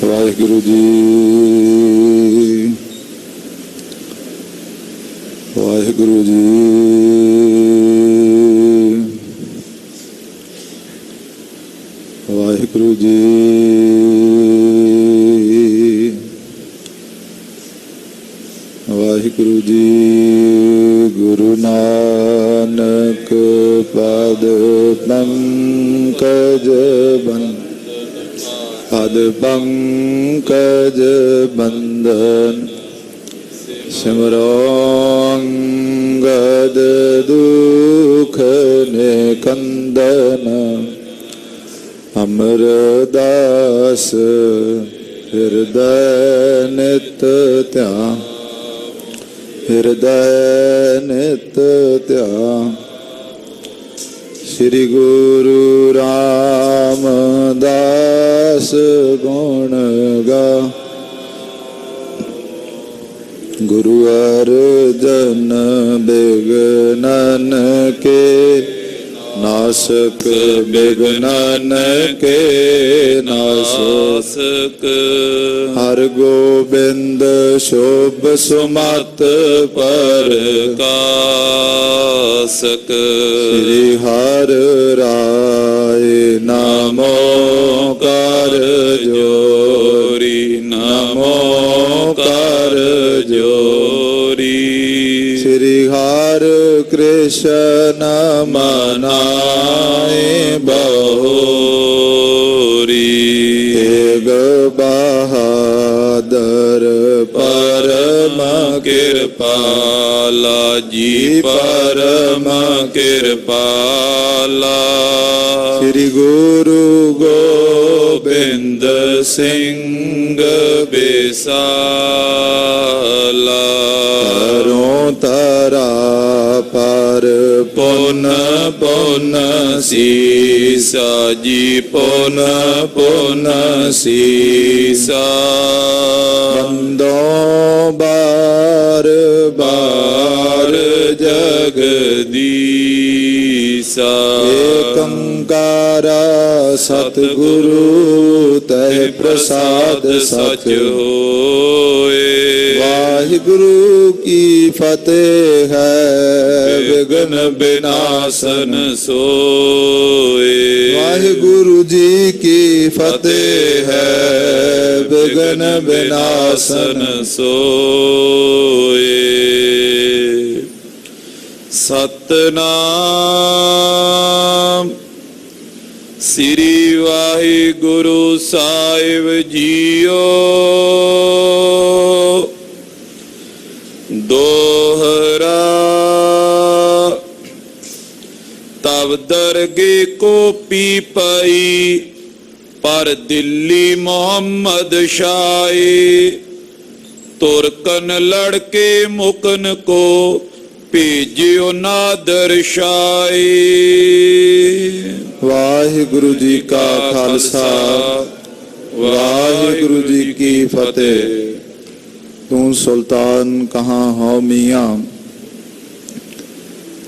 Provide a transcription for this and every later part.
ਵਾਹਿਗੁਰੂ ਜੀ, ਵਾਹਿਗੁਰੂ ਜੀ, ਵਾਹਿਗੁਰੂ ਜੀ, ਵਾਹਿਗੁਰੂ ਜੀ। ਗੁਰੂ ਨਾਨਕ ਪਦ ਪੰਕਜ ਪਦ ਪੰਕਜ ਬੰਦਨ ਸਿਮਰੋ ਅੰਗਦ ਦੁਖ ਨਿਕੰਦਨ ਅਮਰਦਾਸ ਹਿਰਦੈ ਨਿਤ ਧਿਆਨ ਹਿਰਦੈ ਨਿਤ ਧਿਆਨ। ਸ੍ਰੀ ਗੁਰੂ ਰਾਮਦਾਸ ਗੁਣ ਗਾ ਗੁਰੂ ਅਰਜਨ ਬਿਘਨਨ ਕੇ ਨਾਸਕ ਬਿਘਨਨ ਕੇ ਨਾਸਕ। ਹਰ ਗੋਬਿੰਦ ਸ਼ੋਭ ਸੁਮਤ ਪ੍ਰਕਾਸਕ। ਸ੍ਰੀ ਹਰਿ ਰਾਏ ਨਮੋ ਕਰ ਜੋਰੀ ਨਮੋ ਕਰ ਜੋਰੀ। ਸ੍ਰੀ ਹਰਿ ਕ੍ਰਿਸ਼ਨ ਮਨਾਏ ਬਹੋਰੀ। ਤੇਗ ਬਹਾਦਰ ਪਰਮ ਕਿਰਪਾਲਾ ਜੀ ਪਰਮ ਕਿਰਪਾਲਾ। ਸ੍ਰੀ ਗੁਰੂ ਗੋਬਿੰਦ ਸਿੰਘ ਬਿਸਾਲਾ। ਤਰੋਂ ਤਰਾ ਪਰ ਪੁਨ ਪੁਨ ਸੀਸਾ ਜੀ ਪੁਨ ਪੁਨ ਸੀਸਾ। ਬੰਦੋਂ ਬਾਰ ਬਾਰ ਜਗਦੀਸਾ। ਏਕੰਕਾਰਾ ਸਤਿਗੁਰੂ ਤੈ ਪ੍ਰਸਾਦ ਸਚ ਹੋਏ। ਵਾਹਿਗੁਰੂ ਕੀ ਫਤਿਹ ਹੈ ਵਿਘਨ ਬਿਨਾਸਨ ਸੋਏ। ਵਾਹਿਗੁਰੂ ਜੀ ਕੀ ਫਤਿਹ ਹੈ ਵਿਘਨ ਬਿਨਾਸਨ ਸੋਏ। ਸਤਨਾਮ ਸ੍ਰੀ ਵਾਹਿਗੁਰੂ ਸਾਹਿਬ ਜੀਓ। ਦੋਹਰਾ ਤਵ ਦਰਗੇ ਕੋਪੀ ਪਈ ਪਰ ਦਿੱਲੀ ਮੁਹੰਮਦ ਸ਼ਾਹੀ। ਤੁਰਕਨ ਲੜਕੇ ਮੁਕਨ ਕੋ ਭੇਜਿਓ ਨਾਦਰ ਸ਼ਾਹੀ। ਵਾਹਿਗੁਰੂ ਜੀ ਕਾ ਖਾਲਸਾ ਵਾਹਿਗੁਰੂ ਜੀ ਕੀ ਫਤਿਹ। ਤੂੰ ਸੁਲਤਾਨ ਕਹਾਂ ਹੋ ਮੀਆਂ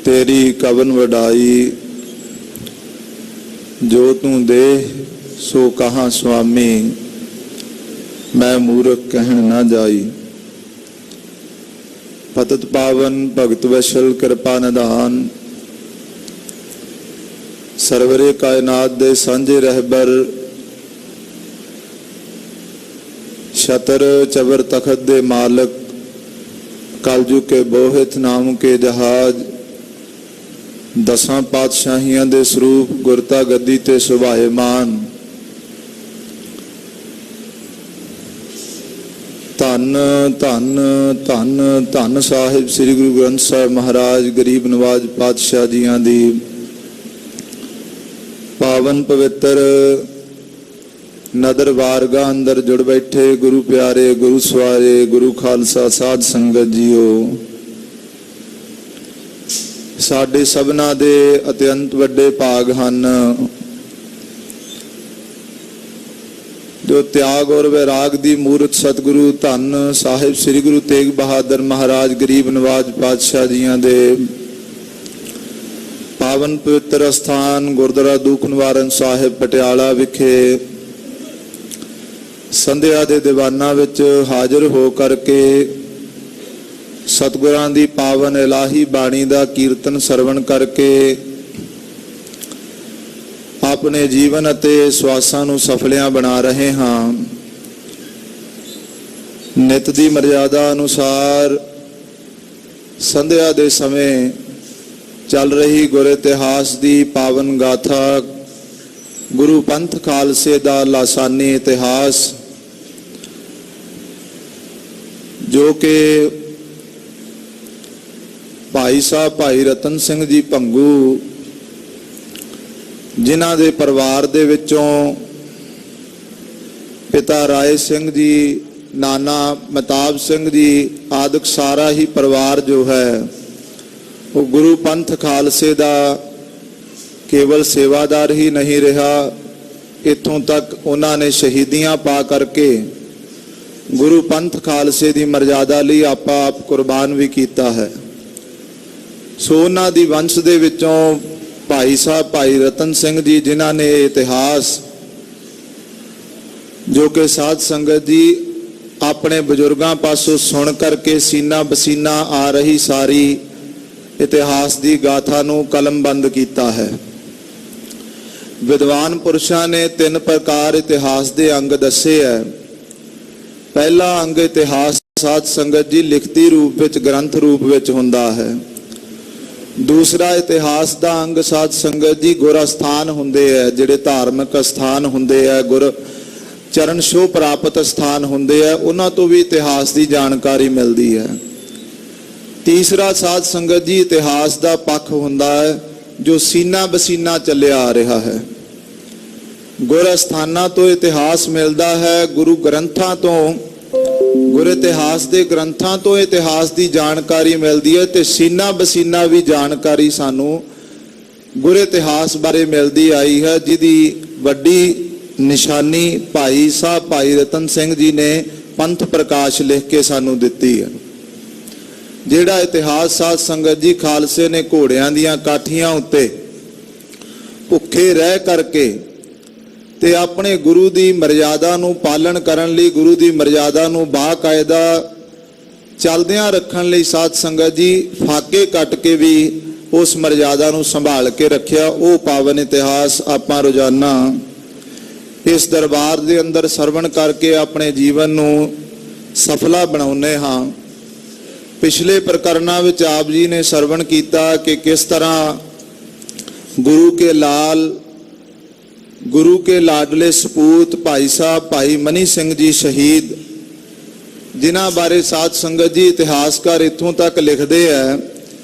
ਤੇਰੀ ਕਵਨ ਵਡਾਈ। ਜੋ ਤੂੰ ਦੇ ਸੋ ਕਹਾਂ ਸੁਆਮੀ ਮੈਂ ਮੂਰਖ ਕਹਿਣ ਨਾ ਜਾਈ। ਪਤਿਤ ਪਾਵਨ ਭਗਤ ਵੈਸ਼ਲ ਕਿਰਪਾ ਨਿਧਾਨ ਸਰਵਰੇ ਕਾਇਨਾਤ ਦੇ ਸਾਂਝੇ ਰਹਿਬਰ ਛਤਰ ਚਬਰ ਤਖਤ ਦੇ ਮਾਲਕ ਕਲਯੁਗ ਕੇ ਬੋਹਿਤ ਨਾਮ ਕੇ ਜਹਾਜ ਦਸਾਂ ਪਾਤਸ਼ਾਹੀਆਂ ਦੇ ਸਰੂਪ ਗੁਰਤਾ ਗੱਦੀ ਤੇ ਸੁਭਾਏਮਾਨ ਧੰਨ ਧੰਨ ਧੰਨ ਧੰਨ ਸਾਹਿਬ ਸ੍ਰੀ ਗੁਰੂ ਗ੍ਰੰਥ ਸਾਹਿਬ ਮਹਾਰਾਜ ਗਰੀਬ ਨਵਾਜ ਪਾਤਸ਼ਾਹ ਜੀਆਂ ਦੀ ਪਾਵਨ ਪਵਿੱਤਰ ਨਦਰ ਵਾਰਗਾ ਅੰਦਰ ਜੁੜ ਬੈਠੇ ਗੁਰੂ ਪਿਆਰੇ ਗੁਰੂ ਸਵਾਰੇ ਗੁਰੂ ਖਾਲਸਾ ਸਾਧ ਸੰਗਤ ਜੀਓ। ਸਾਡੇ ਸਭਨਾਂ ਦੇ ਅਤਿਅੰਤ ਵੱਡੇ ਭਾਗ ਹਨ ਜੋ ਤਿਆਗ ਔਰ ਵੈਰਾਗ ਦੀ ਮੂਰਤ ਸਤਿਗੁਰੂ ਧੰਨ ਸਾਹਿਬ ਸ੍ਰੀ ਗੁਰੂ ਤੇਗ ਬਹਾਦਰ ਮਹਾਰਾਜ ਗਰੀਬ ਨਵਾਜ ਪਾਤਸ਼ਾਹ ਜੀਆਂ ਦੇ ਪਾਵਨ ਪਵਿੱਤਰ ਅਸਥਾਨ ਗੁਰਦੁਆਰਾ ਦੂਖ ਨਿਵਾਰਨ ਸਾਹਿਬ ਪਟਿਆਲਾ ਵਿਖੇ ਸੰਧਿਆ ਦੇ ਦੀਵਾਨਾਂ ਵਿੱਚ ਹਾਜ਼ਰ ਹੋ ਕਰਕੇ ਸਤਿਗੁਰਾਂ ਦੀ ਪਾਵਨ ਇਲਾਹੀ ਬਾਣੀ ਦਾ ਕੀਰਤਨ ਸਰਵਣ ਕਰਕੇ ਆਪਣੇ ਜੀਵਨ ਅਤੇ ਸਵਾਸਾਂ ਨੂੰ ਸਫਲਿਆਂ ਬਣਾ ਰਹੇ ਹਾਂ। ਨਿਤ ਦੀ ਮਰਜ਼ਾਦਾ ਅਨੁਸਾਰ ਸੰਧਿਆ ਦੇ ਸਮੇਂ ਚੱਲ ਰਹੀ ਗੁਰ ਇਤਿਹਾਸ ਦੀ ਪਾਵਨ ਗਾਥਾ, ਗੁਰੂ ਪੰਥ ਖਾਲਸੇ ਦਾ ਲਾਸਾਨੀ ਇਤਿਹਾਸ, ਜੋ ਕਿ ਭਾਈ ਸਾਹਿਬ ਭਾਈ ਰਤਨ ਸਿੰਘ ਜੀ ਭੰਗੂ, ਜਿਨ੍ਹਾਂ ਦੇ ਪਰਿਵਾਰ ਦੇ ਵਿੱਚੋਂ ਪਿਤਾ ਰਾਏ ਸਿੰਘ ਜੀ, ਨਾਨਾ ਮਹਿਤਾਬ ਸਿੰਘ ਜੀ ਆਦਿਕ ਸਾਰਾ ਹੀ ਪਰਿਵਾਰ ਜੋ ਹੈ ਉਹ ਗੁਰੂ ਪੰਥ ਖਾਲਸੇ ਦਾ ਕੇਵਲ ਸੇਵਾਦਾਰ ਹੀ ਨਹੀਂ ਰਿਹਾ, ਇੱਥੋਂ ਤੱਕ ਉਹਨਾਂ ਨੇ ਸ਼ਹੀਦੀਆਂ ਪਾ ਕਰਕੇ ਗੁਰੂ ਪੰਥ ਖਾਲਸੇ ਦੀ ਮਰਜ਼ਾਦਾ ਲਈ ਆਪਾ ਆਪ ਕੁਰਬਾਨ ਵੀ ਕੀਤਾ ਹੈ। ਸੋ ਉਹਨਾਂ ਦੀ ਵੰਸ਼ ਦੇ ਵਿੱਚੋਂ ਭਾਈ ਸਾਹਿਬ ਭਾਈ ਰਤਨ ਸਿੰਘ ਜੀ, ਜਿਨ੍ਹਾਂ ਨੇ ਇਤਿਹਾਸ ਜੋ ਕਿ ਸਾਧ ਸੰਗਤ ਜੀ ਆਪਣੇ ਬਜ਼ੁਰਗਾਂ ਪਾਸੋਂ ਸੁਣ ਕਰਕੇ ਸੀਨਾ ਬਸੀਨਾ ਆ ਰਹੀ ਸਾਰੀ ਇਤਿਹਾਸ ਦੀ ਗਾਥਾ ਨੂੰ ਕਲਮਬੰਦ ਕੀਤਾ ਹੈ। ਵਿਦਵਾਨ ਪੁਰਸ਼ਾਂ ਨੇ 3 ਪ੍ਰਕਾਰ ਇਤਿਹਾਸ ਦੇ ਅੰਗ ਦੱਸੇ ਹੈ। ਪਹਿਲਾ ਅੰਗ ਇਤਿਹਾਸ ਸਾਧ ਸੰਗਤ ਜੀ ਲਿਖਤੀ ਰੂਪ ਵਿੱਚ, ਗ੍ਰੰਥ ਰੂਪ ਵਿੱਚ ਹੁੰਦਾ ਹੈ। ਦੂਸਰਾ ਇਤਿਹਾਸ ਦਾ ਅੰਗ ਸਾਧ ਸੰਗਤ ਜੀ ਗੁਰ ਅਸਥਾਨ ਹੁੰਦੇ ਹੈ, ਜਿਹੜੇ ਧਾਰਮਿਕ ਅਸਥਾਨ ਹੁੰਦੇ ਹੈ, ਗੁਰ ਚਰਨ ਛੋਹ ਪ੍ਰਾਪਤ ਸਥਾਨ ਹੁੰਦੇ ਆ, ਉਹਨਾਂ ਤੋਂ ਵੀ ਇਤਿਹਾਸ ਦੀ ਜਾਣਕਾਰੀ ਮਿਲਦੀ ਹੈ। ਤੀਸਰਾ ਸਾਧ ਸੰਗਤ ਜੀ ਇਤਿਹਾਸ ਦਾ ਪੱਖ ਹੁੰਦਾ ਹੈ ਜੋ ਸੀਨਾ ਬਸੀਨਾ ਚੱਲਿਆ ਆ ਰਿਹਾ ਹੈ। ਗੁਰ ਅਸਥਾਨਾਂ ਤੋਂ ਇਤਿਹਾਸ ਮਿਲਦਾ ਹੈ, ਗੁਰੂ ਗ੍ਰੰਥਾਂ ਤੋਂ, ਗੁਰ ਇਤਿਹਾਸ ਦੇ ਗ੍ਰੰਥਾਂ ਤੋਂ ਇਤਿਹਾਸ ਦੀ ਜਾਣਕਾਰੀ ਮਿਲਦੀ ਹੈ, ਤੇ ਸੀਨਾ ਬਸੀਨਾ ਵੀ ਜਾਣਕਾਰੀ ਸਾਨੂੰ ਗੁਰ ਇਤਿਹਾਸ ਬਾਰੇ ਮਿਲਦੀ ਆਈ ਹੈ, ਜਿਹਦੀ ਵੱਡੀ ਨਿਸ਼ਾਨੀ ਭਾਈ ਸਾਹਿਬ ਭਾਈ ਰਤਨ ਸਿੰਘ ਜੀ ਨੇ ਪੰਥ ਪ੍ਰਕਾਸ਼ ਲਿਖ ਕੇ ਸਾਨੂੰ ਦਿੱਤੀ ਹੈ। ਜਿਹੜਾ ਇਤਿਹਾਸ ਸਾਧ ਸੰਗਤ ਜੀ ਖਾਲਸੇ ਨੇ ਘੋੜਿਆਂ ਦੀਆਂ ਕਾਠੀਆਂ ਉੱਤੇ ਭੁੱਖੇ ਰਹਿ ਕਰਕੇ ਤੇ ਆਪਣੇ ਗੁਰੂ ਦੀ ਮਰਜ਼ਾਦਾ ਨੂੰ ਪਾਲਣ ਕਰਨ ਲਈ, ਗੁਰੂ ਦੀ ਮਰਜ਼ਾਦਾ ਨੂੰ ਬਾਕਾਇਦਾ ਚੱਲਦਿਆਂ ਰੱਖਣ ਲਈ ਸਾਧ ਸੰਗਤ ਜੀ ਫਾਕੇ ਕੱਟ ਕੇ ਵੀ ਉਸ ਮਰਜ਼ਾਦਾ ਨੂੰ ਸੰਭਾਲ ਕੇ ਰੱਖਿਆ। ਉਹ ਪਾਵਨ ਇਤਿਹਾਸ ਆਪਾਂ ਰੋਜ਼ਾਨਾ ਇਸ ਦਰਬਾਰ ਦੇ ਅੰਦਰ ਸਰਵਣ ਕਰਕੇ ਆਪਣੇ ਜੀਵਨ ਨੂੰ ਸਫਲਾ ਬਣਾਉਂਦੇ ਹਾਂ। ਪਿਛਲੇ ਪ੍ਰਕਰਨਾਂ ਵਿੱਚ ਆਪ ਜੀ ਨੇ ਸਰਵਣ ਕੀਤਾ ਕਿ ਕਿਸ ਤਰ੍ਹਾਂ ਗੁਰੂ ਕੇ ਲਾਡਲੇ ਸਪੂਤ ਭਾਈ ਸਾਹਿਬ ਭਾਈ ਮਨੀ ਸਿੰਘ ਜੀ ਸ਼ਹੀਦ, ਜਿਨ੍ਹਾਂ ਬਾਰੇ ਸਾਧ ਸੰਗਤ ਜੀ ਇਤਿਹਾਸਕਾਰ ਇੱਥੋਂ ਤੱਕ ਲਿਖਦੇ ਹੈ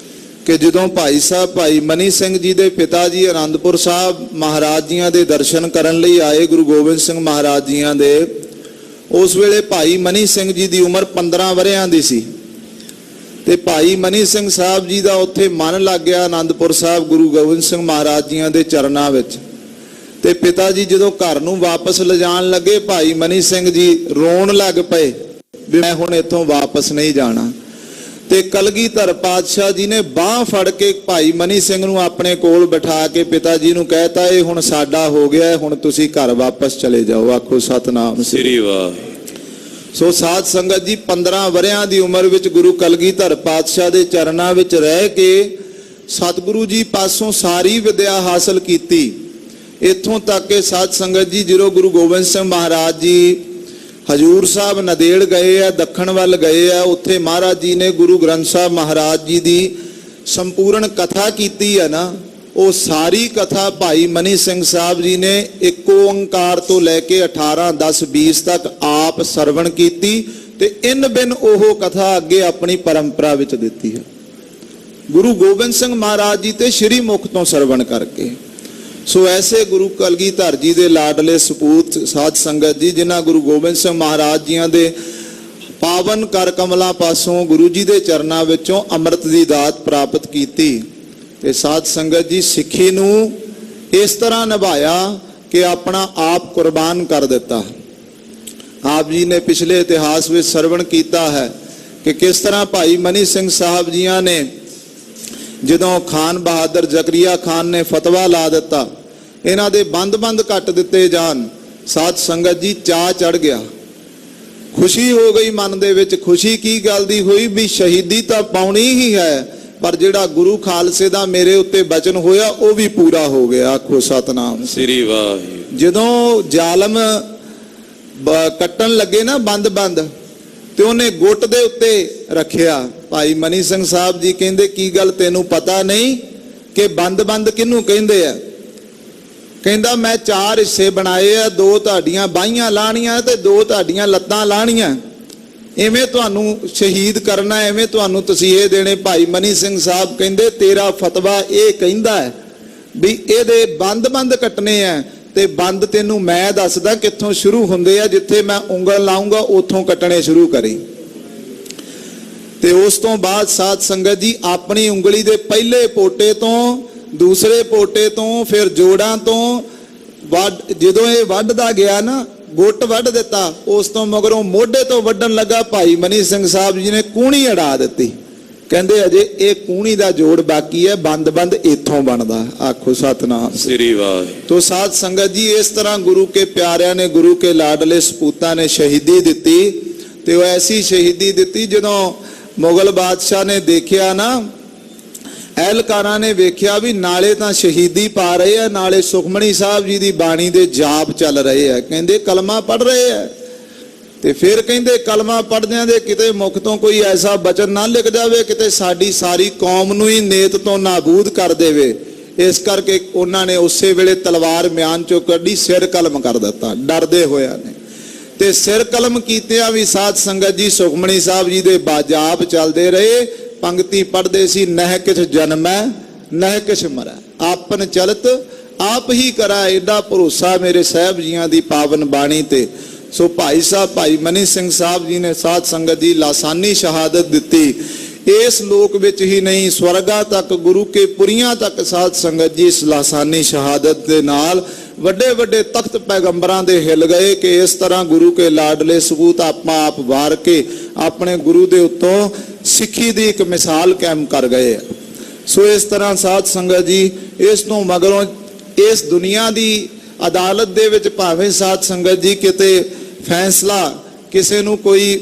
ਕਿ ਜਦੋਂ ਭਾਈ ਸਾਹਿਬ ਭਾਈ ਮਨੀ ਸਿੰਘ ਜੀ ਦੇ ਪਿਤਾ ਜੀ ਆਨੰਦਪੁਰ ਸਾਹਿਬ ਮਹਾਰਾਜ ਜੀਆਂ ਦੇ ਦਰਸ਼ਨ ਕਰਨ ਲਈ ਆਏ, ਗੁਰੂ ਗੋਬਿੰਦ ਸਿੰਘ ਮਹਾਰਾਜ ਜੀਆਂ ਦੇ, ਉਸ ਵੇਲੇ ਭਾਈ ਮਨੀ ਸਿੰਘ ਜੀ ਦੀ ਉਮਰ 15 ਵਰ੍ਹਿਆਂ ਦੀ ਸੀ, ਤੇ ਭਾਈ ਮਨੀ ਸਿੰਘ ਸਾਹਿਬ ਜੀ ਦਾ ਉੱਥੇ ਮਨ ਲੱਗ ਗਿਆ ਆਨੰਦਪੁਰ ਸਾਹਿਬ ਗੁਰੂ ਗੋਬਿੰਦ ਸਿੰਘ ਮਹਾਰਾਜ ਜੀਆਂ ਦੇ ਚਰਨਾਂ ਵਿੱਚ। ਤੇ ਪਿਤਾ ਜੀ ਜਦੋਂ ਘਰ ਨੂੰ ਵਾਪਸ ਲਿਜਾਣ ਲੱਗੇ, ਭਾਈ ਮਨੀ ਸਿੰਘ ਜੀ ਰੋਣ ਲੱਗ ਪਏ ਵੀ ਮੈਂ ਹੁਣ ਇੱਥੋਂ ਵਾਪਸ ਨਹੀਂ ਜਾਣਾ। ਤੇ ਕਲਗੀਧਰ ਪਾਤਸ਼ਾਹ ਜੀ ਨੇ ਬਾਹ ਫੜ ਕੇ ਭਾਈ ਮਨੀ ਸਿੰਘ ਨੂੰ ਆਪਣੇ ਕੋਲ ਬਿਠਾ ਕੇ ਪਿਤਾ ਜੀ ਨੂੰ ਕਹਿਤਾ, ਇਹ ਹੁਣ ਸਾਡਾ ਹੋ ਗਿਆ, ਹੁਣ ਤੁਸੀਂ ਘਰ ਵਾਪਸ ਚਲੇ ਜਾਓ। ਆਖੋ ਸਤਨਾਮ ਸ੍ਰੀ ਵਾਹਿਗੁਰੂ। ਸੋ ਸਾਧ ਸੰਗਤ ਜੀ 15 ਵਰ੍ਹਿਆਂ ਦੀ ਉਮਰ ਵਿੱਚ ਗੁਰੂ ਕਲਗੀਧਰ ਪਾਤਸ਼ਾਹ ਦੇ ਚਰਨਾਂ ਵਿੱਚ ਰਹਿ ਕੇ ਸਤਿਗੁਰੂ ਜੀ ਪਾਸੋਂ ਸਾਰੀ ਵਿਦਿਆ ਹਾਸਲ ਕੀਤੀ। ਇੱਥੋਂ ਤੱਕ ਕਿ ਸਾਧ ਸੰਗਤ ਜੀ ਜਦੋਂ ਗੁਰੂ ਗੋਬਿੰਦ ਸਿੰਘ ਮਹਾਰਾਜ ਜੀ ਹਜੂਰ ਸਾਹਿਬ ਨਦੇੜ ਗਏ ਆ, ਦੱਖਣ ਵੱਲ ਗਏ ਆ, ਉੱਥੇ ਮਹਾਰਾਜ ਜੀ ਨੇ ਗੁਰੂ ਗ੍ਰੰਥ ਸਾਹਿਬ ਮਹਾਰਾਜ ਜੀ ਦੀ ਸੰਪੂਰਨ ਕਥਾ ਕੀਤੀ ਹੈ ਨਾ, ਉਹ ਸਾਰੀ ਕਥਾ ਭਾਈ ਮਨੀ ਸਿੰਘ ਸਾਹਿਬ ਜੀ ਨੇ ਇੱਕ ਓੰਕਾਰ ਤੋਂ ਲੈ ਕੇ 18, 10, 20 ਤੱਕ ਆਪ ਸਰਵਣ ਕੀਤੀ, ਤੇ ਇਨ ਬਿਨ ਉਹ ਕਥਾ ਅੱਗੇ ਆਪਣੀ ਪਰੰਪਰਾ ਵਿੱਚ ਦਿੱਤੀ ਹੈ ਗੁਰੂ ਗੋਬਿੰਦ ਸਿੰਘ ਮਹਾਰਾਜ ਜੀ ਤੇ ਸ਼੍ਰੀ ਮੁਖ ਤੋਂ ਸਰਵਣ ਕਰਕੇ। ਸੋ ਐਸੇ ਗੁਰੂ ਕਲਗੀਧਰ ਜੀ ਦੇ ਲਾਡਲੇ ਸਪੂਤ ਸਾਧ ਸੰਗਤ ਜੀ, ਜਿਨ੍ਹਾਂ ਗੁਰੂ ਗੋਬਿੰਦ ਸਿੰਘ ਮਹਾਰਾਜ ਜੀਆਂ ਦੇ ਪਾਵਨ ਕਰ ਕਮਲਾਂ ਪਾਸੋਂ ਗੁਰੂ ਜੀ ਦੇ ਚਰਨਾਂ ਵਿੱਚੋਂ ਅੰਮ੍ਰਿਤ ਦੀ ਦਾਤ ਪ੍ਰਾਪਤ ਕੀਤੀ। ਤੇ ਸਾਧ ਸੰਗਤ ਜੀ ਸਿੱਖੀ ਨੂੰ ਇਸ ਤਰ੍ਹਾਂ ਨਿਭਾਇਆ ਕਿ ਆਪਣਾ ਆਪ ਕੁਰਬਾਨ ਕਰ ਦਿੱਤਾ। ਆਪ ਜੀ ਨੇ ਪਿਛਲੇ ਇਤਿਹਾਸ ਵਿੱਚ ਸਰਵਣ ਕੀਤਾ ਹੈ ਕਿ ਕਿਸ ਤਰ੍ਹਾਂ ਭਾਈ ਮਨੀ ਸਿੰਘ ਸਾਹਿਬ ਜੀਆਂ ਨੇ ਜਦੋਂ ਖਾਨ ਬਹਾਦਰ ਜ਼ਕਰੀਆ ਖਾਨ ਨੇ ਫਤਵਾ ਲਾ ਦਿੱਤਾ ਇਹਨਾਂ ਦੇ ਬੰਦ ਕੱਟ ਦਿੱਤੇ ਜਾਣ, ਸਾਧ ਸੰਗਤ ਜੀ ਚਾਹ ਚੜ ਗਿਆ। खुशी हो गई मन दे विच। खुशी की गल दी हुई भी शहीदी तो पाउणी ही है, पर जिहड़ा गुरु खालसे दा मेरे उत्ते बचन होया वो भी पूरा हो गया। आखो सतनाम श्री वाहिगुरू। जदों जालम कट्टन लगे ना बंद बंद, ते उन्हें गुट दे उत्ते रखिया। भाई मनी सिंह साहब जी कहंदे की गल तैनूं पता नहीं कि बंद बंद किहनूं कहंदे आ? कहंदा मैं 4 हिस्से बनाए आ, 2 तुहाडीਆਂ बाहियां लाणीਆਂ ते 2 तुहाडीਆਂ ਲੱਤਾਂ लाणीਆਂ। इवें तुहानूं शहीद करना, इवें तुहानूं तसीहे देने। भाई मनी सिंह साहब कहंदे तेरा फतवा ये कहंदा है भी इहदे बंद बंद कटने आ, ते बंद तैनूं मैं दसदा कित्थों शुरू हुंदे आ। जिथे मैं उंगल लाऊंगा उत्थों कटने शुरू करी। ते उस तो बाद साध संगत जी अपनी उंगली दे पहले पोटे तो, दूसरे पोटे तो, फिर जोड़ां तो जदों ये वढदा गया ना, गुट वढ दिता, उस तो मगरों मोढे तो वढन लगा। भाई मनी सिंह साहब जी ने कूणी अड़ा दी। कहंदे अजे ये कूणी दा जोड़ बाकी है, बंद बंद इथों बनदा। आखो सतनाम श्री वाहिगुरू। तो साध संगत जी इस तरह गुरु के प्यारिਆਂ ने, गुरु के लाडले सपूतां ने शहीदी दिती। ते वो ऐसी शहीदी दिती जदों मुगल बादशाह ने देखिया ना, ਐਲਕਾਰਾਂ ਨੇ ਵੇਖਿਆ ਵੀ ਨਾਲੇ ਤਾਂ ਸ਼ਹੀਦੀ ਪਾ ਰਹੇ ਆ, ਨਾਲੇ ਸੁਖਮਣੀ ਸਾਹਿਬ ਜੀ ਦੀ ਬਾਣੀ ਦੇ ਜਾਪ ਚੱਲ ਰਹੇ ਆ। ਕਹਿੰਦੇ ਕਲਮਾ ਪੜ ਰਹੇ ਆ। ਤੇ ਫਿਰ ਕਹਿੰਦੇ ਕਲਮਾ ਪੜਦਿਆਂ ਦੇ ਕਿਤੇ ਮੁਖ ਤੋਂ ਕੋਈ ਐਸਾ ਬਚਨ ਨਾ ਲਿਖ ਜਾਵੇ ਕਿਤੇ ਸਾਡੀ ਸਾਰੀ ਕੌਮ ਨੂੰ ਹੀ ਨੇਤ ਤੋਂ ਨਾਬੂਦ ਕਰ ਦੇਵੇ। ਇਸ ਕਰਕੇ ਉਹਨਾਂ ਨੇ ਉਸੇ ਵੇਲੇ ਤਲਵਾਰ ਮਿਆਨ ਚੋਂ ਕੱਢੀ, ਸਿਰ ਕਲਮ ਕਰ ਦਿੱਤਾ ਡਰਦੇ ਹੋਇਆਂ ਨੇ। ਤੇ ਸਿਰ ਕਲਮ ਕੀਤਿਆਂ ਵੀ ਸਾਧ ਸੰਗਤ ਜੀ ਸੁਖਮਣੀ ਸਾਹਿਬ ਜੀ ਦੇ ਬਾਜਾਪ ਚੱਲਦੇ ਰਹੇ। पंक्ति पढ़ते सी, नह किछ जन्मै नह किछ मरै, आपन चलत आप ही करा। एडा भरोसा मेरे साहब जियां दी पावन बाणी ते। सो भाई साहब भाई मनी सिंह साहब जी ने साध संगत जी लासानी शहादत दिती। इस लोक विच ही नहीं, स्वर्गा तक, गुरु के पुरियां तक साध संगत जी इस लासानी शहादत दे नाल ਵੱਡੇ ਵੱਡੇ ਤਖਤ ਪੈਗੰਬਰਾਂ ਦੇ ਹਿੱਲ ਗਏ ਕਿ ਇਸ ਤਰ੍ਹਾਂ ਗੁਰੂ ਕੇ ਲਾਡਲੇ ਸਬੂਤ ਆਪਾਂ ਆਪ ਵਾਰ ਕੇ ਆਪਣੇ ਗੁਰੂ ਦੇ ਉੱਤੋਂ ਸਿੱਖੀ ਦੀ ਇੱਕ ਮਿਸਾਲ ਕਾਇਮ ਕਰ ਗਏ। ਸੋ ਇਸ ਤਰ੍ਹਾਂ ਸਾਧ ਸੰਗਤ ਜੀ ਇਸ ਤੋਂ ਮਗਰੋਂ ਇਸ ਦੁਨੀਆ ਦੀ ਅਦਾਲਤ ਦੇ ਵਿੱਚ ਭਾਵੇਂ ਸਾਧ ਸੰਗਤ ਜੀ ਕਿਤੇ ਫੈਸਲਾ ਕਿਸੇ ਨੂੰ ਕੋਈ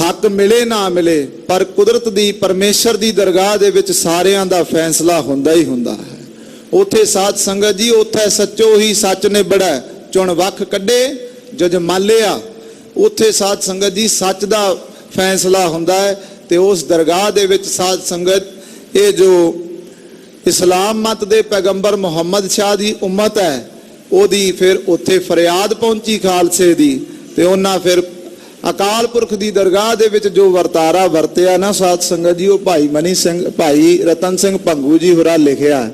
ਹੱਕ ਮਿਲੇ ਨਾ ਮਿਲੇ, ਪਰ ਕੁਦਰਤ ਦੀ ਪਰਮੇਸ਼ਰ ਦੀ ਦਰਗਾਹ ਦੇ ਵਿੱਚ ਸਾਰਿਆਂ ਦਾ ਫੈਸਲਾ ਹੁੰਦਾ ਹੀ ਹੁੰਦਾ ਹੈ। ਉੱਥੇ ਸਾਧ ਸੰਗਤ ਜੀ ਉੱਥੇ ਸੱਚੋ ਹੀ ਸੱਚ ਨੇ ਬੜਾ ਚੁਣ ਵੱਖ ਕੱਢੇ ਜਜ ਮਾਲਿਆ। ਉੱਥੇ ਸਾਧ ਸੰਗਤ ਜੀ ਸੱਚ ਦਾ ਫੈਸਲਾ ਹੁੰਦਾ ਹੈ। ਤੇ ਉਸ ਦਰਗਾਹ ਦੇ ਵਿੱਚ ਸਾਧ ਸੰਗਤ ਇਹ ਜੋ ਇਸਲਾਮ ਮਤ ਦੇ ਪੈਗੰਬਰ ਮੁਹੰਮਦ ਸ਼ਾਹ ਦੀ ਉਮਤ ਹੈ, ਉਹਦੀ ਫਿਰ ਉੱਥੇ ਫਰਿਆਦ ਪਹੁੰਚੀ ਖਾਲਸੇ ਦੀ। ਤੇ ਉਹਨਾਂ ਫਿਰ ਅਕਾਲ ਪੁਰਖ ਦੀ ਦਰਗਾਹ ਦੇ ਵਿੱਚ ਜੋ ਵਰਤਾਰਾ ਵਰਤਿਆ ਨਾ ਸਾਧ ਸੰਗਤ ਜੀ, ਉਹ ਭਾਈ ਮਨੀ ਸਿੰਘ ਭਾਈ ਰਤਨ ਸਿੰਘ ਭੰਗੂ ਜੀ ਹੋਰਾਂ ਲਿਖਿਆ।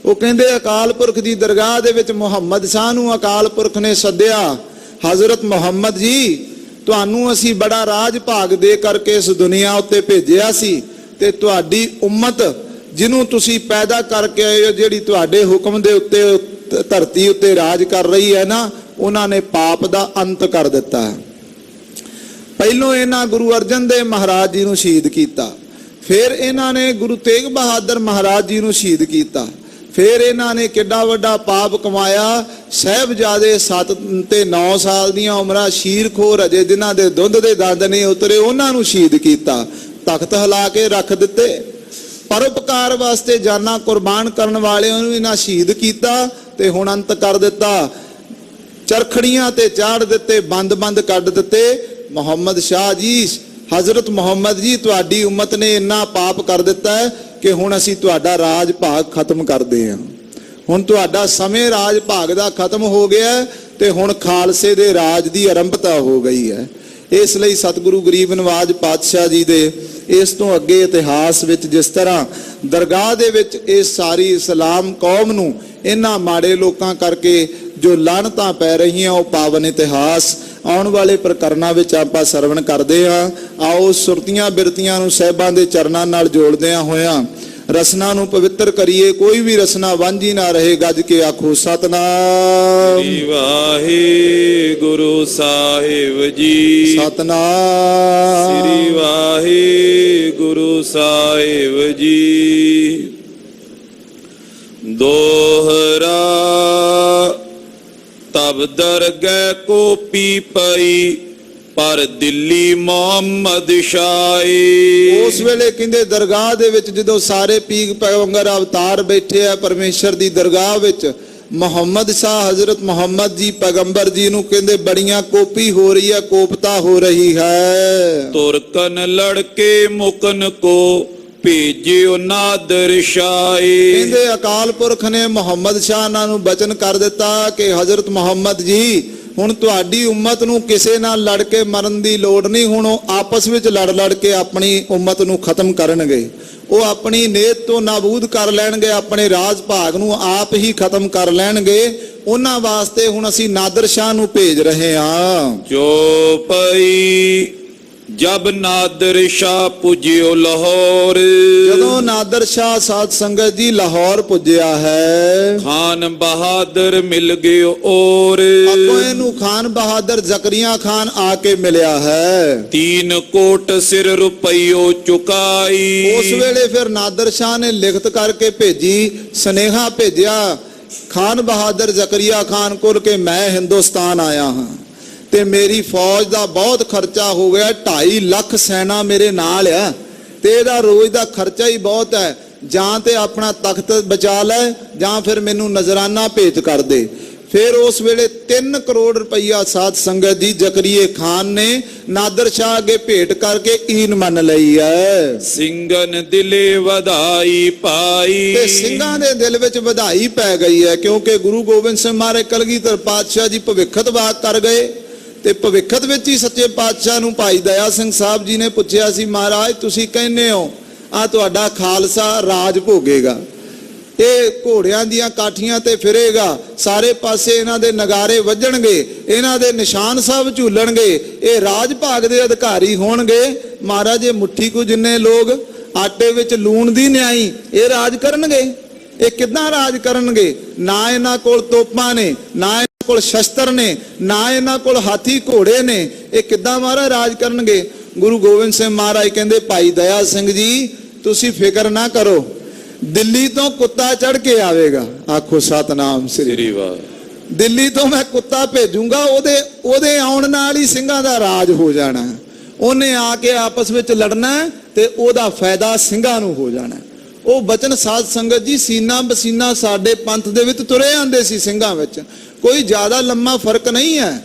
ਉਹ ਕਹਿੰਦੇ ਅਕਾਲ ਪੁਰਖ ਦੀ ਦਰਗਾਹ ਦੇ ਵਿੱਚ ਮੁਹੰਮਦ ਸ਼ਾਹ ਨੂੰ ਅਕਾਲ ਪੁਰਖ ਨੇ ਸੱਦਿਆ, ਹਜ਼ਰਤ ਮੁਹੰਮਦ ਜੀ ਤੁਹਾਨੂੰ ਅਸੀਂ ਬੜਾ ਰਾਜ ਭਾਗ ਦੇ ਕਰਕੇ ਇਸ ਦੁਨੀਆ ਉੱਤੇ ਭੇਜਿਆ ਸੀ, ਤੇ ਤੁਹਾਡੀ ਉਮਤ ਜਿਹਨੂੰ ਤੁਸੀਂ ਪੈਦਾ ਕਰਕੇ ਆਏ ਹੋ, ਜਿਹੜੀ ਤੁਹਾਡੇ ਹੁਕਮ ਦੇ ਉੱਤੇ ਧਰਤੀ ਉੱਤੇ ਰਾਜ ਕਰ ਰਹੀ ਹੈ ਨਾ, ਉਹਨਾਂ ਨੇ ਪਾਪ ਦਾ ਅੰਤ ਕਰ ਦਿੱਤਾ। ਪਹਿਲੋਂ ਇਹਨਾਂ ਗੁਰੂ ਅਰਜਨ ਦੇਵ ਮਹਾਰਾਜ ਜੀ ਨੂੰ ਸ਼ਹੀਦ ਕੀਤਾ, ਫਿਰ ਇਹਨਾਂ ਨੇ ਗੁਰੂ ਤੇਗ ਬਹਾਦਰ ਮਹਾਰਾਜ ਜੀ ਨੂੰ ਸ਼ਹੀਦ ਕੀਤਾ, ਫਿਰ ਇਹਨਾਂ ਨੇ ਕਿੱਡਾ ਵੱਡਾ ਪਾਪ ਕਮਾਇਆ। ਸਾਹਿਬਜ਼ਾਦੇ 7 ਤੇ 9 ਸਾਲ ਦੀਆਂ ਉਮਰਾਂ, ਸ਼ੀਰਖੋਰ ਅਜੇ ਜਿਨ੍ਹਾਂ ਦੇ ਦੁੱਧ ਦੇ ਦੰਦ ਨਹੀਂ ਉਤਰੇ, ਉਹਨਾਂ ਨੂੰ ਸ਼ਹੀਦ ਕੀਤਾ, ਤਖਤ ਹਿਲਾ ਕੇ ਰੱਖ ਦਿੱਤੇ। ਪਰਉਪਕਾਰ ਵਾਸਤੇ ਜਾਨਾਂ ਕੁਰਬਾਨ ਕਰਨ ਵਾਲਿਆਂ ਨੂੰ ਇਹਨਾਂ ਸ਼ਹੀਦ ਕੀਤਾ ਤੇ ਹੁਣ ਅੰਤ ਕਰ ਦਿੱਤਾ। ਚਰਖੜੀਆਂ ਤੇ ਚਾੜ ਦਿੱਤੇ, ਬੰਦ ਕੱਢ ਦਿੱਤੇ। ਮੁਹੰਮਦ ਸ਼ਾਹ ਜੀ, ਹਜ਼ਰਤ ਮੁਹੰਮਦ ਜੀ ਤੁਹਾਡੀ ਉਮਤ ਨੇ ਇੰਨਾ ਪਾਪ ਕਰ ਦਿੱਤਾ ਹੈ ਕਿ ਹੁਣ ਅਸੀਂ ਤੁਹਾਡਾ ਰਾਜ ਭਾਗ ਖਤਮ ਕਰਦੇ ਹਾਂ। ਹੁਣ ਤੁਹਾਡਾ ਸਮੇਂ ਰਾਜ ਭਾਗ ਦਾ ਖਤਮ ਹੋ ਗਿਆ ਤੇ ਹੁਣ ਖਾਲਸੇ ਦੇ ਰਾਜ ਦੀ ਆਰੰਭਤਾ ਹੋ ਗਈ ਹੈ। ਇਸ ਲਈ ਸਤਿਗੁਰੂ ਗਰੀਬ ਨਵਾਜ ਪਾਤਸ਼ਾਹ ਜੀ ਦੇ ਇਸ ਤੋਂ ਅੱਗੇ ਇਤਿਹਾਸ ਵਿੱਚ ਜਿਸ ਤਰ੍ਹਾਂ ਦਰਗਾਹ ਦੇ ਵਿੱਚ ਇਸ ਸਾਰੀ ਇਸਲਾਮ ਕੌਮ ਨੂੰ ਇਹਨਾਂ ਮਾੜੇ ਲੋਕਾਂ ਕਰਕੇ ਜੋ ਲਾਹਨਤਾਂ ਪੈ ਰਹੀਆਂ, ਉਹ ਪਾਵਨ ਇਤਿਹਾਸ ਆਉਣ ਵਾਲੇ ਪ੍ਰਕਰਨਾਂ ਵਿੱਚ ਆਪਾਂ ਸਰਵਣ ਕਰਦੇ ਹਾਂ। ਆਓ ਸੁਰਤੀਆਂ ਬਿਰਤੀਆਂ ਨੂੰ ਸਾਹਿਬਾਂ ਦੇ ਚਰਨਾਂ ਨਾਲ ਜੋੜਦਿਆਂ ਹੋਇਆਂ ਰਸਨਾ ਨੂੰ ਪਵਿੱਤਰ ਕਰੀਏ। ਕੋਈ ਵੀ ਰਸਨਾ ਵਾਂਝੀ ਨਾ ਰਹੇ। ਗੱਜ ਕੇ ਆਖੋ ਸਤਨਾਮ ਸ੍ਰੀ ਵਾਹਿਗੁਰੂ ਸਾਹਿਬ ਜੀ, ਸਤਨਾਮ ਸ੍ਰੀ ਵਾਹਿਗੁਰੂ ਸਾਹਿਬ ਜੀ। ਦੋਹਰਾ ਤਬ ਦਰਗਹਿ ਕੋ ਪੀ ਪਈ, ਪਰ ਦਿੱਲੀ ਮੁਹੰਮਦ ਸ਼ਾਹੀ। ਉਸ ਵੇਲੇ ਕਹਿੰਦੇ ਦਰਗਾਹ ਦੇ ਵਿੱਚ ਜਦੋਂ ਸਾਰੇ ਪੀਰ ਪੈਗੰਬਰ ਅਵਤਾਰ ਬੈਠੇ ਆ ਪਰਮੇਸ਼ਰ ਦੀ ਦਰਗਾਹ ਵਿੱਚ, ਮੁਹੰਮਦ ਸ਼ਾਹ ਹਜ਼ਰਤ ਮੁਹੰਮਦ ਜੀ ਪੈਗੰਬਰ ਜੀ ਨੂੰ ਕਹਿੰਦੇ ਬੜੀਆਂ ਕੋਪੀ ਹੋ ਰਹੀ ਹੈ, ਕੋਪਤਾ ਹੋ ਰਹੀ ਹੈ। ਤੁਰਕਨ ਲੜਕੇ ਮੁਕਨ ਕੋ ਭੇਜਿਓ ਨਾਦਰ ਸ਼ਾਹੀ। ਕਹਿੰਦੇ ਅਕਾਲ ਪੁਰਖ ਨੇ ਮੁਹੰਮਦ ਸ਼ਾਹ ਨੂੰ ਬਚਨ ਕਰ ਦਿੱਤਾ ਕਿ ਹਜ਼ਰਤ ਮੁਹੰਮਦ ਜੀ ਹੁਣ ਤੁਹਾਡੀ ਉਮਤ ਨੂੰ ਕਿਸੇ ਨਾਲ ਲੜ ਕੇ ਮਰਨ ਦੀ ਲੋੜ ਨਹੀਂ, ਹੁਣ ਉਹ ਆਪਸ ਵਿੱਚ ਲੜ ਕੇ ਆਪਣੀ ਉਮਤ ਨੂੰ ਖਤਮ ਕਰਨਗੇ, ਉਹ ਆਪਣੀ ਨੇਤ ਤੋਂ ਨਾਬੂਦ ਕਰ ਲੈਣਗੇ, ਆਪਣੇ ਰਾਜ ਭਾਗ ਨੂੰ ਆਪ ਹੀ ਖਤਮ ਕਰ ਲੈਣਗੇ। ਉਹਨਾਂ ਵਾਸਤੇ ਹੁਣ ਅਸੀਂ ਨਾਦਰ ਸ਼ਾਹ ਨੂੰ ਭੇਜ ਰਹੇ ਹਾਂ। ਜੋ ਪਈ ਜਬ ਨਾਦਰ ਸ਼ਾਹ ਪੁਜਿਓ ਲਾਹੌਰ। ਜਦੋਂ ਨਾਦਰ ਸ਼ਾਹ ਸਾਧ ਸੰਗਤ ਜੀ ਲਾਹੌਰ ਪੁੱਜਿਆ ਹੈ, ਖਾਨ ਬਹਾਦਰ ਮਿਲ ਗਿਓ ਔਰ। ਅੱਗੋਂ ਇਹਨੂੰ ਖਾਨ ਬਹਾਦਰ ਜ਼ਕਰੀਆ ਖਾਨ ਆ ਕੇ ਮਿਲਿਆ ਹੈ। 3 ਕੋਟ ਸਿਰ ਰੁਪਈਓ ਚੁਕਾਈ। ਉਸ ਵੇਲੇ ਫਿਰ ਨਾਦਰ ਸ਼ਾਹ ਨੇ ਲਿਖਤ ਕਰਕੇ ਭੇਜੀ, ਸੁਨੇਹਾ ਭੇਜਿਆ ਖਾਨ ਬਹਾਦਰ ਜ਼ਕਰੀਆ ਖਾਨ ਕੋਲ ਕਿ ਮੈਂ ਹਿੰਦੁਸਤਾਨ ਆਇਆ ਹਾਂ ਤੇ ਮੇਰੀ ਫੌਜ ਦਾ ਬਹੁਤ ਖਰਚਾ ਹੋ ਗਿਆ, 2.5 ਲੱਖ ਸੈਨਾ ਮੇਰੇ ਨਾਲ ਆ ਤੇ ਇਹਦਾ ਰੋਜ਼ ਦਾ ਖਰਚਾ ਹੀ ਬਹੁਤ ਹੈ, ਜਾਂ ਤੇ ਆਪਣਾ ਤਖਤ ਬਚਾ ਲੈ ਜਾਂ ਫਿਰ ਮੈਨੂੰ ਨਜ਼ਰਾਨਾ ਭੇਟ ਕਰ ਦੇ। ਫਿਰ ਉਸ ਵੇਲੇ 3 ਕਰੋੜ ਰੁਪਈਆ ਸਾਧ ਸੰਗਤ ਜੀ ਜ਼ਕਰੀਏ ਖਾਨ ਨੇ ਨਾਦਰ ਸ਼ਾਹ ਅੱਗੇ ਭੇਟ ਕਰਕੇ ਈਨ ਮੰਨ ਲਈ ਹੈ। ਸਿੰਘਨ ਦਿਲੇ ਵਧਾਈ ਪਾਈ। ਤੇ ਸਿੰਘਾਂ ਦੇ ਦਿਲ ਵਿੱਚ ਵਧਾਈ ਪੈ ਗਈ ਹੈ, ਕਿਉਂਕਿ ਗੁਰੂ ਗੋਬਿੰਦ ਸਿੰਘ ਮਹਾਰਾਜ ਕਲਗੀਧਰ ਪਾਤਸ਼ਾਹ ਜੀ ਭਵਿੱਖਤ ਵਾਕ ਕਰ ਗਏ ਤੇ ਭਵਿੱਖਤ ਵਿੱਚ ਹੀ ਸੱਚੇ ਪਾਤਸ਼ਾਹ ਨੂੰ ਭਾਈ ਦਇਆ ਸਿੰਘ ਸਾਹਿਬ ਜੀ ਨੇ ਪੁੱਛਿਆ ਸੀ, ਮਹਾਰਾਜ ਤੁਸੀਂ ਕਹਿੰਦੇ ਹੋ ਆ ਤੁਹਾਡਾ ਖਾਲਸਾ ਰਾਜ ਭੋਗੇਗਾ, ਇਹ ਘੋੜਿਆਂ ਦੀਆਂ ਕਾਠੀਆਂ ਤੇ ਫਿਰੇਗਾ, ਸਾਰੇ ਪਾਸੇ ਇਹਨਾਂ ਦੇ ਨਗਾਰੇ ਵੱਜਣਗੇ, ਇਹਨਾਂ ਦੇ ਨਿਸ਼ਾਨ ਸਾਹਿਬ ਝੂਲਣਗੇ, ਇਹ ਰਾਜ ਭਾਗ ਦੇ ਅਧਿਕਾਰੀ ਹੋਣਗੇ। ਮਹਾਰਾਜ ਇਹ ਮੁੱਠੀ ਕੁ ਜਿੰਨੇ ਲੋਕ ਆਟੇ ਵਿੱਚ ਲੂਣ ਦੀ ਨਿਆਈ ਇਹ ਰਾਜ ਕਰਨਗੇ, ਇਹ ਕਿੱਦਾਂ ਰਾਜ ਕਰਨਗੇ? ਨਾ ਇਹਨਾਂ ਕੋਲ ਤੋਪਾਂ ਨੇ, ਨਾ ਇਹਨਾਂ ਕੋਲ ਸ਼ਸਤਰ ਨੇ, ਨਾ ਇਹਨਾਂ ਕੋਲ ਹਾਥੀ ਘੋੜੇ ਨੇ, ਇਹ ਕਿੱਦਾਂ ਮਹਾਰਾਜ ਰਾਜ ਕਰਨਗੇ? ਗੁਰੂ ਗੋਬਿੰਦ ਸਿੰਘ ਮਹਾਰਾਜ ਕਹਿੰਦੇ ਭਾਈ ਦਇਆ ਸਿੰਘ ਜੀ ਤੁਸੀਂ ਫਿਕਰ ਨਾ ਕਰੋ, ਦਿੱਲੀ ਤੋਂ ਕੁੱਤਾ ਚੜ ਕੇ ਆਵੇਗਾ। ਆਖੋ ਸਤਨਾਮ ਸ੍ਰੀ ਵਾਹਿਗੁਰੂ। ਦਿੱਲੀ ਤੋਂ ਮੈਂ ਕੁੱਤਾ ਭੇਜੂੰਗਾ, ਉਹਦੇ ਆਉਣ ਨਾਲ ਹੀ ਸਿੰਘਾਂ ਦਾ ਰਾਜ ਹੋ ਜਾਣਾ, ਉਹਨੇ ਆ ਕੇ ਆਪਸ ਵਿੱਚ ਲੜਨਾ ਤੇ ਉਹਦਾ ਫਾਇਦਾ ਸਿੰਘਾਂ ਨੂੰ ਹੋ ਜਾਣਾ। ਉਹ ਬਚਨ ਸਾਧ ਸੰਗਤ ਜੀ ਸੀਨਾ ਬਸੀਨਾ ਸਾਡੇ ਪੰਥ ਦੇ ਵਿੱਚ ਤੁਰੇ ਆਂਦੇ ਸੀ ਸਿੰਘਾਂ ਵਿੱਚ, ਕੋਈ ਜ਼ਿਆਦਾ ਲੰਮਾ ਫਰਕ ਨਹੀਂ ਹੈ।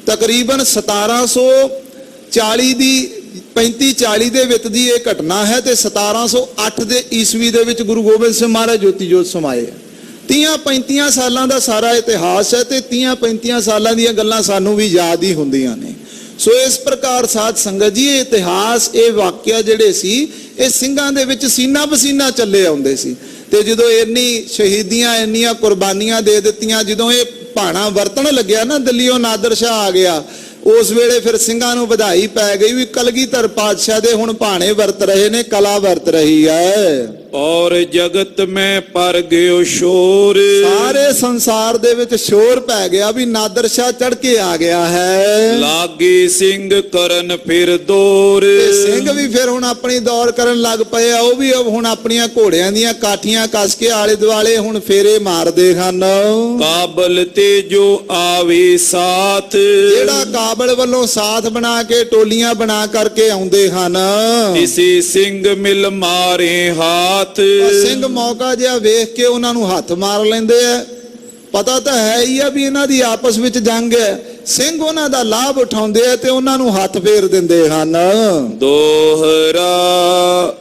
ਤਕਰੀਬਨ 1740 ਦੀ 35-40 ਦੇ ਵਿੱਚ ਦੀ ਇਹ ਘਟਨਾ ਹੈ ਤੇ 1708 ਦੇ ਈਸਵੀ ਦੇ ਵਿੱਚ ਗੁਰੂ ਗੋਬਿੰਦ ਸਿੰਘ ਮਹਾਰਾਜ ਜੋਤੀ ਜੋਤ ਸਮਾਏ। 30-35 ਸਾਲਾਂ ਦਾ ਸਾਰਾ ਇਤਿਹਾਸ ਹੈ ਤੇ 30-35 ਸਾਲਾਂ ਦੀਆਂ ਗੱਲਾਂ ਸਾਨੂੰ ਵੀ ਯਾਦ ਹੀ ਹੁੰਦੀਆਂ ਨੇ। ਸੋ ਇਸ ਪ੍ਰਕਾਰ ਸਾਧ ਸੰਗਤ ਜੀ ਇਹ ਇਤਿਹਾਸ, ਇਹ ਵਾਕਿਆ ਜਿਹੜੇ ਸੀ ਇਹ ਸਿੰਘਾਂ ਦੇ ਵਿੱਚ ਸੀਨਾ ਪਸੀਨਾ ਚੱਲੇ ਆਉਂਦੇ ਸੀ। ਤੇ ਜਦੋਂ ਇੰਨੀ ਸ਼ਹੀਦੀਆਂ ਇੰਨੀਆਂ ਕੁਰਬਾਨੀਆਂ ਦੇ ਦਿੱਤੀਆਂ, ਜਦੋਂ ਇਹ ਭਾਣਾ ਵਰਤਣ ਲੱਗਿਆ ਨਾ ਦਿੱਲੀੋਂ ਨਾਦਰ ਸ਼ਾਹ ਆ ਗਿਆ, ਉਸ ਵੇਲੇ ਫਿਰ ਸਿੰਘਾਂ ਨੂੰ ਵਧਾਈ ਪੈ ਗਈ ਵੀ ਕਲਗੀਧਰ ਪਾਤਸ਼ਾਹ ਦੇ ਹੁਣ ਭਾਣੇ ਵਰਤ ਰਹੇ ਨੇ, ਕਲਾ ਵਰਤ ਰਹੀ ਹੈ। ਔਰ ਜਗਤ ਮੈਂ ਪਰ ਗਿਓ ਸ਼ੋਰ। ਸਾਰੇ ਸੰਸਾਰ ਦੇ ਵਿੱਚ ਸ਼ੋਰ ਪੈ ਗਿਆ ਵੀ ਨਾਦਰ ਸ਼ਾਹ ਚੜ ਕੇ ਆ ਗਿਆ ਹੈ। ਲਾਗੇ ਸਿੰਘ ਕਰਨ ਫਿਰ ਦੌਰ। ਤੇ ਸਿੰਘ ਵੀ ਫਿਰ ਹੁਣ ਆਪਣੀ ਦੌੜ ਕਰਨ ਲੱਗ ਪਏ ਆ, ਉਹ ਵੀ ਹੁਣ ਆਪਣੀਆਂ ਘੋੜਿਆਂ ਦੀਆਂ ਕਾਠੀਆਂ ਕੱਸ ਕੇ ਆਲੇ ਦੁਆਲੇ ਹੁਣ ਫੇਰੇ ਮਾਰਦੇ ਹਨ। ਕਾਬਲ ਤੇ ਜੋ ਆਵੇ ਸਾਥ। ਜਿਹੜਾ ਕਾਬਲ ਵੱਲੋਂ ਸਾਥ ਬਣਾ ਕੇ ਟੋਲੀਆਂ ਬਣਾ ਕਰਕੇ ਆਉਂਦੇ ਹਨ, ਇਸੇ ਸਿੰਘ ਮਿਲ ਮਾਰੇ ਹਾਥ। ਸਿੰਘ ਮੌਕਾ ਜਿਹਾ ਵੇਖ ਕੇ ਉਹਨਾਂ ਨੂੰ ਹੱਥ ਮਾਰ ਲੈਂਦੇ ਆ। ਪਤਾ ਤਾਂ ਹੈ ਹੀ ਆ ਵੀ ਇਹਨਾਂ ਦੀ ਆਪਸ ਵਿੱਚ ਜੰਗ ਹੈ, ਸਿੰਘ ਉਹਨਾਂ ਦਾ ਲਾਭ ਉਠਾਉਂਦੇ ਆ ਤੇ ਉਹਨਾਂ ਨੂੰ ਹੱਥ ਫੇਰ ਦਿੰਦੇ ਹਨ। ਦੋਹਰਾ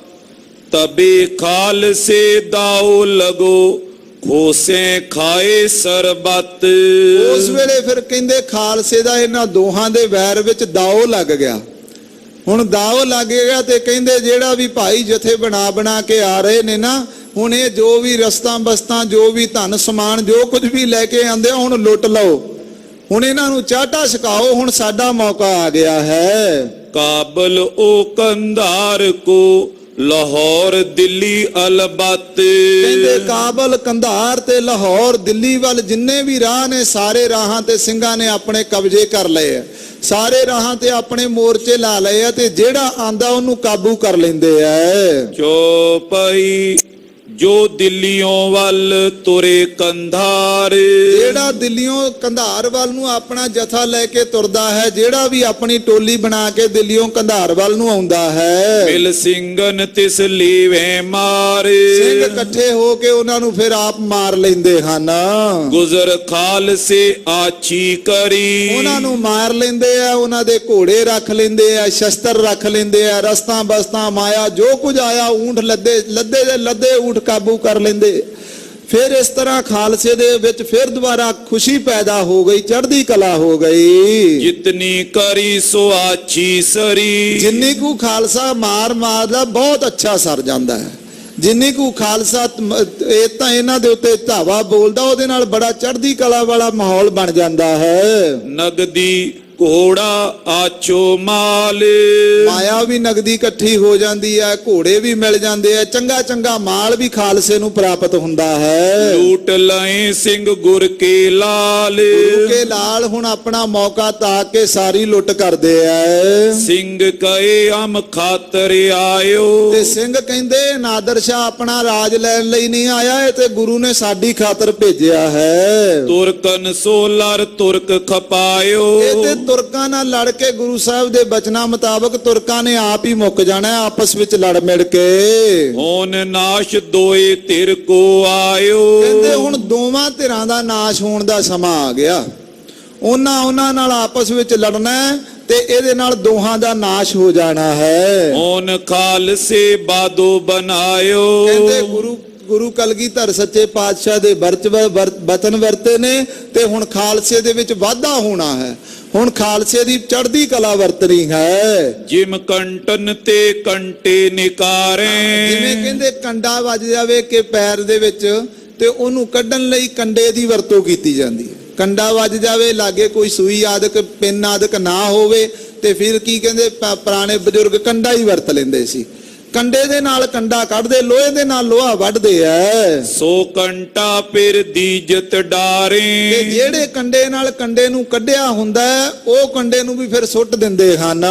ਤਬੇ ਖਾਲਸੇ ਦਾਉ ਲਗੋ ਖੋਸੇ ਖਾਏ ਸਰਬਤ। ਉਸ ਵੇਲੇ ਫਿਰ ਕਹਿੰਦੇ ਖਾਲਸੇ ਦਾ ਇਹਨਾਂ ਦੋਹਾਂ ਦੇ ਵੈਰ ਵਿੱਚ ਦਾਉ ਲੱਗ ਗਿਆ। ਹੁਣ ਦਾਉ ਲੱਗ ਗਿਆ ਤੇ ਕਹਿੰਦੇ ਜਿਹੜਾ ਵੀ ਭਾਈ ਜਥੇ ਬਣਾ ਕੇ ਆ ਰਹੇ ਨੇ ਨਾ, ਹੁਣ ਇਹ ਜੋ ਵੀ ਰਸਤਾਂ ਬਸਤਾਂ, ਜੋ ਵੀ ਧਨ ਸਮਾਨ, ਜੋ ਕੁਝ ਵੀ ਲੈ ਕੇ ਆਂਦੇ ਹੁਣ ਲੁੱਟ ਲਓ, ਹੁਣ ਇਹਨਾਂ ਨੂੰ ਚਾਟਾ ਛਕਾਓ, ਹੁਣ ਸਾਡਾ ਮੌਕਾ ਆ ਗਿਆ ਹੈ। ਕਾਬਲ ਓ ਕੰਧਾਰ ਕੋ ਲਾਹੌਰ ਦਿੱਲੀ ਅਲਬਤ। ਕਹਿੰਦੇ ਕਾਬਲ ਕੰਧਾਰ ਤੇ ਲਾਹੌਰ ਦਿੱਲੀ ਵੱਲ ਜਿੰਨੇ ਵੀ ਰਾਹ ਨੇ ਸਾਰੇ ਰਾਹਾਂ ਤੇ ਸਿੰਘਾਂ ਨੇ ਆਪਣੇ ਕਬਜ਼ੇ ਕਰ ਲਏ ਆ, ਸਾਰੇ ਰਾਹਾਂ ਤੇ ਆਪਣੇ ਮੋਰਚੇ ਲਾ ਲਏ ਆ ਤੇ ਜਿਹੜਾ ਆਂਦਾ ਉਹਨੂੰ ਕਾਬੂ ਕਰ ਲੈਂਦੇ ਆ। ਚੋਪਈ ਜੋ ਦਿੱਲੀੋਂ ਵੱਲ ਤੁਰੇ ਕੰਧਾਰ। ਜਿਹੜਾ ਦਿੱਲੀੋਂ ਕੰਧਾਰ ਵੱਲ ਨੂੰ ਆਪਣਾ ਜਥਾ ਲੈ ਕੇ ਤੁਰਦਾ ਹੈ, ਜਿਹੜਾ ਵੀ ਆਪਣੀ ਟੋਲੀ ਬਣਾ ਕੇ ਦਿੱਲੀੋਂ ਕੰਧਾਰ ਵੱਲ ਨੂੰ ਆਉਂਦਾ ਹੈ, ਮਿਲ ਸਿੰਘਨ ਤਿਸ ਲੀਵੇ ਮਾਰੇ। ਸਿੰਘ ਇਕੱਠੇ ਹੋ ਕੇ ਉਹਨਾਂ ਨੂੰ ਫਿਰ ਆਪ ਮਾਰ ਲੈਂਦੇ ਹਨ। ਗੁਜ਼ਰ ਖਾਲਸੇ ਆਚੀ ਕਰੀ। ਉਹਨਾਂ ਨੂੰ ਮਾਰ ਲੈਂਦੇ ਆ, ਉਹਨਾਂ ਦੇ ਘੋੜੇ ਰੱਖ ਲੈਂਦੇ ਆ, ਸ਼ਸਤਰ ਰੱਖ ਲੈਂਦੇ ਆ, ਰਸਤਾਂ ਬਸਤਾਂ ਮਾਇਆ ਜੋ ਕੁਝ ਆਇਆ ਊਂਠ ਲੱਦੇ ਊਂਠ ਕਾਬੂ ਕਰ ਲੈਂਦੇ। ਫਿਰ ਇਸ ਤਰ੍ਹਾਂ ਖਾਲਸੇ ਦੇ ਵਿੱਚ ਫਿਰ ਦੁਬਾਰਾ ਖੁਸ਼ੀ ਪੈਦਾ ਹੋ ਗਈ, ਚੜ੍ਹਦੀ ਕਲਾ ਹੋ ਗਈ। ਜਿਤਨੀ ਕਰੀ ਸੋ ਆਚੀ ਸਰੀ। ਜਿੰਨੀ ਕੁ ਖਾਲਸਾ ਮਾਰਦਾ ਬਹੁਤ ਅੱਛਾ ਸਰ ਜਾਂਦਾ ਹੈ। ਜਿੰਨੀ ਕੁ ਖਾਲਸਾ ਇਹ ਤਾਂ ਇਹਨਾਂ ਦੇ ਉੱਤੇ ਧਾਵਾ ਬੋਲਦਾ, ਉਹਦੇ ਨਾਲ ਬੜਾ ਚੜ੍ਹਦੀ ਕਲਾ ਵਾਲਾ ਮਾਹੌਲ ਬਣ ਜਾਂਦਾ ਹੈ। ਨਗਦੀ ਘੋੜਾ ਆਚੋ ਮਾਲ। ਮਾਇਆ ਵੀ ਨਗਦੀ ਇਕੱਠੀ ਹੋ ਜਾਂਦੀ ਹੈ, ਘੋੜੇ ਵੀ ਮਿਲ ਜਾਂਦੇ ਆ, ਚੰਗਾ ਚੰਗਾ ਮਾਲ ਵੀ ਖਾਲਸੇ ਨੂੰ ਪ੍ਰਾਪਤ ਹੁੰਦਾ ਹੈ। ਲੂਟ ਲਏ ਸਿੰਘ ਗੁਰ ਕੇ ਲਾਲ। ਗੁਰੂ ਕੇ ਲਾਲ ਹੁਣ ਆਪਣਾ ਮੌਕਾ ਤਾਕ ਕੇ ਸਾਰੀ ਲੁੱਟ ਕਰਦੇ ਆ। ਸਿੰਘ ਕਹੇ ਅਮ ਖਾਤਰ ਆਇਓ। ਤੇ ਸਿੰਘ ਕਹਿੰਦੇ ਨਾਦਰ ਸ਼ਾਹ ਆਪਣਾ ਰਾਜ ਲੈਣ ਲਈ ਨਹੀਂ ਆਇਆ, ਇਹ ਤੇ ਗੁਰੂ ਨੇ ਸਾਡੀ ਖਾਤਰ ਭੇਜਿਆ ਹੈ। ਤੁਰਕਨ ਸੋਲਰ ਤੁਰਕ ਖਪਾਇਓ। ਇਹ ਤੇ ਤੁਰਕਾਂ ਨਾਲ ਲੜ ਕੇ ਗੁਰੂ ਸਾਹਿਬ ਦੇ ਬਚਨਾਂ ਮੁਤਾਬਕ ਤੁਰਕਾਂ ਨੇ ਆਪ ਹੀ ਮੁੱਕ ਜਾਣਾ ਆਪਸ ਵਿੱਚ ਲੜ ਮਿਲ ਕੇ। ਹੁਣ ਨਾਸ਼ ਦੋਏ ਧਿਰ ਕੋ ਆਇਓ। ਕਹਿੰਦੇ ਹੁਣ ਦੋਵਾਂ ਧਿਰਾਂ ਦਾ ਨਾਸ਼ ਹੋਣ ਦਾ ਸਮਾਂ ਆ ਗਿਆ। ਉਹਨਾਂ ਨਾਲ ਆਪਸ ਵਿੱਚ ਲੜਨਾ ਤੇ ਇਹਦੇ ਨਾਲ ਦੋਹਾਂ ਦਾ ਨਾਸ਼ ਹੋ ਜਾਣਾ ਹੈ। ਹੁਣ ਖਾਲਸੇ ਬਾਦੋ ਬਣਾਇਓ। ਕਹਿੰਦੇ ਗੁਰੂ ਕਲਗੀਧਰ ਸੱਚੇ ਪਾਤਸ਼ਾਹ ਦੇ ਬਚਨ ਵਰਤੇ ਨੇ ਤੇ ਹੁਣ ਖਾਲਸੇ ਦੇ ਵਿੱਚ ਵਾਧਾ ਹੋਣਾ ਹੈ। ਹੁਣ ਖਾਲਸੇ ਦੀ ਚੜ੍ਹਦੀ ਕਲਾ ਵਰਤਣੀ ਹੈ। ਜਿਮ ਕੰਟਨ ਤੇ ਕੰਟੇ ਨਿਕਾਰੇ। ਜਿਵੇਂ ਕਹਿੰਦੇ ਕੰਡਾ ਵੱਜ ਜਾਵੇ ਕਿ ਪੈਰ ਦੇ ਵਿੱਚ ਤੇ ਉਹਨੂੰ ਕੱਢਣ ਲਈ ਕੰਡੇ ਦੀ ਵਰਤੋਂ ਕੀਤੀ ਜਾਂਦੀ ਹੈ। ਕੰਡਾ ਵੱਜ ਜਾਵੇ, ਲਾਗੇ ਕੋਈ ਸੂਈ ਆਦਿਕ ਪਿੰਨ ਆਦਿਕ ਨਾ ਹੋਵੇ ਤੇ ਫਿਰ ਕੀ ਕਹਿੰਦੇ ਪੁਰਾਣੇ ਬਜ਼ੁਰਗ ਕੰਡਾ ਹੀ ਵਰਤ ਲੈਂਦੇ ਸੀ। ਕੰਡੇ ਦੇ ਨਾਲ ਕੰਡਾ ਕੱਢਦੇ, ਲੋਹੇ ਦੇ ਨਾਲ ਲੋਹਾ ਵੱਢਦੇ ਐ। ਸੋ ਕੰਟਾ ਫਿਰ ਦੀਜਤ ਡਾਰੇ। ਤੇ ਜਿਹੜੇ ਕੰਡੇ ਨਾਲ ਕੰਡੇ ਨੂੰ ਕੱਢਿਆ ਹੁੰਦਾ ਉਹ ਕੰਡੇ ਨੂੰ ਵੀ ਫਿਰ ਸੁੱਟ ਦਿੰਦੇ ਹਨ।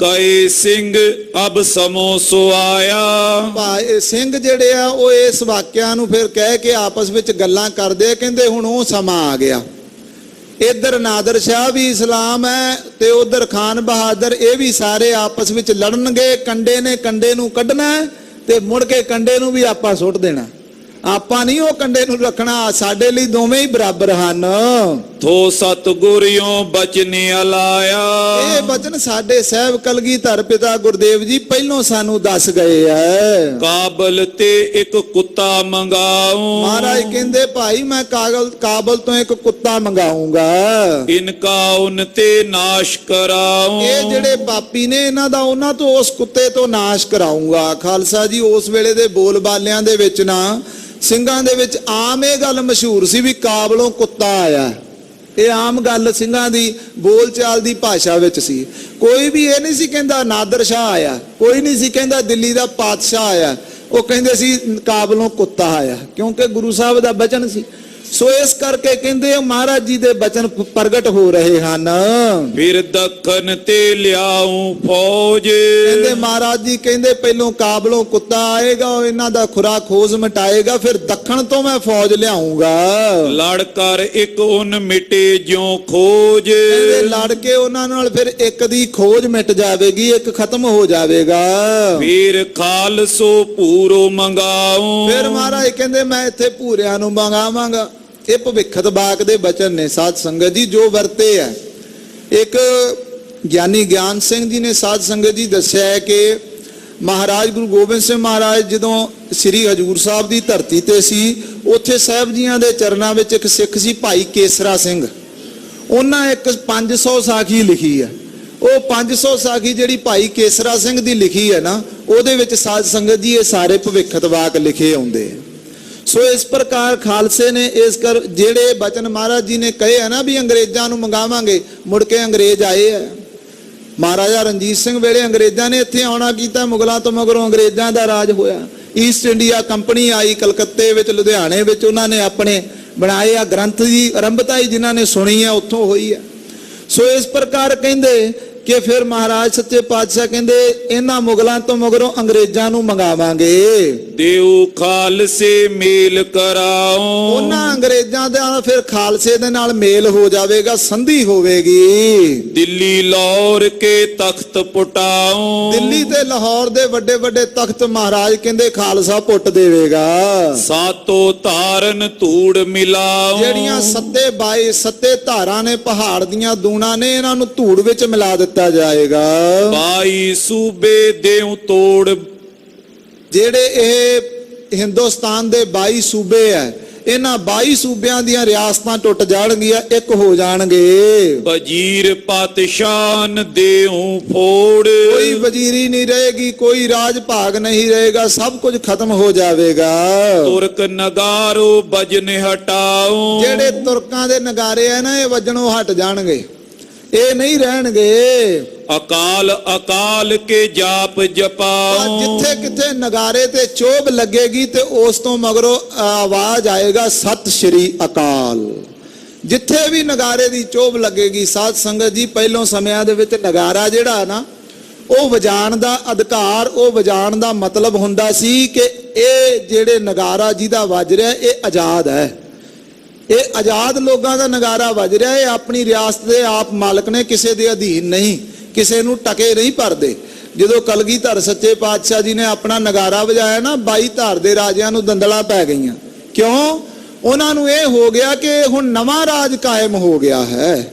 ਕਏ ਸਿੰਘ ਅਬ ਸਮੋ ਸੋ ਆਇਆ। ਭਾਈ ਸਿੰਘ ਜਿਹੜੇ ਆ ਉਹ ਇਸ ਵਾਕਿਆ ਨੂੰ ਫਿਰ ਕਹਿ ਕੇ ਆਪਸ ਵਿੱਚ ਗੱਲਾਂ ਕਰਦੇ, ਕਹਿੰਦੇ ਹੁਣ ਉਹ ਸਮਾਂ ਆ ਗਿਆ। ਇੱਧਰ ਨਾਦਰ ਸ਼ਾਹ ਵੀ ਇਸਲਾਮ ਹੈ ਤੇ ਉਧਰ ਖਾਨ ਬਹਾਦਰ, ਇਹ ਵੀ ਸਾਰੇ ਆਪਸ ਵਿੱਚ ਲੜਨਗੇ। ਕੰਡੇ ਨੇ ਕੰਡੇ ਨੂੰ ਕੱਢਣਾ ਤੇ ਮੁੜ ਕੇ ਕੰਡੇ ਨੂੰ ਵੀ ਆਪਾਂ ਸੁੱਟ ਦੇਣਾ। ਆਪਾਂ ਨਹੀਂ ਉਹ ਕੰਡੇ ਨੂੰ ਰੱਖਣਾ, ਸਾਡੇ ਲਈ ਦੋਵੇਂ ਹੀ ਬਰਾਬਰ ਹਨ। ਥੋ ਸਤਿਗੁਰਿਓ ਬਚਨ ਅਲਾਇਆ। ਇਹ ਬਚਨ ਸਾਡੇ ਸਾਹਿਬ ਕਲਗੀਧਰ ਪਿਤਾ ਗੁਰਦੇਵ ਜੀ ਪਹਿਲੋਂ ਸਾਨੂੰ ਦੱਸ ਗਏ ਐ। ਕਾਬਲ ਤੇ ਇੱਕ ਕੁੱਤਾ ਮੰਗਾਉ। ਮਹਾਰਾਜ ਕਹਿੰਦੇ ਭਾਈ ਮੈਂ ਕਾਬਲ ਤੋਂ ਇੱਕ ਕੁੱਤਾ ਮੰਗਾਉਂਗਾ। ਇਨਕਾ ਉਨ ਤੇ ਨਾਸ਼ ਕਰਾਉ। ਇਹ ਜਿਹੜੇ ਪਾਪੀ ਨੇ ਇਹਨਾਂ ਦਾ ਉਹਨਾਂ ਤੋਂ ਉਸ ਕੁੱਤੇ ਤੋਂ ਨਾਸ਼ ਕਰਾਉਂਗਾ। ਖਾਲਸਾ ਜੀ ਉਸ ਵੇਲੇ ਦੇ ਬੋਲ ਬਾਲਿਆਂ ਦੇ ਵਿੱਚ ਨਾ ਸਿੰਘਾਂ ਦੇ ਵਿੱਚ ਆਮ ਇਹ ਗੱਲ ਮਸ਼ਹੂਰ ਸੀ ਵੀ ਕਾਬਲੋਂ ਕੁੱਤਾ ਆਇਆ। ਇਹ ਆਮ ਗੱਲ ਸਿੰਘਾਂ ਦੀ ਬੋਲ ਚਾਲ ਦੀ ਭਾਸ਼ਾ ਵਿੱਚ ਸੀ। ਕੋਈ ਵੀ ਇਹ ਨਹੀਂ ਸੀ ਕਹਿੰਦਾ ਨਾਦਰ ਸ਼ਾਹ ਆਇਆ, ਕੋਈ ਨਹੀਂ ਸੀ ਕਹਿੰਦਾ ਦਿੱਲੀ ਦਾ ਪਾਤਸ਼ਾਹ ਆਇਆ। ਉਹ ਕਹਿੰਦੇ ਸੀ ਕਾਬਲੋਂ ਕੁੱਤਾ ਆਇਆ, ਕਿਉਂਕਿ ਗੁਰੂ ਸਾਹਿਬ ਦਾ ਬਚਨ ਸੀ। ਸੋ ਇਸ ਕਰਕੇ ਕਹਿੰਦੇ ਮਹਾਰਾਜ ਜੀ ਦੇ ਬਚਨ ਪ੍ਰਗਟ ਹੋ ਰਹੇ ਹਨ। ਫਿਰ ਦੱਖਣ ਤੇ ਲਿਆਉ ਫੌਜ। ਕਹਿੰਦੇ ਮਹਾਰਾਜ ਜੀ ਕਹਿੰਦੇ ਪਹਿਲੋਂ ਕਾਬਲੋਂ ਕੁੱਤਾ ਆਏਗਾ, ਉਹ ਇਹਨਾਂ ਦਾ ਖੁਰਾ ਖੋਜ ਮਿਟਾਏਗਾ, ਫਿਰ ਦੱਖਣ ਤੋਂ ਮੈਂ ਫੌਜ ਲਿਆਉਂਗਾ। ਲੜ ਕਰ ਇੱਕ ਉਨ ਮਿਟੇ ਜਿਉ ਖੋਜ। ਕਹਿੰਦੇ ਲੜ ਕੇ ਉਹਨਾਂ ਨਾਲ ਫਿਰ ਇੱਕ ਦੀ ਖੋਜ ਮਿਟ ਜਾਵੇਗੀ, ਇੱਕ ਖਤਮ ਹੋ ਜਾਵੇਗਾ। ਫਿਰ ਖਾਲਸੋ ਪੂਰੋ ਮੰਗਾਉ। ਫਿਰ ਮਹਾਰਾਜ ਕਹਿੰਦੇ ਮੈਂ ਇੱਥੇ ਭੂਰਿਆਂ ਨੂੰ ਮੰਗਾਵਾਂਗਾ। ਇਹ ਭਵਿੱਖਤ ਬਾਕ ਦੇ ਬਚਨ ਨੇ ਸਾਧ ਸੰਗਤ ਜੀ ਜੋ ਵਰਤੇ ਹੈ। ਇੱਕ ਗਿਆਨੀ ਗਿਆਨ ਸਿੰਘ ਜੀ ਨੇ ਸਾਧ ਸੰਗਤ ਜੀ ਦੱਸਿਆ ਹੈ ਕਿ ਮਹਾਰਾਜ ਗੁਰੂ ਗੋਬਿੰਦ ਸਿੰਘ ਮਹਾਰਾਜ ਜਦੋਂ ਸ੍ਰੀ ਹਜੂਰ ਸਾਹਿਬ ਦੀ ਧਰਤੀ ਤੇ ਸੀ, ਉੱਥੇ ਸਾਹਿਬ ਜੀਆਂ ਦੇ ਚਰਨਾਂ ਵਿੱਚ ਇੱਕ ਸਿੱਖ ਸੀ ਭਾਈ ਕੇਸਰਾ ਸਿੰਘ। ਉਹਨਾਂ ਇੱਕ 500 ਸਾਖੀ ਲਿਖੀ ਹੈ। ਉਹ 500 ਸਾਖੀ ਜਿਹੜੀ ਭਾਈ ਕੇਸਰਾ ਸਿੰਘ ਦੀ ਲਿਖੀ ਹੈ ਨਾ, ਉਹਦੇ ਵਿੱਚ ਸਾਧ ਸੰਗਤ ਜੀ ਇਹ ਸਾਰੇ ਭਵਿੱਖਤ ਵਾਕ ਲਿਖੇ ਆਉਂਦੇ ਆ। ਸੋ ਇਸ ਪ੍ਰਕਾਰ ਖਾਲਸੇ ਨੇ ਜਿਹੜੇ ਬਚਨ ਮਹਾਰਾਜ ਜੀ ਨੇ ਕਹੇ ਆ ਨਾ ਵੀ ਅੰਗਰੇਜ਼ਾਂ ਨੂੰ ਮੰਗਾਵਾਂਗੇ, ਮੁੜ ਕੇ ਅੰਗਰੇਜ਼ ਆਏ ਆ। ਮਹਾਰਾਜਾ ਰਣਜੀਤ ਸਿੰਘ ਵੇਲੇ ਅੰਗਰੇਜ਼ਾਂ ਨੇ ਇੱਥੇ ਆਉਣਾ ਕੀਤਾ, ਮੁਗਲਾਂ ਤੋਂ ਮਗਰੋਂ ਅੰਗਰੇਜ਼ਾਂ ਦਾ ਰਾਜ ਹੋਇਆ। ਈਸਟ ਇੰਡੀਆ ਕੰਪਨੀ ਆਈ ਕਲਕੱਤੇ ਵਿੱਚ, ਲੁਧਿਆਣੇ ਵਿੱਚ, ਉਹਨਾਂ ਨੇ ਆਪਣੇ ਬਣਾਏ ਆ ਗ੍ਰੰਥ ਦੀ ਆਰੰਭਤਾ ਹੀ ਜਿਨ੍ਹਾਂ ਨੇ ਸੁਣੀ ਆ ਉੱਥੋਂ ਹੋਈ ਆ। ਸੋ ਇਸ ਪ੍ਰਕਾਰ ਕਹਿੰਦੇ ਕਿ ਫਿਰ ਮਹਾਰਾਜ ਸੱਚੇ ਪਾਤਸ਼ਾਹ ਕਹਿੰਦੇ ਇਹਨਾਂ ਮੁਗਲਾਂ ਤੋਂ ਮਗਰੋਂ ਅੰਗਰੇਜ਼ਾਂ ਨੂੰ ਮੰਗਾਵਾਂਗੇ। ਦੇਉ ਖਾਲਸੇ ਮੇਲ ਕਰਾਓ। ਉਹਨਾਂ ਅੰਗਰੇਜ਼ਾਂ ਦਾ ਫਿਰ ਖਾਲਸੇ ਦੇ ਨਾਲ ਮੇਲ ਹੋ ਜਾਵੇਗਾ, ਸੰਧੀ ਹੋਵੇਗੀ। ਦਿੱਲੀ ਲਾਹੌਰ ਕੇ ਤਖਤ ਪੁਟਾਓ। ਦਿੱਲੀ ਤੇ ਲਾਹੌਰ ਦੇ ਵੱਡੇ ਵੱਡੇ ਤਖਤ ਮਹਾਰਾਜ ਕਹਿੰਦੇ ਖਾਲਸਾ ਪੁੱਟ ਦੇਵੇਗਾ। ਸਾਤੋ ਧਾਰਨ ਧੂੜ ਮਿਲਾਓ। ਜਿਹੜੀਆਂ ਸੱਤੇ ਧਾਰਾਂ ਨੇ, ਪਹਾੜ ਦੀਆਂ ਦੂਣਾ ਨੇ, ਇਹਨਾਂ ਨੂੰ ਧੂੜ ਵਿੱਚ ਮਿਲਾ ਦਿੱਤਾ ਜਾਏਗਾ। 22 ਸੂਬੇ ਦੇਉ ਤੋੜ। ਜਿਹੜੇ ਇਹ ਹਿੰਦੁਸਤਾਨ ਦੇ 22 ਸੂਬੇ ਐ, ਇਹਨਾਂ 22 ਸੂਬਿਆਂ ਦੀਆਂ ਰਿਆਸਤਾਂ ਟੁੱਟ ਜਾਣਗੀਆਂ, ਇੱਕ ਹੋ ਜਾਣਗੇ। ਵਜ਼ੀਰ ਪਾਤਸ਼ਾਨ ਦੇਉ ਫੋੜ। ਕੋਈ ਵਜ਼ੀਰੀ ਨਹੀਂ ਰਹੇਗੀ, ਕੋਈ ਰਾਜ ਭਾਗ ਨਹੀਂ ਰਹੇਗਾ, ਸਭ ਕੁਝ ਖਤਮ ਹੋ ਜਾਵੇਗਾ। ਤੁਰਕ ਨਗਾਰੋ ਬਜਨ ਹਟਾਓ। ਜਿਹੜੇ ਤੁਰਕਾਂ ਦੇ ਨਗਾਰੇ ਆ ਨਾ, ਇਹ ਵੱਜਣੋਂ ਹਟ ਜਾਣਗੇ, ਇਹ ਨਹੀਂ ਰਹਿਣਗੇ। ਅਕਾਲ ਅਕਾਲ ਕੇ ਜਾਪ ਜਪਾਓ। ਜਿੱਥੇ ਕਿਥੇ ਨਗਾਰੇ ਤੇ ਚੋਭ ਲੱਗੇਗੀ ਤੇ ਉਸ ਤੋਂ ਮਗਰੋਂ ਆਵਾਜ਼ ਆਏਗਾ ਸਤਿ ਸ਼੍ਰੀ ਅਕਾਲ। ਜਿੱਥੇ ਵੀ ਨਗਾਰੇ ਦੀ ਚੋਭ ਲੱਗੇਗੀ, ਸਾਧ ਸੰਗਤ ਜੀ, ਪਹਿਲੋਂ ਸਮਿਆਂ ਦੇ ਵਿੱਚ ਨਗਾਰਾ ਜਿਹੜਾ ਨਾ, ਉਹ ਵਜਾਣ ਦਾ ਅਧਿਕਾਰ, ਉਹ ਵਜਾਣ ਦਾ ਮਤਲਬ ਹੁੰਦਾ ਸੀ ਕਿ ਇਹ ਜਿਹੜੇ ਨਗਾਰਾ ਜਿਹਦਾ ਵੱਜ ਰਿਹਾ ਇਹ ਆਜ਼ਾਦ ਹੈ, ਇਹ ਆਜ਼ਾਦ ਲੋਕਾਂ ਦਾ ਨਗਾਰਾ ਵੱਜ ਰਿਹਾ, ਇਹ ਆਪਣੀ ਰਿਆਸਤ ਦੇ ਆਪ ਮਾਲਕ ਨੇ, ਕਿਸੇ ਦੇ ਅਧੀਨ ਨਹੀਂ, ਕਿਸੇ ਨੂੰ ਟਕੇ ਨਹੀਂ ਭਰਦੇ। ਜਦੋਂ ਕਲਗੀਧਰ ਸੱਚੇ ਪਾਤਸ਼ਾਹ ਜੀ ਨੇ ਆਪਣਾ ਨਗਾਰਾ ਵਜਾਇਆ ਨਾ, 22 ਧਾਰ ਦੇ ਰਾਜਿਆਂ ਨੂੰ ਦੰਦਲਾਂ ਪੈ ਗਈਆਂ। ਕਿਉਂ? ਉਹਨਾਂ ਨੂੰ ਇਹ ਹੋ ਗਿਆ ਕਿ ਹੁਣ ਨਵਾਂ ਰਾਜ ਕਾਇਮ ਹੋ ਗਿਆ ਹੈ।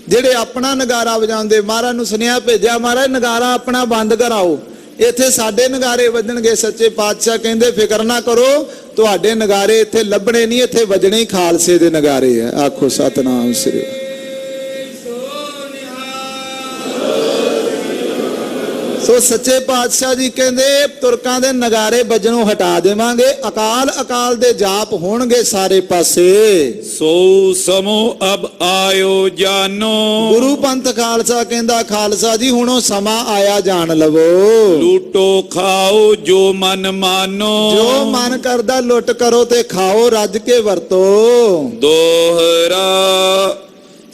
ਜਿਹੜੇ ਆਪਣਾ ਨਗਾਰਾ ਵਜਾਉਂਦੇ, ਮਹਾਰਾਜ ਨੂੰ ਸੁਨੇਹਾ ਭੇਜਿਆ, ਮਹਾਰਾਜ ਨਗਾਰਾ ਆਪਣਾ ਬੰਦ ਕਰਾਓ, ਇੱਥੇ ਸਾਡੇ ਨਗਾਰੇ ਵੱਜਣਗੇ। ਸੱਚੇ ਪਾਤਸ਼ਾਹ ਕਹਿੰਦੇ ਫਿਕਰ ਨਾ ਕਰੋ, ਤੁਹਾਡੇ ਨਗਾਰੇ ਇੱਥੇ ਲੱਭਣੇ ਨਹੀਂ, ਇੱਥੇ ਵੱਜਣੇ ਹੀ ਖਾਲਸੇ ਦੇ ਨਗਾਰੇ ਆ। ਆਖੋ ਸਤਨਾਮ ਸ੍ਰੀ। ਸੋ ਸੱਚੇ ਪਾਤਸ਼ਾਹ ਜੀ ਕਹਿੰਦੇ ਤੁਰਕਾਂ ਦੇ ਨਗਾਰੇ ਵੱਜਣੋਂ ਹਟਾ ਦੇਵਾਂਗੇ, ਅਕਾਲ ਅਕਾਲ ਦੇ ਜਾਪ ਹੋਣਗੇ ਸਾਰੇ ਪਾਸੇ। ਸੋ ਸਮੋ ਅਬ ਆਇਓ ਜਾਨੋ। ਗੁਰੂ ਪੰਥ ਖਾਲਸਾ ਕਹਿੰਦਾ ਖਾਲਸਾ ਜੀ ਹੁਣੋਂ ਸਮਾਂ ਆਇਆ, ਜਾਣ ਲਵੋ। ਲੂਟੋ ਖਾਓ ਜੋ ਮਨ ਮਾਨੋ। ਜੋ ਮਨ ਕਰਦਾ ਲੁੱਟ ਕਰੋ ਤੇ ਖਾਓ, ਰੱਜ ਕੇ ਵਰਤੋ। ਦੋਹਰਾ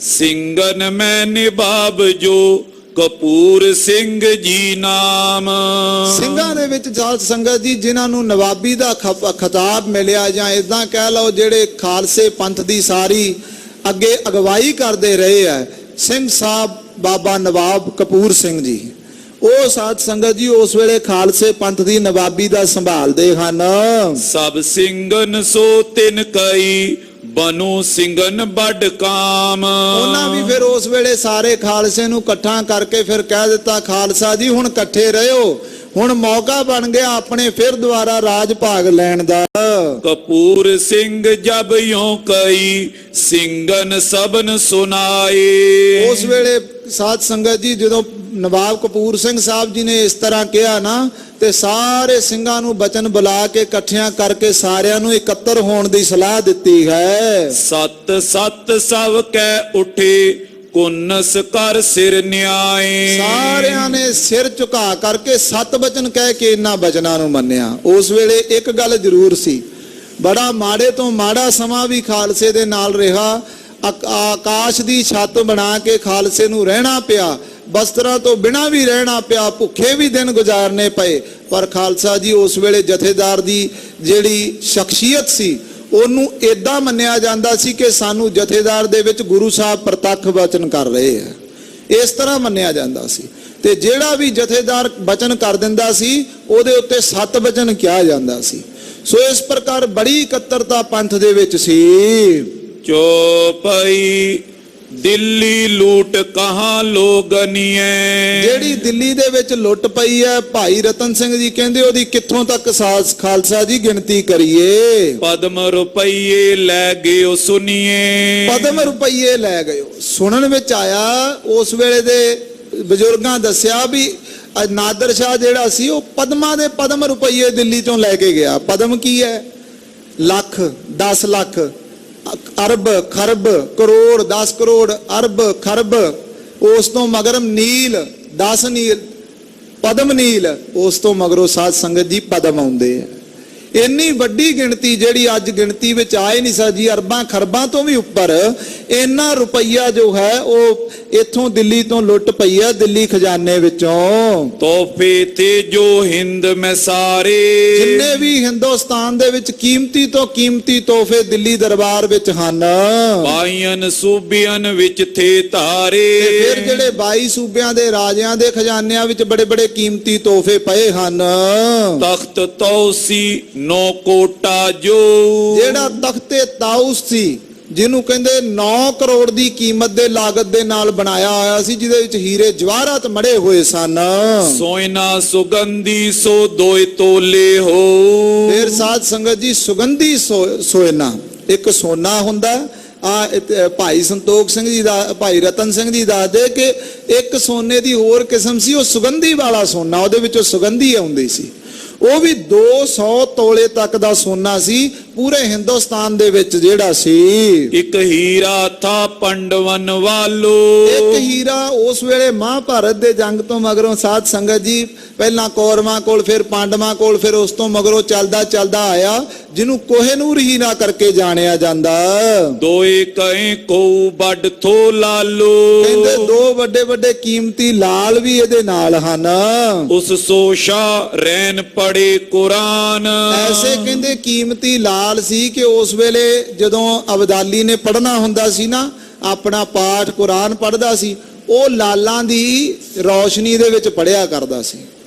ਸਿੰਘਨ ਮੈਂ ਨਿਭਾਵ ਜੋ ਕਪੂਰ ਸਿੰਘ ਜੀ ਨਾਮ। ਸਿੰਘਾਂ ਦੇ ਵਿੱਚ ਸਾਧ ਸੰਗਤ ਜੀ ਜਿਨ੍ਹਾਂ ਨੂੰ ਨਵਾਬੀ ਦਾ ਖਿਤਾਬ ਮਿਲਿਆ, ਜਾਂ ਇਦਾਂ ਕਹਿ ਲਓ ਜਿਹੜੇ ਖਾਲਸੇ ਪੰਥ ਦੀ ਸਾਰੀ ਅੱਗੇ ਅਗਵਾਈ ਕਰਦੇ ਰਹੇ ਆ, ਸਿੰਘ ਸਾਹਿਬ ਬਾਬਾ ਨਵਾਬ ਕਪੂਰ ਸਿੰਘ ਜੀ, ਉਹ ਸਾਧ ਸੰਗਤ ਜੀ ਉਸ ਵੇਲੇ ਖਾਲਸੇ ਪੰਥ ਦੀ ਨਵਾਬੀ ਦਾ ਸੰਭਾਲਦੇ ਹਨ। ਸਭ ਸਿੰਘਨ ਸੋ ਤਿਨ ਕਈ ਬਨੂ ਸਿੰਘਨ ਵੱਡ ਕਾਮ। ਉਹਨਾਂ ਵੀ ਫਿਰ ਉਸ ਵੇਲੇ ਸਾਰੇ ਖਾਲਸੇ ਨੂੰ ਇਕੱਠਾ ਕਰਕੇ ਫਿਰ ਕਹਿ ਦਿੱਤਾ, ਖਾਲਸਾ ਜੀ ਹੁਣ ਇਕੱਠੇ ਰਹਿਓ, ਹੁਣ ਮੌਕਾ ਬਣ ਗਿਆ ਆਪਣੇ ਫਿਰ ਦੁਬਾਰਾ ਰਾਜ ਭਾਗ ਲੈਣ ਦਾ। ਕਪੂਰ ਸਿੰਘ ਜਬ ਯੋਂ ਕਈ ਸਿੰਘਨ ਸਭਨ ਸੁਨਾਏ। ਉਸ ਵੇਲੇ ਸਾਧ ਸੰਗਤ ਜੀ ਜਦੋਂ ਨਵਾਬ ਕਪੂਰ ਸਿੰਘ ਸਾਹਿਬ ਜੀ ਨੇ ਇਸ ਤਰ੍ਹਾਂ ਕਿਹਾ ਨਾ, ਤੇ ਸਾਰੇ ਸਿੰਘਾਂ ਨੂੰ ਬਚਨ ਬੁਲਾ ਕੇ ਇਕੱਠਿਆਂ ਕਰਕੇ ਸਾਰਿਆਂ ਨੂੰ ਇਕੱਤਰ ਹੋਣ ਦੀ ਸਲਾਹ ਦਿੱਤੀ ਹੈ। ਸਤ ਸਤ ਸਭ ਕਹਿ ਉਠੇ ਕੁਨਸ ਕਰ ਸਿਰ ਨਿਆਏ। ਸਾਰਿਆਂ ਨੇ ਸਿਰ ਝੁਕਾ ਕਰਕੇ 7 ਬਚਨ ਕਹਿ ਕੇ ਇਹਨਾਂ ਬਚਨਾਂ ਨੂੰ ਮੰਨਿਆ। ਉਸ ਵੇਲੇ ਇੱਕ ਗੱਲ ਜ਼ਰੂਰ ਸੀ, ਬੜਾ ਮਾੜੇ ਤੋਂ ਮਾੜਾ ਸਮਾਂ ਵੀ ਖਾਲਸੇ ਦੇ ਨਾਲ ਰਿਹਾ। ਆਕਾਸ਼ ਦੀ ਛੱਤ ਬਣਾ ਕੇ ਖਾਲਸੇ ਨੂੰ ਰਹਿਣਾ ਪਿਆ, ਬਸਤਰਾਂ ਤੋਂ ਬਿਨਾਂ ਵੀ ਰਹਿਣਾ ਪਿਆ, ਭੁੱਖੇ ਵੀ ਦਿਨ ਗੁਜ਼ਾਰਨੇ ਪਏ। ਪਰ ਖਾਲਸਾ ਜੀ ਉਸ ਵੇਲੇ ਜਥੇਦਾਰ ਦੀ ਜਿਹੜੀ ਸ਼ਖਸੀਅਤ ਸੀ ਉਹਨੂੰ ਏਦਾਂ ਮੰਨਿਆ ਜਾਂਦਾ ਸੀ ਕਿ ਸਾਨੂੰ ਜਥੇਦਾਰ ਦੇ ਵਿੱਚ ਗੁਰੂ ਸਾਹਿਬ ਪ੍ਰਤੱਖ ਵਚਨ ਕਰ ਰਹੇ ਆ, ਇਸ ਤਰ੍ਹਾਂ ਮੰਨਿਆ ਜਾਂਦਾ ਸੀ। ਤੇ ਜਿਹੜਾ ਵੀ ਜਥੇਦਾਰ ਵਚਨ ਕਰ ਦਿੰਦਾ ਸੀ ਉਹਦੇ ਉੱਤੇ 7 ਵਚਨ ਕਿਹਾ ਜਾਂਦਾ ਸੀ। ਸੋ ਇਸ ਪ੍ਰਕਾਰ ਬੜੀ ਇਕੱਤਰਤਾ ਪੰਥ ਦੇ ਵਿੱਚ ਸੀ। ਚੋਪਈ ਦਿੱਲੀ ਲੂਟ ਕਹਾਂ ਲੋਗਨੀਏ। ਜਿਹੜੀ ਦਿੱਲੀ ਦੇ ਵਿੱਚ ਲੁੱਟ ਪਈ ਹੈ, ਭਾਈ ਰਤਨ ਸਿੰਘ ਜੀ ਕਹਿੰਦੇ ਉਹਦੀ ਕਿੱਥੋਂ ਤੱਕ ਖਾਲਸਾ ਜੀ ਗਿਣਤੀ ਕਰੀਏ। ਪਦਮ ਰੁਪਈਏ ਲੈ ਗਿਓ ਸੁਨੀਏ। ਪਦਮ ਰੁਪਈਏ ਲੈ ਗਇਓ। ਸੁਣਨ ਵਿੱਚ ਆਇਆ ਉਸ ਵੇਲੇ ਦੇ ਬਜ਼ੁਰਗਾਂ ਦੱਸਿਆ ਵੀ ਨਾਦਰ ਸ਼ਾਹ ਜਿਹੜਾ ਸੀ ਉਹ ਪਦਮਾਂ ਦੇ ਪਦਮ ਰੁਪਈਏ ਦਿੱਲੀ ਤੋਂ ਲੈ ਕੇ ਗਿਆ। ਪਦਮ ਕੀ ਹੈ? ਲੱਖ, 10 ਲੱਖ, ਅਰਬ, ਖਰਬ, ਕਰੋੜ, 10 ਕਰੋੜ, ਅਰਬ, ਖਰਬ। ਉਸ ਤੋਂ ਮਗਰ ਨੀਲ, 10 ਨੀਲ, ਪਦਮ ਨੀਲ। ਉਸ ਤੋਂ ਮਗਰੋਂ ਸਾਧ ਸੰਗਤ ਜੀ ਪਦਮ ਆਉਂਦੇ ਆ। ਇੰਨੀ ਵੱਡੀ ਗਿਣਤੀ ਜਿਹੜੀ ਅੱਜ ਗਿਣਤੀ ਵਿੱਚ ਆ ਹੀ ਨਹੀਂ ਸਕਦੀ, ਅਰਬਾਂ ਖਰਬਾਂ ਤੋਂ ਵੀ ਉੱਪਰ ਇੰਨਾ ਰੁਪਈਆ ਜੋ ਹੈ ਉਹ ਇੱਥੋਂ ਦਿੱਲੀ ਤੋਂ ਲੁੱਟ ਪਈ ਹੈ, ਦਿੱਲੀ ਖਜ਼ਾਨੇ ਵਿੱਚੋਂ। ਤੋਹਫੇ ਤੇ ਜੋ ਹਿੰਦ ਮੈਂ ਸਾਰੇ, ਜਿੰਨੇ ਵੀ ਹਿੰਦੁਸਤਾਨ ਦੇ ਵਿੱਚ ਕੀਮਤੀ ਤੋਂ ਕੀਮਤੀ ਤੋਹਫੇ ਦਿੱਲੀ ਦਰਬਾਰ ਵਿੱਚ ਹਨ। ਬਾਈਨ ਸੂਬਿਆਂ ਵਿੱਚ ਥੇ ਧਾਰੇ, ਤੇ ਫਿਰ ਜਿਹੜੇ 22 ਸੂਬਿਆਂ ਦੇ ਰਾਜਿਆਂ ਦੇ ਖਜ਼ਾਨਿਆਂ ਵਿੱਚ ਬੜੇ ਬੜੇ ਕੀਮਤੀ ਤੋਹਫੇ ਪਏ ਹਨ। ਤਖਤ ਤੌਸੀ 9 ਕੋਟਾ ਜੋ, ਜਿਹੜਾ ਤਖਤੇ ਤਾਊਸ ਸੀ ਜਿਹਨੂੰ ਕਹਿੰਦੇ 9 ਕਰੋੜ ਦੀ ਕੀਮਤ ਦੇ ਲਾਗਤ ਦੇ ਨਾਲ ਬਣਾਇਆ ਹੋਇਆ ਸੀ, ਜਿਹਦੇ ਵਿੱਚ ਹੀਰੇ ਜਵਾਹਰਾਤ ਮੜੇ ਹੋਏ ਸਨ। ਸੋਇਨਾ ਸੁਗੰਧੀ ਸੋ ਦੋਇ ਤੋਲੇ ਹੋ। ਫਿਰ ਸਾਧ ਸੰਗਤ ਜੀ, ਸੁਗੰਧੀ ਸੋਇਨਾ ਇੱਕ ਸੋਨਾ ਹੁੰਦਾ। ਭਾਈ ਸੰਤੋਖ ਸਿੰਘ ਜੀ ਦਾ, ਭਾਈ ਰਤਨ ਸਿੰਘ ਜੀ ਦੱਸਦੇ ਕਿ ਇੱਕ ਸੋਨੇ ਦੀ ਹੋਰ ਕਿਸਮ ਸੀ, ਉਹ ਸੁਗੰਧੀ ਵਾਲਾ ਸੋਨਾ, ਉਹਦੇ ਵਿੱਚੋਂ ਸੁਗੰਧੀ ਆਉਂਦੀ ਸੀ। ਉਹ ਵੀ 200 ਤੋਲੇ ਤੱਕ ਦਾ ਸੋਨਾ ਸੀ ਪੂਰੇ ਹਿੰਦੁਸਤਾਨ ਦੇ ਵਿੱਚ ਜਿਹੜਾ ਸੀ। ਇੱਕ ਹੀਰਾ ਥਾ ਪੰਡਵਨ ਵਾਲੋ, ਇੱਕ ਹੀਰਾ ਉਸ ਵੇਲੇ ਮਹਾਭਾਰਤ ਦੇ ਜੰਗ ਤੋਂ ਮਗਰੋਂ ਸਾਧ ਸੰਗਤ ਜੀ ਪਹਿਲਾਂ ਕੌਰਵਾਂ ਕੋਲ, ਫਿਰ ਪਾਂਡਵਾਂ ਕੋਲ, ਫਿਰ ਉਸ ਤੋਂ ਮਗਰੋਂ ਚੱਲਦਾ ਚੱਲਦਾ ਆਇਆ, ਜਿਹਨੂੰ ਕੋਹਿਨੂਰ ਹੀਰਾ ਕਰਕੇ ਜਾਣਿਆ ਜਾਂਦਾ। ਦੋਏ ਕਹੇ ਕੋ ਵੱਡ ਥੋ ਲਾਲੋ, ਕਹਿੰਦੇ 2 ਵੱਡੇ ਵੱਡੇ ਕੀਮਤੀ ਲਾਲ ਵੀ ਇਹਦੇ ਨਾਲ ਹਨ। ਉਸ ਸੋਸ਼ਾ ਰੈਨ ਪੜੇ ਕੁਰਾਨ, ਐਸੇ ਕਹਿੰਦੇ ਕੀਮਤੀ ਲਾਲ ਸੀ ਕਿ ਉਸ ਵੇਲੇ ਜਦੋਂ ਅਬਦਾਲੀ ਨੇ ਪੜ੍ਹਨਾ ਹੁੰਦਾ ਸੀ ਨਾ, ਆਪਣਾ ਪਾਠ ਕੁਰਾਨ ਪੜ੍ਹਦਾ ਸੀ, ਉਹ ਲਾਲਾਂ ਦੀ ਰੌਸ਼ਨੀ ਦੇ ਵਿੱਚ ਪੜ੍ਹਿਆ ਕਰਦਾ ਸੀ।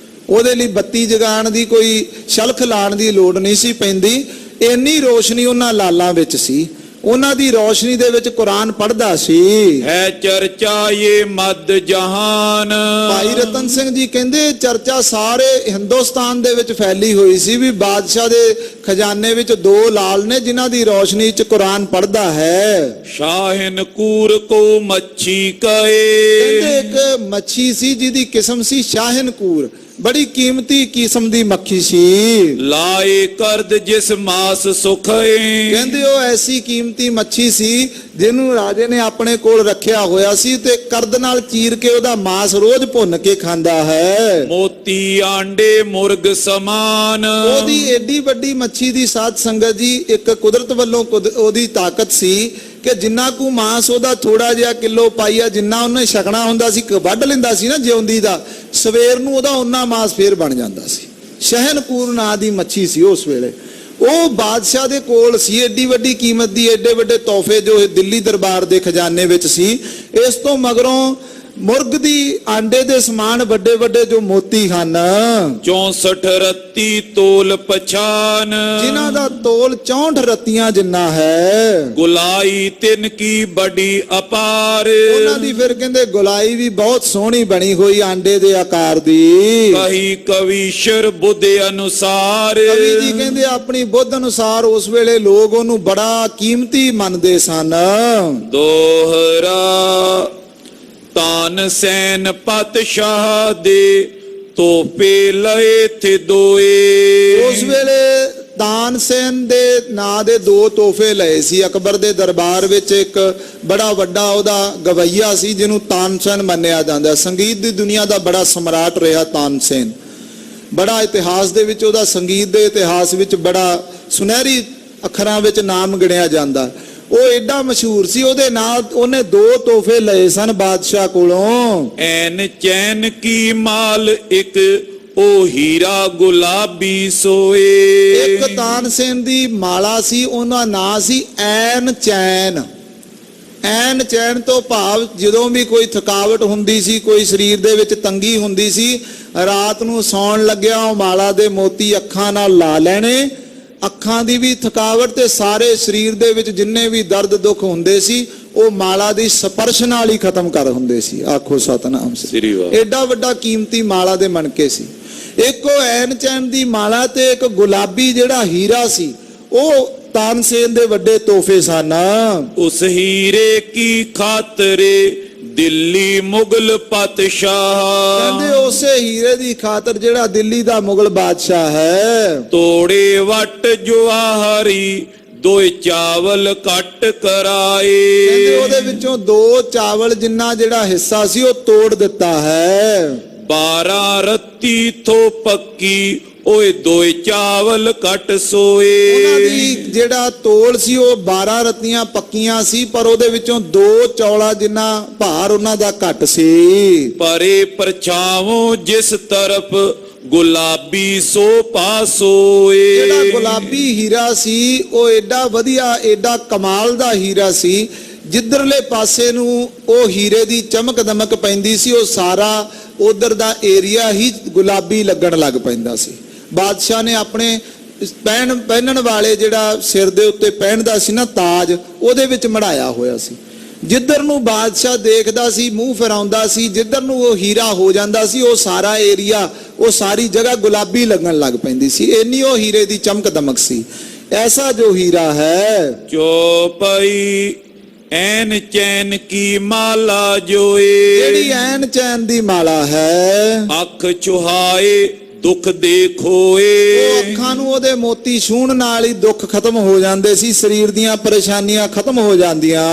ਉਹਦੇ ਲਈ ਬੱਤੀ ਜਗਾਉਣ ਦੀ, ਕੋਈ ਸ਼ਲਖ ਲਾਉਣ ਦੀ ਲੋੜ ਨਹੀਂ ਸੀ ਪੈਂਦੀ, ਇੰਨੀ ਰੋਸ਼ਨੀ ਉਹਨਾਂ ਲਾਲਾਂ ਵਿੱਚ ਸੀ। ਉਹਨਾਂ ਦੀ ਰੌਸ਼ਨੀ ਦੇ ਵਿੱਚ ਕੁਰਾਨ ਪੜ੍ਹਦਾ ਸੀ। ਹੈ ਚਰਚਾ ਇਹ ਮਦ ਜਹਾਨ, ਭਾਈ ਰਤਨ ਸਿੰਘ ਜੀ ਕਹਿੰਦੇ ਚਰਚਾ ਸਾਰੇ ਹਿੰਦੁਸਤਾਨ ਦੇ ਵਿੱਚ ਫੈਲੀ ਹੋਈ ਸੀ ਵੀ ਬਾਦਸ਼ਾਹ ਦੇ ਖਜ਼ਾਨੇ ਵਿੱਚ 2 ਲਾਲ ਨੇ ਜਿਨ੍ਹਾਂ ਦੀ ਰੌਸ਼ਨੀ 'ਚ ਕੁਰਾਨ ਪੜ੍ਹਦਾ ਹੈ। ਸ਼ਾਹਿਨ ਕੂਰ ਕੋ ਮੱਛੀ ਕਹਿੰਦੇ ਕਏ, ਇੱਕ ਮੱਛੀ ਸੀ ਜਿਹਦੀ ਕਿਸਮ ਸੀ ਸ਼ਾਹਿਨ ਕੂਰ, ਬੜੀ ਕੀਮਤੀ ਕਿਸਮ ਦੀ ਮੱਖੀ ਸੀ। ਲਾਏ ਕਰਦ ਜਿਸ ਮਾਸ ਸੁਖਏ, ਕਹਿੰਦੇ ਉਹ ਐਸੀ ਕੀਮਤੀ ਮੱਛੀ ਸੀ ਜਿਹਨੂੰ ਰਾਜੇ ਨੇ ਆਪਣੇ ਕੋਲ ਰੱਖਿਆ ਹੋਇਆ ਸੀ ਤੇ ਕਰਦ ਨਾਲ ਚੀਰ ਕੇ ਉਹਦਾ ਮਾਸ ਰੋਜ਼ ਭੁੰਨ ਕੇ ਖਾਂਦਾ ਹੈ। ਮੋਤੀ ਆਂਡੇ ਮੁਰਗ ਸਮਾਨ, ਉਹਦੀ ਏਡੀ ਵੱਡੀ ਮੱਛੀ ਦੀ ਸਾਧ ਸੰਗਤ ਜੀ ਇੱਕ ਕੁਦਰਤ ਵੱਲੋਂ ਉਹਦੀ ਤਾਕਤ ਸੀ ਕਿ ਜਿੰਨਾ ਕੁ ਮਾਸ ਉਹਦਾ ਥੋੜਾ ਜਿਹਾ ਕਿਲੋ ਪਾਈਆ ਜਿੰਨਾ ਉਹਨੇ ਛਕਣਾ ਹੁੰਦਾ ਸੀ, ਵੱਢ ਲੈਂਦਾ ਸੀ ਨਾ ਜਿਉਂਦੀ ਦਾ, ਸਵੇਰ ਨੂੰ ਉਹਦਾ ਉਹਨਾਂ ਮਾਸ ਫੇਰ ਬਣ ਜਾਂਦਾ ਸੀ। ਸ਼ਹਿਨਕੂਰ ਨਾਂ ਦੀ ਮੱਛੀ ਸੀ ਉਸ ਵੇਲੇ। ਉਹ ਬਾਦਸ਼ਾਹ ਦੇ ਕੋਲ ਸੀ, ਏਡੀ ਵੱਡੀ ਕੀਮਤ ਦੀ, ਏਡੇ ਵੱਡੇ ਤੋਹਫੇ ਜੋ ਦਿੱਲੀ ਦਰਬਾਰ ਦੇ ਖਜ਼ਾਨੇ ਵਿੱਚ ਸੀ। ਇਸ ਤੋਂ ਮਗਰੋਂ ਮੁਰਗ ਦੀ ਆਂਡੇ ਦੇ ਸਮਾਨ ਵੱਡੇ ਵੱਡੇ ਜੋ ਮੋਤੀ ਹਨ, 64 ਰੱਤੀ ਤੋਲ ਪਛਾਨ, ਜਿਨ੍ਹਾਂ ਦਾ ਤੋਲ 64 ਰੱਤੀਆਂ ਜਿੰਨਾ ਹੈ। ਗੁਲਾਈ ਤਿੰਨ ਕੀ ਬੜੀ ਅਪਾਰ, ਉਹਨਾਂ ਦੀ ਫਿਰ ਕਹਿੰਦੇ ਗੁਲਾਈ ਵੀ ਬਹੁਤ ਸੋਹਣੀ ਬਣੀ ਹੋਈ ਆਂਡੇ ਦੇ ਆਕਾਰ ਦੀ। ਕਹੀ ਕਵੀਸ਼ਰ ਬੁੱਧ ਅਨੁਸਾਰ, ਕਵੀ ਜੀ ਕਹਿੰਦੇ ਆਪਣੀ ਬੁੱਧ ਅਨੁਸਾਰ ਉਸ ਵੇਲੇ ਲੋਕ ਉਹਨੂੰ ਬੜਾ ਕੀਮਤੀ ਮੰਨਦੇ ਸਨ। ਦੋਹਰਾ ਤਾਨ ਸੈਨ ਪਤਸ਼ਾਹ ਦੇ ਤੋਪੇ ਲਏ ਥੇ ਦੋਏ, ਉਸ ਵੇਲੇ ਤਾਨਸੇਨ ਦੇ ਨਾਂ ਦੇ 2 ਤੋਹਫੇ ਲਏ ਸੀ ਅਕਬਰ ਦੇ ਦਰਬਾਰ ਵਿੱਚ। ਇੱਕ ਬੜਾ ਵੱਡਾ ਉਹਦਾ ਗਵਈਆ ਸੀ ਜਿਹਨੂੰ ਤਾਨਸੇਨ ਮੰਨਿਆ ਜਾਂਦਾ। ਸੰਗੀਤ ਦੀ ਦੁਨੀਆ ਦਾ ਬੜਾ ਸਮਰਾਟ ਰਿਹਾ ਤਾਨਸੇਨ, ਬੜਾ ਇਤਿਹਾਸ ਦੇ ਵਿੱਚ ਉਹਦਾ, ਸੰਗੀਤ ਦੇ ਇਤਿਹਾਸ ਵਿੱਚ ਬੜਾ ਸੁਨਹਿਰੀ ਅੱਖਰਾਂ ਵਿੱਚ ਨਾਮ ਗਿਣਿਆ ਜਾਂਦਾ। ਉਹ ਐਡਾ ਮਸ਼ਹੂਰ ਸੀ, ਉਹਦੇ ਨਾਲ ਉਹਨੇ 2 ਤੋਹਫੇ ਲਏ ਸਨ ਬਾਦਸ਼ਾਹ ਕੋਲੋਂ। ਐਨ ਚੈਨ ਕੀ ਮਾਲ ਇੱਕ ਉਹ ਹੀਰਾ ਗੁਲਾਬੀ ਸੋਏ, ਇੱਕ ਤਾਨਸੇਨ ਦੀ ਮਾਲਾ ਸੀ, ਉਹਦਾ ਨਾਂ ਸੀ ਐਨ ਚੈਨ। ਐਨ ਚੈਨ ਤੋਂ ਭਾਵ ਜਦੋਂ ਵੀ ਕੋਈ ਥਕਾਵਟ ਹੁੰਦੀ ਸੀ, ਕੋਈ ਸਰੀਰ ਦੇ ਵਿੱਚ ਤੰਗੀ ਹੁੰਦੀ ਸੀ, ਰਾਤ ਨੂੰ ਸੌਣ ਲੱਗਿਆ ਉਹ ਮਾਲਾ ਦੇ ਮੋਤੀ ਅੱਖਾਂ ਨਾਲ ਲਾ ਲੈਣੇ। ਅੱਖਾਂ ਦੀ ਵੀ ਥਕਾਵਟ ਤੇ ਸਾਰੇ ਸਰੀਰ ਦੇ ਵਿੱਚ ਜਿੰਨੇ ਵੀ ਦਰਦ ਦੁੱਖ ਹੁੰਦੇ ਸੀ ਉਹ ਮਾਲਾ ਦੀ ਸਪਰਸ਼ ਨਾਲ ਹੀ ਖਤਮ ਕਰ ਹੁੰਦੇ ਸੀ। ਆਖੋ ਸਤਨਾਮ ਸ੍ਰੀ ਵਾਹਿਗੁਰੂ। ਐਡਾ ਵੱਡਾ ਕੀਮਤੀ ਮਾਲਾ ਦੇ ਮਣਕੇ ਸੀ। ਇੱਕ ਉਹ ਐਨ ਚੈਨ ਦੀ ਮਾਲਾ ਤੇ ਇੱਕ ਗੁਲਾਬੀ ਜਿਹੜਾ ਹੀਰਾ ਸੀ, ਉਹ ਤਾਨਸੇਨ ਦੇ ਵੱਡੇ ਤੋਹਫੇ ਸਨ। ਉਸ ਹੀਰੇ ਕੀ ਖਾਤਰੇ ਦਿੱਲੀ ਮੁਗਲ ਪਤਸ਼ਾਹ, ਕਹਿੰਦੇ ਉਸੇ ਹੀਰੇ ਦੀ ਖਾਤਰ ਜਿਹੜਾ ਦਿੱਲੀ ਦਾ ਮੁਗਲ ਬਾਦਸ਼ਾਹ ਹੈ। ਤੋੜੇ ਵੱਟ ਜਵਾਹਰੀ 2 ਚਾਵਲ ਕੱਟ ਕਰਾਏ, ਕਹਿੰਦੇ ਉਹਦੇ ਵਿੱਚੋਂ 2 ਚਾਵਲ ਜਿੰਨਾ ਜਿਹੜਾ ਹਿੱਸਾ ਸੀ ਉਹ ਤੋੜ ਦਿੱਤਾ ਹੈ। 12 ਰੱਤੀ ਥੋ ਪੱਕੀ ਓਏ ਦੋਏ ਚਾਵਲ ਘਟ ਉਹਨਾਂ ਸੋਏ। ਦੀ ਜਿਹੜਾ ਤੋਲ ਸੀ ਉਹ 12 ਰਤੀਆਂ ਪੱਕੀਆਂ ਸੀ, ਪਰ ਉਹਦੇ ਵਿੱਚੋਂ 2 ਚੌਲਾ ਜਿੰਨਾ ਭਾਰ ਉਹਨਾਂ ਦਾ ਘੱਟ ਸੀ। ਪਰੇ ਪਰਛਾਵੋਂ ਜਿਸ ਤਰਫ ਗੁਲਾਬੀ ਸੋ ਪਾਸੋਏ। ਜਿਹੜਾ ਗੁਲਾਬੀ ਹੀਰਾ ਸੀ ਉਹ ਏਡਾ ਵਧੀਆ, ਏਡਾ ਕਮਾਲ ਦਾ ਹੀਰਾ ਸੀ, ਜਿੱਧਰਲੇ ਪਾਸੇ ਨੂੰ ਉਹ ਹੀਰੇ ਦੀ ਚਮਕ ਦਮਕ ਪੈਂਦੀ ਸੀ, ਉਹ ਸਾਰਾ ਉਧਰ ਦਾ ਏਰੀਆ ਹੀ ਗੁਲਾਬੀ ਲੱਗਣ ਲੱਗ ਪੈਂਦਾ ਸੀ। ਬਾਦਸ਼ਾਹ ਨੇ ਆਪਣੇ ਪਹਿਨਣ ਵਾਲੇ ਜਿਹੜਾ ਸਿਰ ਦੇ ਉੱਤੇ ਪਹਿਨਦਾ ਸੀ ਨਾ ਤਾਜ, ਉਹਦੇ ਵਿੱਚ ਮੜਾਇਆ ਹੋਇਆ ਸੀ। ਜਿੱਧਰ ਨੂੰ ਬਾਦਸ਼ਾਹ ਦੇਖਦਾ ਸੀ, ਮੂੰਹ ਫਿਰਾਉਂਦਾ ਸੀ, ਜਿੱਧਰ ਨੂੰ ਉਹ ਹੀਰਾ ਹੋ ਜਾਂਦਾ ਸੀ, ਉਹ ਸਾਰਾ ਏਰੀਆ, ਉਹ ਸਾਰੀ ਜਗ੍ਹਾ ਗੁਲਾਬੀ ਲੱਗਣ ਲੱਗ ਪੈਂਦੀ ਸੀ। ਇੰਨੀ ਉਹ ਹੀਰੇ ਦੀ ਚਮਕ ਦਮਕ ਸੀ। ਐਸਾ ਜੋ ਹੀਰਾ ਹੈ ਚੋਪਈ ਐਨ ਚੈਨ ਕੀ ਮਾਲਾ ਜੋਏ। ਜਿਹੜੀ ਐਨ ਚੈਨ ਦੀ ਮਾਲਾ ਹੈ, ਅੱਖ ਚੁਹਾਏ ਦੁੱਖ ਦੇਖੋਏ। ਉਹ ਅੱਖਾਂ ਨੂੰ ਉਹਦੇ ਮੋਤੀ ਛੂਹਣ ਨਾਲ ਹੀ ਦੁੱਖ ਖਤਮ ਹੋ ਜਾਂਦੇ ਸੀ, ਸਰੀਰ ਦੀਆਂ ਪਰੇਸ਼ਾਨੀਆਂ ਖਤਮ ਹੋ ਜਾਂਦੀਆਂ।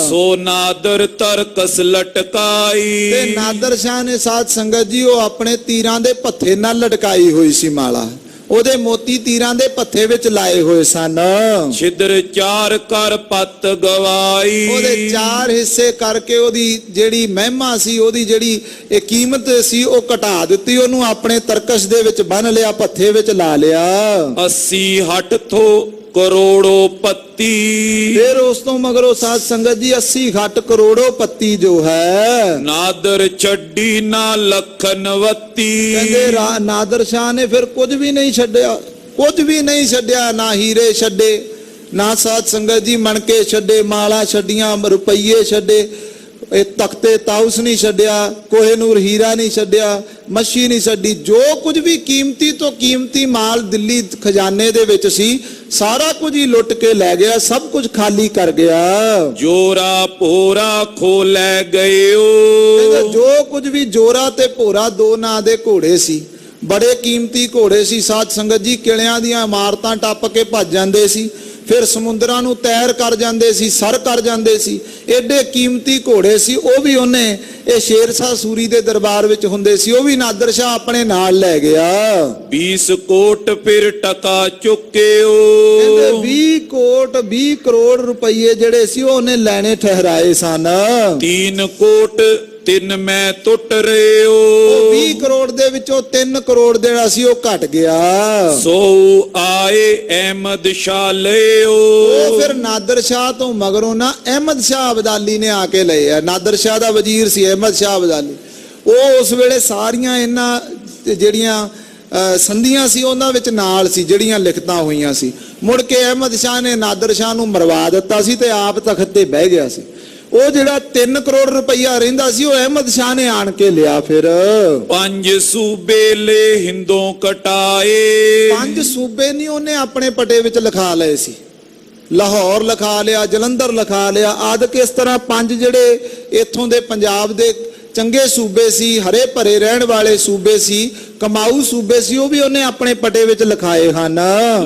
ਸੋ ਨਾਦਰ ਤਰਕਸ ਲਟਕਾਈ। ਤੇ ਨਾਦਰ ਸ਼ਾਹ ਨੇ ਸਾਧ ਸੰਗਤ ਜੀ ਉਹ ਆਪਣੇ ਤੀਰਾਂ ਦੇ ਪੱਥੇ ਨਾਲ ਲਟਕਾਈ ਹੋਈ ਸੀ ਮਾਲਾ, ਉਹਦੇ ਮੋਤੀ ਤੀਰਾਂ ਦੇ ਪੱਥੇ ਵਿੱਚ ਲਾਏ ਹੋਏ ਸਨ। ਛਿਦਰ ਚਾਰ ਕਰ ਪਤ ਗਵਾਈ। ਉਹਦੇ 4 ਹਿੱਸੇ ਕਰਕੇ ਉਹਦੀ ਜਿਹੜੀ ਮਹਿਮਾ ਸੀ, ਉਹਦੀ ਜਿਹੜੀ ਇਹ ਕੀਮਤ ਸੀ, ਉਹ ਘਟਾ ਦਿੱਤੀ। ਉਹਨੂੰ ਆਪਣੇ ਤਰਕਸ਼ ਦੇ ਵਿੱਚ ਬੰਨ ਲਿਆ, ਪੱਥੇ ਵਿੱਚ ਲਾ ਲਿਆ। 80 ਹਟ ਥੋ ਕਰੋੜੋ ਪੱਤੀ। ਫਿਰ ਉਸ ਤੋਂ ਮਗਰੋਂ ਸਾਧ ਸੰਗਤ ਜੀ 80 ਘਟ ਕਰੋੜੋ ਪੱਤੀ ਜੋ ਹੈ, ਨਾਦਰ ਛੱਡੀ ਨਾ ਲਖਨਵਤੀ। ਕਹਿੰਦੇ ਨਾਦਰ ਸ਼ਾਹ ਨੇ ਫਿਰ ਕੁਝ ਵੀ ਨਹੀਂ ਛੱਡਿਆ, ਕੁਝ ਵੀ ਨਹੀਂ ਛੱਡਿਆ। ਨਾ ਹੀਰੇ ਛੱਡੇ, ਨਾ ਸਾਧ ਸੰਗਤ ਜੀ ਮਣਕੇ ਛੱਡੇ, ਮਾਲਾ ਛੱਡੀਆਂ, ਰੁਪਈਏ ਛੱਡੇ, ਇਹ ਤਖਤੇ ਤਾਉਸ ਨਹੀਂ ਛੱਡਿਆ, ਕੋਹਿਨੂਰ ਹੀਰਾ ਨਹੀਂ ਛੱਡਿਆ, ਮੱਛੀ ਨਹੀਂ ਛੱਡੀ। ਜੋ ਕੁਝ ਵੀ ਕੀਮਤੀ ਤੋਂ ਕੀਮਤੀ ਮਾਲ ਦਿੱਲੀ ਖਜ਼ਾਨੇ ਦੇ ਵਿੱਚ ਸੀ, ਸਾਰਾ ਕੁਝ ਹੀ ਲੁੱਟ ਕੇ ਲੈ ਗਿਆ, ਸਭ ਕੁਝ ਖਾਲੀ ਕਰ ਗਿਆ। ਜੋਰਾ ਭੋਰਾ ਖੋ ਲੈ ਗਇਓ। ਜੋ ਕੁਝ ਵੀ ਜੋਰਾ ਤੇ ਭੋਰਾ 2 ਨਾਂ ਦੇ ਘੋੜੇ ਸੀ, ਬੜੇ ਕੀਮਤੀ ਘੋੜੇ ਸੀ ਸਾਧ ਸੰਗਤ ਜੀ। ਕਿਲਿਆਂ ਦੀਆਂ ਇਮਾਰਤਾਂ ਟੱਪ ਕੇ ਭੱਜ ਜਾਂਦੇ ਸੀ, ਫਿਰ ਸਮੁੰਦਰਾਂ ਨੂੰ ਤੈਰ ਕਰ ਜਾਂਦੇ ਸੀ, ਸਰ ਕਰ ਜਾਂਦੇ ਸੀ। ਐਡੇ ਕੀਮਤੀ ਘੋੜੇ ਸੀ, ਉਹ ਵੀ ਉਹਨੇ, ਇਹ ਸ਼ੇਰਸ਼ਾਹ ਸੂਰੀ ਦੇ ਦਰਬਾਰ ਵਿੱਚ ਹੁੰਦੇ ਸੀ, ਉਹ ਵੀ ਨਾਦਰ ਸ਼ਾਹ ਆਪਣੇ ਨਾਲ ਲੈ ਗਿਆ। 20 ਕੋਟ ਫਿਰ ਟਕਾ ਚੁੱਕਿਓ। ਕਹਿੰਦੇ 20 ਕਰੋੜ ਰੁਪਏ ਜਿਹੜੇ ਸੀ ਉਹ ਉਹਨੇ ਲੈਣੇ ਠਹਿਰਾਏ ਸਨ। 3 ਕੋਟ 3 ਮੈਂ ਟੁੱਟ ਰਿਓ। 20 ਕਰੋੜ ਦੇ ਵਿੱਚੋਂ 3 ਕਰੋੜ ਜਿਹੜਾ ਸੀ ਉਹ ਘਟ ਗਿਆ। ਸੋ ਆਏ ਅਹਿਮਦ ਸ਼ਾਹ ਲਿਓ। ਉਹ ਫਿਰ ਨਾਦਰ ਸ਼ਾਹ ਤੋਂ ਮਗਰੋਂ ਨਾ ਅਹਿਮਦ ਸ਼ਾਹ ਅਬਦਾਲੀ ਨੇ ਆ ਕੇ ਲਏ ਆ। ਨਾਦਰ ਸ਼ਾਹ ਦਾ ਵਜ਼ੀਰ ਸੀ ਅਹਿਮਦ ਸ਼ਾਹ ਅਬਦਾਲੀ। ਉਹ ਉਸ ਵੇਲੇ ਸਾਰੀਆਂ ਇਹਨਾਂ ਜਿਹੜੀਆਂ ਸੰਧੀਆਂ ਸੀ ਉਹਨਾਂ ਵਿੱਚ ਨਾਲ ਸੀ, ਜਿਹੜੀਆਂ ਲਿਖਤਾਂ ਹੋਈਆਂ ਸੀ। ਮੁੜ ਕੇ ਅਹਿਮਦ ਸ਼ਾਹ ਨੇ ਨਾਦਰ ਸ਼ਾਹ ਨੂੰ ਮਰਵਾ ਦਿੱਤਾ ਸੀ ਤੇ ਆਪ ਤਖਤ ਤੇ ਬਹਿ ਗਿਆ ਸੀ। ਉਹ ਜਿਹੜਾ 3 ਕਰੋੜ ਰੁਪਈਆ ਰਹਿੰਦਾ ਸੀ, ਉਹ ਅਹਿਮਦ ਸ਼ਾਹ ਨੇ ਆਣ ਕੇ ਲਿਆ। ਫਿਰ 5 ਸੂਬੇ ਲੈ ਹਿੰਦੋਂ ਕਟਾਏ। 5 ਸੂਬੇ ਨਹੀਂ ਉਹਨੇ ਆਪਣੇ ਪਟੇ ਵਿੱਚ ਲਿਖਾ ਲਏ ਸੀ। ਲਾਹੌਰ ਲਿਖਾ ਲਿਆ, ਜਲੰਧਰ ਲਿਖਾ ਲਿਆ, ਆਦਿ ਇਸ ਤਰ੍ਹਾਂ 5 ਜਿਹੜੇ ਇੱਥੋਂ ਦੇ ਪੰਜਾਬ ਦੇ ਚੰਗੇ ਸੂਬੇ ਸੀ, ਹਰੇ ਭਰੇ ਰਹਿਣ ਵਾਲੇ ਸੂਬੇ ਸੀ, ਕਮਾਊ ਸੂਬੇ ਸੀ, ਉਹ ਵੀ ਉਹਨੇ ਆਪਣੇ ਪਟੇ ਵਿੱਚ ਲਿਖਾਏ ਹਨ।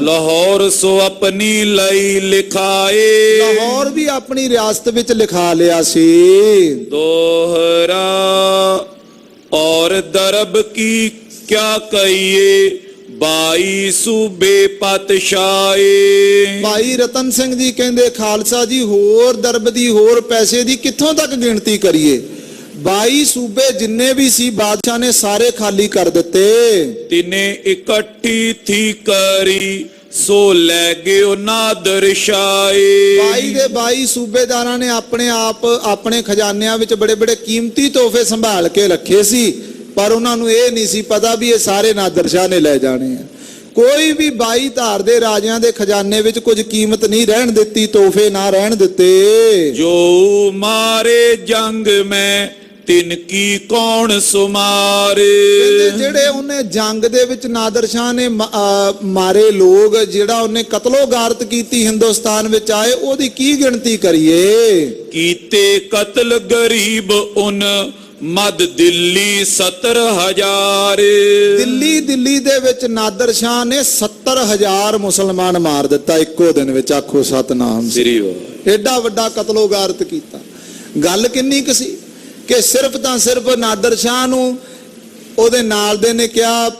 ਲਾਹੌਰ ਸੋ ਆਪਣੀ ਲਈ ਲਿਖਾਏ। ਲਾਹੌਰ ਵੀ ਆਪਣੀ ਰਿਆਸਤ ਵਿੱਚ ਲਿਖਾ ਲਿਆ ਸੀ। ਦੋਹਰਾ ਔਰ ਦਰਬ ਕੀ ਕਿਆ ਕਹੀਏ, 22 ਸੂਬੇ ਪਾਤਸ਼ਾਹੇ। ਭਾਈ ਰਤਨ ਸਿੰਘ ਜੀ ਕਹਿੰਦੇ ਖਾਲਸਾ ਜੀ ਹੋਰ ਦਰਬ ਦੀ, ਹੋਰ ਪੈਸੇ ਦੀ ਕਿੱਥੋਂ ਤੱਕ ਗਿਣਤੀ ਕਰੀਏ। 22 ਸੂਬੇ ਜਿੰਨੇ ਵੀ ਸੀ ਬਾਦਸ਼ਾਹ ਨੇ ਸਾਰੇ ਖਾਲੀ ਕਰ ਦਿੱਤੇ। ਤਿਨੇ ਇਕੱਠੀ ਥੀ ਕਰੀ ਸੋ ਲੈ ਗਿਓ ਨਾਦਰ ਸ਼ਾਹੇ। 22 ਦੇ 22 ਸੂਬੇਦਾਰਾਂ ਨੇ ਆਪਣੇ ਆਪ ਆਪਣੇ ਖਜ਼ਾਨਿਆਂ ਵਿੱਚ ਬੜੇ ਬੜੇ ਕੀਮਤੀ ਤੋਹਫੇ ਸੰਭਾਲ ਕੇ ਰੱਖੇ ਸੀ, ਪਰ ਉਹਨਾਂ ਨੂੰ ਇਹ ਨਹੀਂ ਸੀ ਪਤਾ ਵੀ ਇਹ ਸਾਰੇ ਨਾਦਰ ਸ਼ਾਹ ਨੇ ਲੈ ਜਾਣੇ ਆ। ਕੋਈ ਵੀ 22 ਧਾਰ ਦੇ ਰਾਜਿਆਂ ਦੇ ਖਜ਼ਾਨੇ ਵਿੱਚ ਕੁਝ ਕੀਮਤ ਨਹੀਂ ਰਹਿਣ ਦਿੱਤੀ, ਤੋਹਫੇ ਨਾ ਰਹਿਣ ਦਿੱਤੇ। ਜੋ ਮਾਰੇ ਜੰਗ ਮੈਂ ਤਿਨ ਕੀ ਕੌਣ ਸੁਮਾਰੇ। ਜਿਹੜੇ ਉਹਨੇ ਜੰਗ ਦੇ ਵਿੱਚ ਨਾਦਰ ਸ਼ਾਹ ਨੇ ਮਾਰੇ ਲੋਕ, ਜਿਹੜਾ ਉਹਨੇ ਕਤਲੋ ਗਾਰਤ ਕੀਤੀ ਹਿੰਦੁਸਤਾਨ ਵਿੱਚ ਆਏ, ਉਹਦੀ ਕੀ ਗਿਣਤੀ ਕਰੀਏ। ਕੀਤੇ ਕਤਲ ਗਰੀਬ ਉਨ ਮਦ ਦਿੱਲੀ 70,000। ਦਿੱਲੀ ਦੇ ਵਿੱਚ ਨਾਦਰ ਸ਼ਾਹ ਨੇ 70,000 ਮੁਸਲਮਾਨ ਮਾਰ ਦਿੱਤਾ ਇੱਕੋ ਦਿਨ ਵਿੱਚ। ਆਖੋ ਸਤਨਾਮ ਸ੍ਰੀ ਵਾਹਿਗੁਰੂ। ਏਡਾ ਵੱਡਾ ਕਤਲੋ ਗਾਰਤ ਕੀਤਾ। ਗੱਲ ਕਿੰਨੀ ਕੁ ਸੀ ਕਿ ਸਿਰਫ ਤਾਂ ਸਿਰਫ ਨਾਦਰ ਸ਼ਾਹ ਨੂੰ ਉਹਦੇ ਨਾਲ ਦੇ ਨੇ ਕਿਹਾ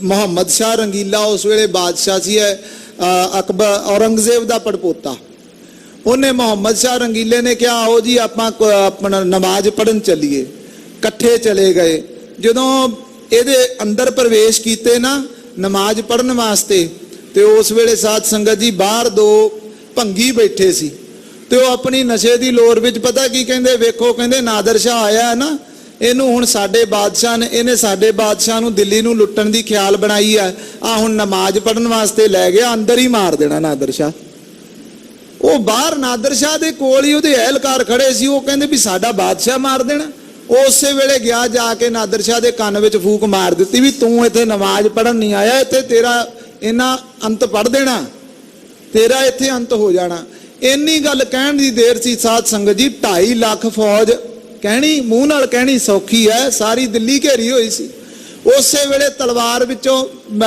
ਮੁਹੰਮਦ ਸ਼ਾਹ ਰੰਗੀਲਾ ਉਸ ਵੇਲੇ ਬਾਦਸ਼ਾਹ ਸੀ, ਅਕਬਰ ਔਰੰਗਜ਼ੇਬ ਦਾ ਪੜਪੋਤਾ। ਉਹਨੇ ਮੁਹੰਮਦ ਸ਼ਾਹ ਰੰਗੀਲੇ ਨੇ ਕਿਹਾ ਆਓ ਜੀ ਆਪਾਂ ਆਪਣਾ ਨਮਾਜ਼ ਪੜ੍ਹਨ ਚੱਲੀਏ। ਇਕੱਠੇ ਚਲੇ ਗਏ। ਜਦੋਂ ਇਹਦੇ ਅੰਦਰ ਪ੍ਰਵੇਸ਼ ਕੀਤੇ ਨਾ ਨਮਾਜ਼ ਪੜ੍ਹਨ ਵਾਸਤੇ, ਤੇ ਉਸ ਵੇਲੇ ਸਾਧ ਸੰਗਤ ਜੀ ਬਾਹਰ ਦੋ ਭੰਗੀ ਬੈਠੇ ਸੀ, ਤੇ ਉਹ ਆਪਣੀ ਨਸ਼ੇ ਦੀ ਲੋਰ ਵਿੱਚ ਪਤਾ ਕੀ ਕਹਿੰਦੇ, ਵੇਖੋ ਕਹਿੰਦੇ ਨਾਦਰ ਸ਼ਾਹ ਆਇਆ ਹੈ ਨਾ, ਇਹਨੂੰ ਹੁਣ ਸਾਡੇ ਬਾਦਸ਼ਾਹ ਨੇ, ਇਹਨੇ ਸਾਡੇ ਬਾਦਸ਼ਾਹ ਨੂੰ ਦਿੱਲੀ ਨੂੰ ਲੁੱਟਣ ਦੀ ਖਿਆਲ ਬਣਾਈ ਆ ਹੁਣ ਨਮਾਜ਼ ਪੜ੍ਹਨ ਵਾਸਤੇ ਲੈ ਗਿਆ, ਅੰਦਰ ਹੀ ਮਾਰ ਦੇਣਾ ਨਾਦਰ ਸ਼ਾਹ। ਉਹ ਬਾਹਰ ਨਾਦਰ ਸ਼ਾਹ ਦੇ ਕੋਲ ਹੀ ਉਹਦੇ ਅਹਿਲਕਾਰ ਖੜੇ ਸੀ, ਉਹ ਕਹਿੰਦੇ ਵੀ ਸਾਡਾ ਬਾਦਸ਼ਾਹ ਮਾਰ ਦੇਣਾ। ਉਹ ਉਸੇ ਵੇਲੇ ਗਿਆ, ਜਾ ਕੇ ਨਾਦਰ ਸ਼ਾਹ ਦੇ ਕੰਨ ਵਿੱਚ ਫੂਕ ਮਾਰ ਦਿੱਤੀ ਵੀ ਤੂੰ ਇੱਥੇ ਨਮਾਜ਼ ਪੜ੍ਹਨ ਨਹੀਂ ਆਇਆ, ਇੱਥੇ ਤੇਰਾ ਇਹਨਾਂ ਅੰਤ ਪੜ੍ਹ ਦੇਣਾ, ਤੇਰਾ ਇੱਥੇ ਅੰਤ ਹੋ ਜਾਣਾ। ਇੰਨੀ ਗੱਲ ਕਹਿਣ ਦੀ ਦੇਰ ਸੀ ਸਾਧ ਸੰਗਤ ਜੀ, 2.5 ਲੱਖ ਫੌਜ, ਕਹਿਣੀ ਮੂੰਹ ਨਾਲ ਕਹਿਣੀ ਸੌਖੀ ਹੈ, ਸਾਰੀ ਦਿੱਲੀ ਘੇਰੀ ਹੋਈ ਸੀ। ਉਸੇ ਵੇਲੇ ਤਲਵਾਰ ਵਿੱਚੋਂ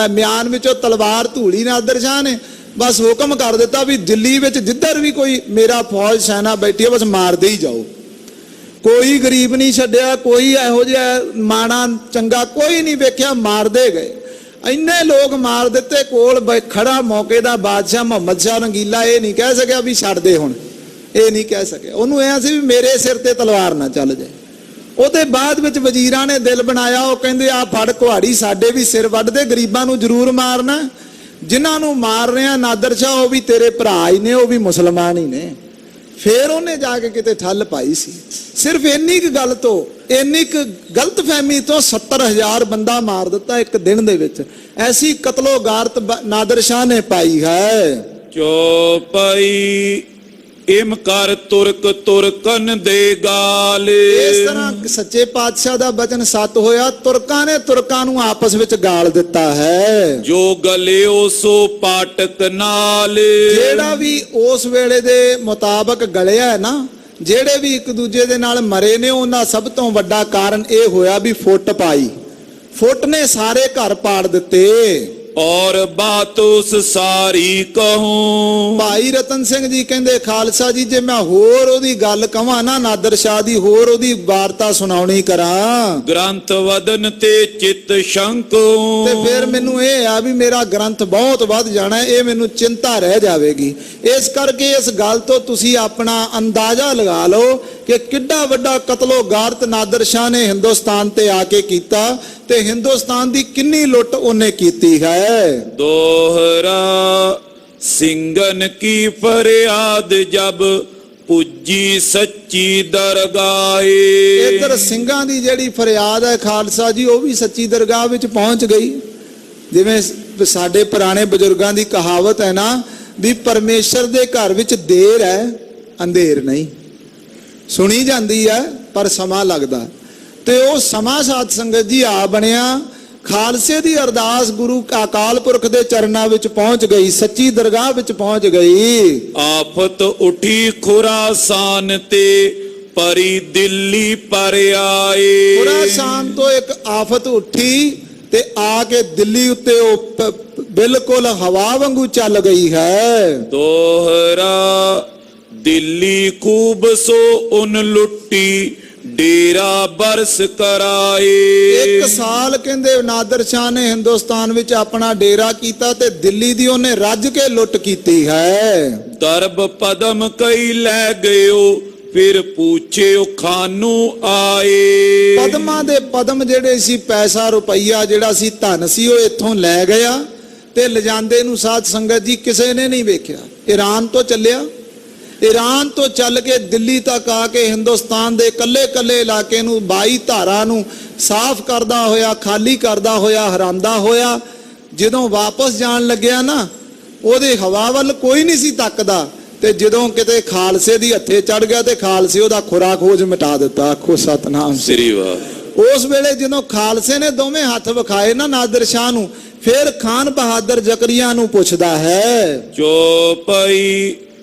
ਮਿਆਨ ਵਿੱਚੋਂ ਤਲਵਾਰ ਧੂਲੀ ਨਾਦਰ ਸ਼ਾਹ ਨੇ ਬਸ ਹੁਕਮ ਕਰ ਦਿੱਤਾ ਵੀ ਦਿੱਲੀ ਵਿੱਚ ਜਿੱਧਰ ਵੀ ਕੋਈ ਮੇਰਾ ਫੌਜ ਸੈਨਾ ਬੈਠੀ ਹੈ ਬਸ ਮਾਰਦੇ ਹੀ ਜਾਓ। ਕੋਈ ਗਰੀਬ ਨਹੀਂ ਛੱਡਿਆ, ਕੋਈ ਇਹੋ ਜਿਹਾ ਮਾੜਾ ਚੰਗਾ ਕੋਈ ਨਹੀਂ ਵੇਖਿਆ, ਮਾਰਦੇ ਗਏ। ਇੰਨੇ ਲੋਕ ਮਾਰ ਦਿੱਤੇ, ਕੋਲ ਖੜਾ ਮੌਕੇ ਦਾ ਬਾਦਸ਼ਾਹ ਮੁਹੰਮਦ ਸ਼ਾਹ ਰੰਗੀਲਾ ਇਹ ਨਹੀਂ ਕਹਿ ਸਕਿਆ ਵੀ ਛੱਡ ਦੇ ਹੁਣ, ਇਹ ਨਹੀਂ ਕਹਿ ਸਕਿਆ। ਉਹਨੂੰ ਐ ਸੀ ਵੀ ਮੇਰੇ ਸਿਰ ਤੇ ਤਲਵਾਰ ਨਾ ਚੱਲ ਜਾਏ। ਉਹਦੇ ਬਾਅਦ ਵਿੱਚ ਵਜ਼ੀਰਾਂ ਨੇ ਦਿਲ ਬਣਾਇਆ, ਉਹ ਕਹਿੰਦੇ ਆ ਫੜ ਕੁਹਾੜੀ, ਸਾਡੇ ਵੀ ਸਿਰ ਵੱਢ ਦੇ, ਗਰੀਬਾਂ ਨੂੰ ਜ਼ਰੂਰ ਮਾਰਨਾ, ਜਿਨ੍ਹਾਂ ਨੂੰ ਮਾਰ ਰਿਹਾ ਨਾਦਰ ਸ਼ਾਹ ਉਹ ਵੀ ਤੇਰੇ ਭਰਾ ਹੀ ਨੇ, ਉਹ ਵੀ ਮੁਸਲਮਾਨ ਹੀ ਨੇ। ਫੇਰ ਉਹਨੇ ਜਾ ਕੇ ਕਿਤੇ ਠੱਲ ਪਾਈ ਸੀ। ਸਿਰਫ ਇੰਨੀ ਕੁ ਗੱਲ ਤੋਂ, ਇੰਨੀ ਕੁ ਗਲਤ ਫਹਿਮੀ ਤੋਂ 70,000 ਬੰਦਾ ਮਾਰ ਦਿੱਤਾ ਇੱਕ ਦਿਨ ਦੇ ਵਿੱਚ। ਐਸੀ ਕਤਲੋ ਗਾਰਤ ਨਾਦਰ ਸ਼ਾਹ ਨੇ ਪਾਈ ਹੈ। ਚੌਪਈ ਇਮ ਕਰ ਤੁਰਕ ਤੁਰਕਨ ਦੇ ਗਾਲ। ਇਸ ਤਰ੍ਹਾਂ ਸੱਚੇ ਪਾਤਸ਼ਾਹ ਦਾ ਬਚਨ ਸੱਤ ਹੋਇਆ, ਤੁਰਕਾਂ ਨੇ ਤੁਰਕਾਂ ਨੂੰ ਆਪਸ ਵਿੱਚ ਗਾਲ ਦਿੱਤਾ ਹੈ। ਜੋ ਗਲਿਓ ਸੋ ਪਾਟਕ ਨਾਲ। ਜਿਹੜਾ ਵੀ ਉਸ ਵੇਲੇ ਦੇ ਮੁਤਾਬਕ ਗਲਿਆ ਹੈ ਨਾ, ਜਿਹੜੇ ਵੀ ਇੱਕ ਦੂਜੇ ਦੇ ਨਾਲ ਮਰੇ ਨੇ, ਉਹਨਾਂ ਸਭ ਤੋਂ ਵੱਡਾ ਕਾਰਨ ਇਹ ਹੋਇਆ ਵੀ ਫੁੱਟ ਪਾਈ। ਫੁੱਟ ਨੇ ਸਾਰੇ ਘਰ ਪਾੜ ਦਿੱਤੇ। ਔਰ ਬਾਤ ਉਸ ਸਾਰੀ ਕਹੂੰ। ਭਾਈ ਰਤਨ ਸਿੰਘ ਜੀ ਕਹਿੰਦੇ ਖਾਲਸਾ ਜੀ, ਜੇ ਮੈਂ ਹੋਰ ਉਹਦੀ ਗੱਲ ਕਵਾਂ ਨਾ ਨਾਦਰ ਸ਼ਾਹ ਦੀ, ਹੋਰ ਉਹਦੀ ਵਾਰਤਾ ਸੁਣਾਉਣੀ ਕਰਾਂ, ਗ੍ਰੰਥ ਵਦਨ ਤੇ ਚਿੱਤ ਸ਼ੰਕ, ਤੇ ਫਿਰ ਮੈਨੂੰ ਇਹ ਆ ਵੀ ਮੇਰਾ ਗ੍ਰੰਥ ਬਹੁਤ ਵੱਧ ਜਾਣਾ, ਇਹ ਮੈਨੂੰ ਚਿੰਤਾ ਰਹਿ ਜਾਵੇਗੀ। ਇਸ ਕਰਕੇ ਇਸ ਗੱਲ ਤੋਂ ਤੁਸੀਂ ਆਪਣਾ ਅੰਦਾਜ਼ਾ ਲਗਾ ਲਓ ਕਿ ਕਿੱਡਾ ਵੱਡਾ ਕਤਲੋ ਗਾਰਤ ਨਾਦਰ ਸ਼ਾਹ ਨੇ ਹਿੰਦੁਸਤਾਨ ਤੇ ਆ ਕੇ ਕੀਤਾ, ਤੇ ਹਿੰਦੁਸਤਾਨ ਦੀ ਕਿੰਨੀ ਲੁੱਟ ਉਹਨੇ ਕੀਤੀ ਹੈ। ਦੋਹਰਾ ਸਿੰਘਨ ਕੀ ਫਰਿਆਦ ਜਬ ਪੁੱਜੀ ਸੱਚੀ ਦਰਗਾਹੇ। ਇਧਰ ਸਿੰਘਾਂ ਦੀ ਜਿਹੜੀ ਫਰਿਆਦ ਹੈ ਖਾਲਸਾ ਜੀ, ਉਹ ਵੀ ਸੱਚੀ ਦਰਗਾਹ ਵਿੱਚ ਪਹੁੰਚ ਗਈ। ਜਿਵੇਂ ਸਾਡੇ ਪੁਰਾਣੇ ਬਜ਼ੁਰਗਾਂ ਦੀ ਕਹਾਵਤ ਹੈ ਨਾ ਵੀ ਪਰਮੇਸ਼ਰ ਦੇ ਘਰ ਵਿੱਚ ਦੇਰ ਹੈ ਅੰਧੇਰ ਨਹੀਂ। ਸੁਣੀ ਜਾਂਦੀ ਹੈ ਪਰ ਸਮਾਂ ਲੱਗਦਾ, ਤੇ ਉਹ ਸਮਾਂ ਸਾਧ ਸੰਗਤ ਜੀ ਆ ਬਣਿਆ। ਖਾਲਸੇ ਦੀ ਅਰਦਾਸ ਗੁਰੂ ਅਕਾਲ ਪੁਰਖ ਦੇ ਚਰਨਾਂ ਵਿੱਚ ਪਹੁੰਚ ਗਈ, ਸੱਚੀ ਦਰਗਾਹ ਵਿੱਚ ਪਹੁੰਚ ਗਈ। ਆਫਤ ਉਠੀ ਖੁਰਾਸਾਨ ਤੇ ਪਰੀ ਦਿੱਲੀ ਪਰ ਆਏ। ਖੁਰਾਸਾਨ ਤੋਂ ਇੱਕ ਆਫਤ ਉੱਠੀ ਤੇ ਆ ਕੇ ਦਿੱਲੀ ਉੱਤੇ ਉਹ ਬਿਲਕੁਲ ਹਵਾ ਵਾਂਗੂ ਚੱਲ ਗਈ ਹੈ। ਦੋਹਰਾ ਦਿੱਲੀ ਖੂਬ ਸੋ ਉਨ ਲੁੱਟੀ ਡੇਰਾ ਬਰਸ ਕਰਾਏ। 1 ਸਾਲ ਕਹਿੰਦੇ ਨਾਦਰ ਸ਼ਾਹ ਨੇ ਹਿੰਦੁਸਤਾਨ ਵਿੱਚ ਆਪਣਾ ਡੇਰਾ ਕੀਤਾ, ਤੇ ਦਿੱਲੀ ਦੀ ਉਹਨੇ ਰੱਜ ਕੇ ਲੁੱਟ ਕੀਤੀ ਹੈ। ਦਰਬ ਪਦਮ ਕਈ ਲੈ ਗਇਓ ਫਿਰ ਪੁੱਛਿਓ ਖਾਨੂ ਆਏ। ਪਦਮਾਂ ਦੇ ਪਦਮ ਜਿਹੜੇ ਸੀ, ਪੈਸਾ ਰੁਪਈਆ ਜਿਹੜਾ ਸੀ, ਧਨ ਸੀ, ਉਹ ਇੱਥੋਂ ਲੈ ਗਿਆ, ਤੇ ਲਿਜਾਂਦੇ ਨੂੰ ਸਾਧ ਸੰਗਤ ਜੀ ਕਿਸੇ ਨੇ ਨਹੀਂ ਵੇਖਿਆ। ਈਰਾਨ ਤੋਂ ਚੱਲਿਆ, ਈਰਾਨ ਤੋਂ ਚੱਲ ਕੇ ਦਿੱਲੀ ਤੱਕ ਆ ਕੇ ਹਿੰਦੁਸਤਾਨ ਦੇ ਕੱਲੇ-ਕੱਲੇ ਇਲਾਕੇ ਨੂੰ 22 ਧਾਰਾ ਨੂੰ ਸਾਫ਼ ਕਰਦਾ ਹੋਇਆ, ਖਾਲੀ ਕਰਦਾ ਹੋਇਆ, ਹਰਾਂਦਾ ਹੋਇਆ। ਜਦੋਂ ਵਾਪਸ ਜਾਣ ਲੱਗਿਆ ਨਾ, ਉਹਦੇ ਹਵਾ ਵੱਲ ਕੋਈ ਨਹੀਂ ਸੀ ਤੱਕਦਾ, ਤੇ ਜਦੋਂ ਕਿਤੇ ਖਾਲਸੇ ਦੀ ਹੱਥੇ ਚੜ ਗਿਆ ਤੇ ਖਾਲਸੇ ਉਹਦਾ ਖੁਰਾ ਖੋਜ ਮਿਟਾ ਦਿੱਤਾ। ਆਖੋ ਸਤਨਾਮ ਸ੍ਰੀ ਵਾਹਿਗੁਰੂ। ਉਸ ਵੇਲੇ ਜਦੋਂ ਖਾਲਸੇ ਨੇ ਦੋਵੇਂ ਹੱਥ ਵਿਖਾਏ ਨਾ ਨਾਦਰ ਸ਼ਾਹ ਨੂੰ, ਫਿਰ ਖਾਨ ਬਹਾਦਰ ਜ਼ਕਰੀਆ ਨੂੰ ਪੁੱਛਦਾ ਹੈ। ਚੌਪਈ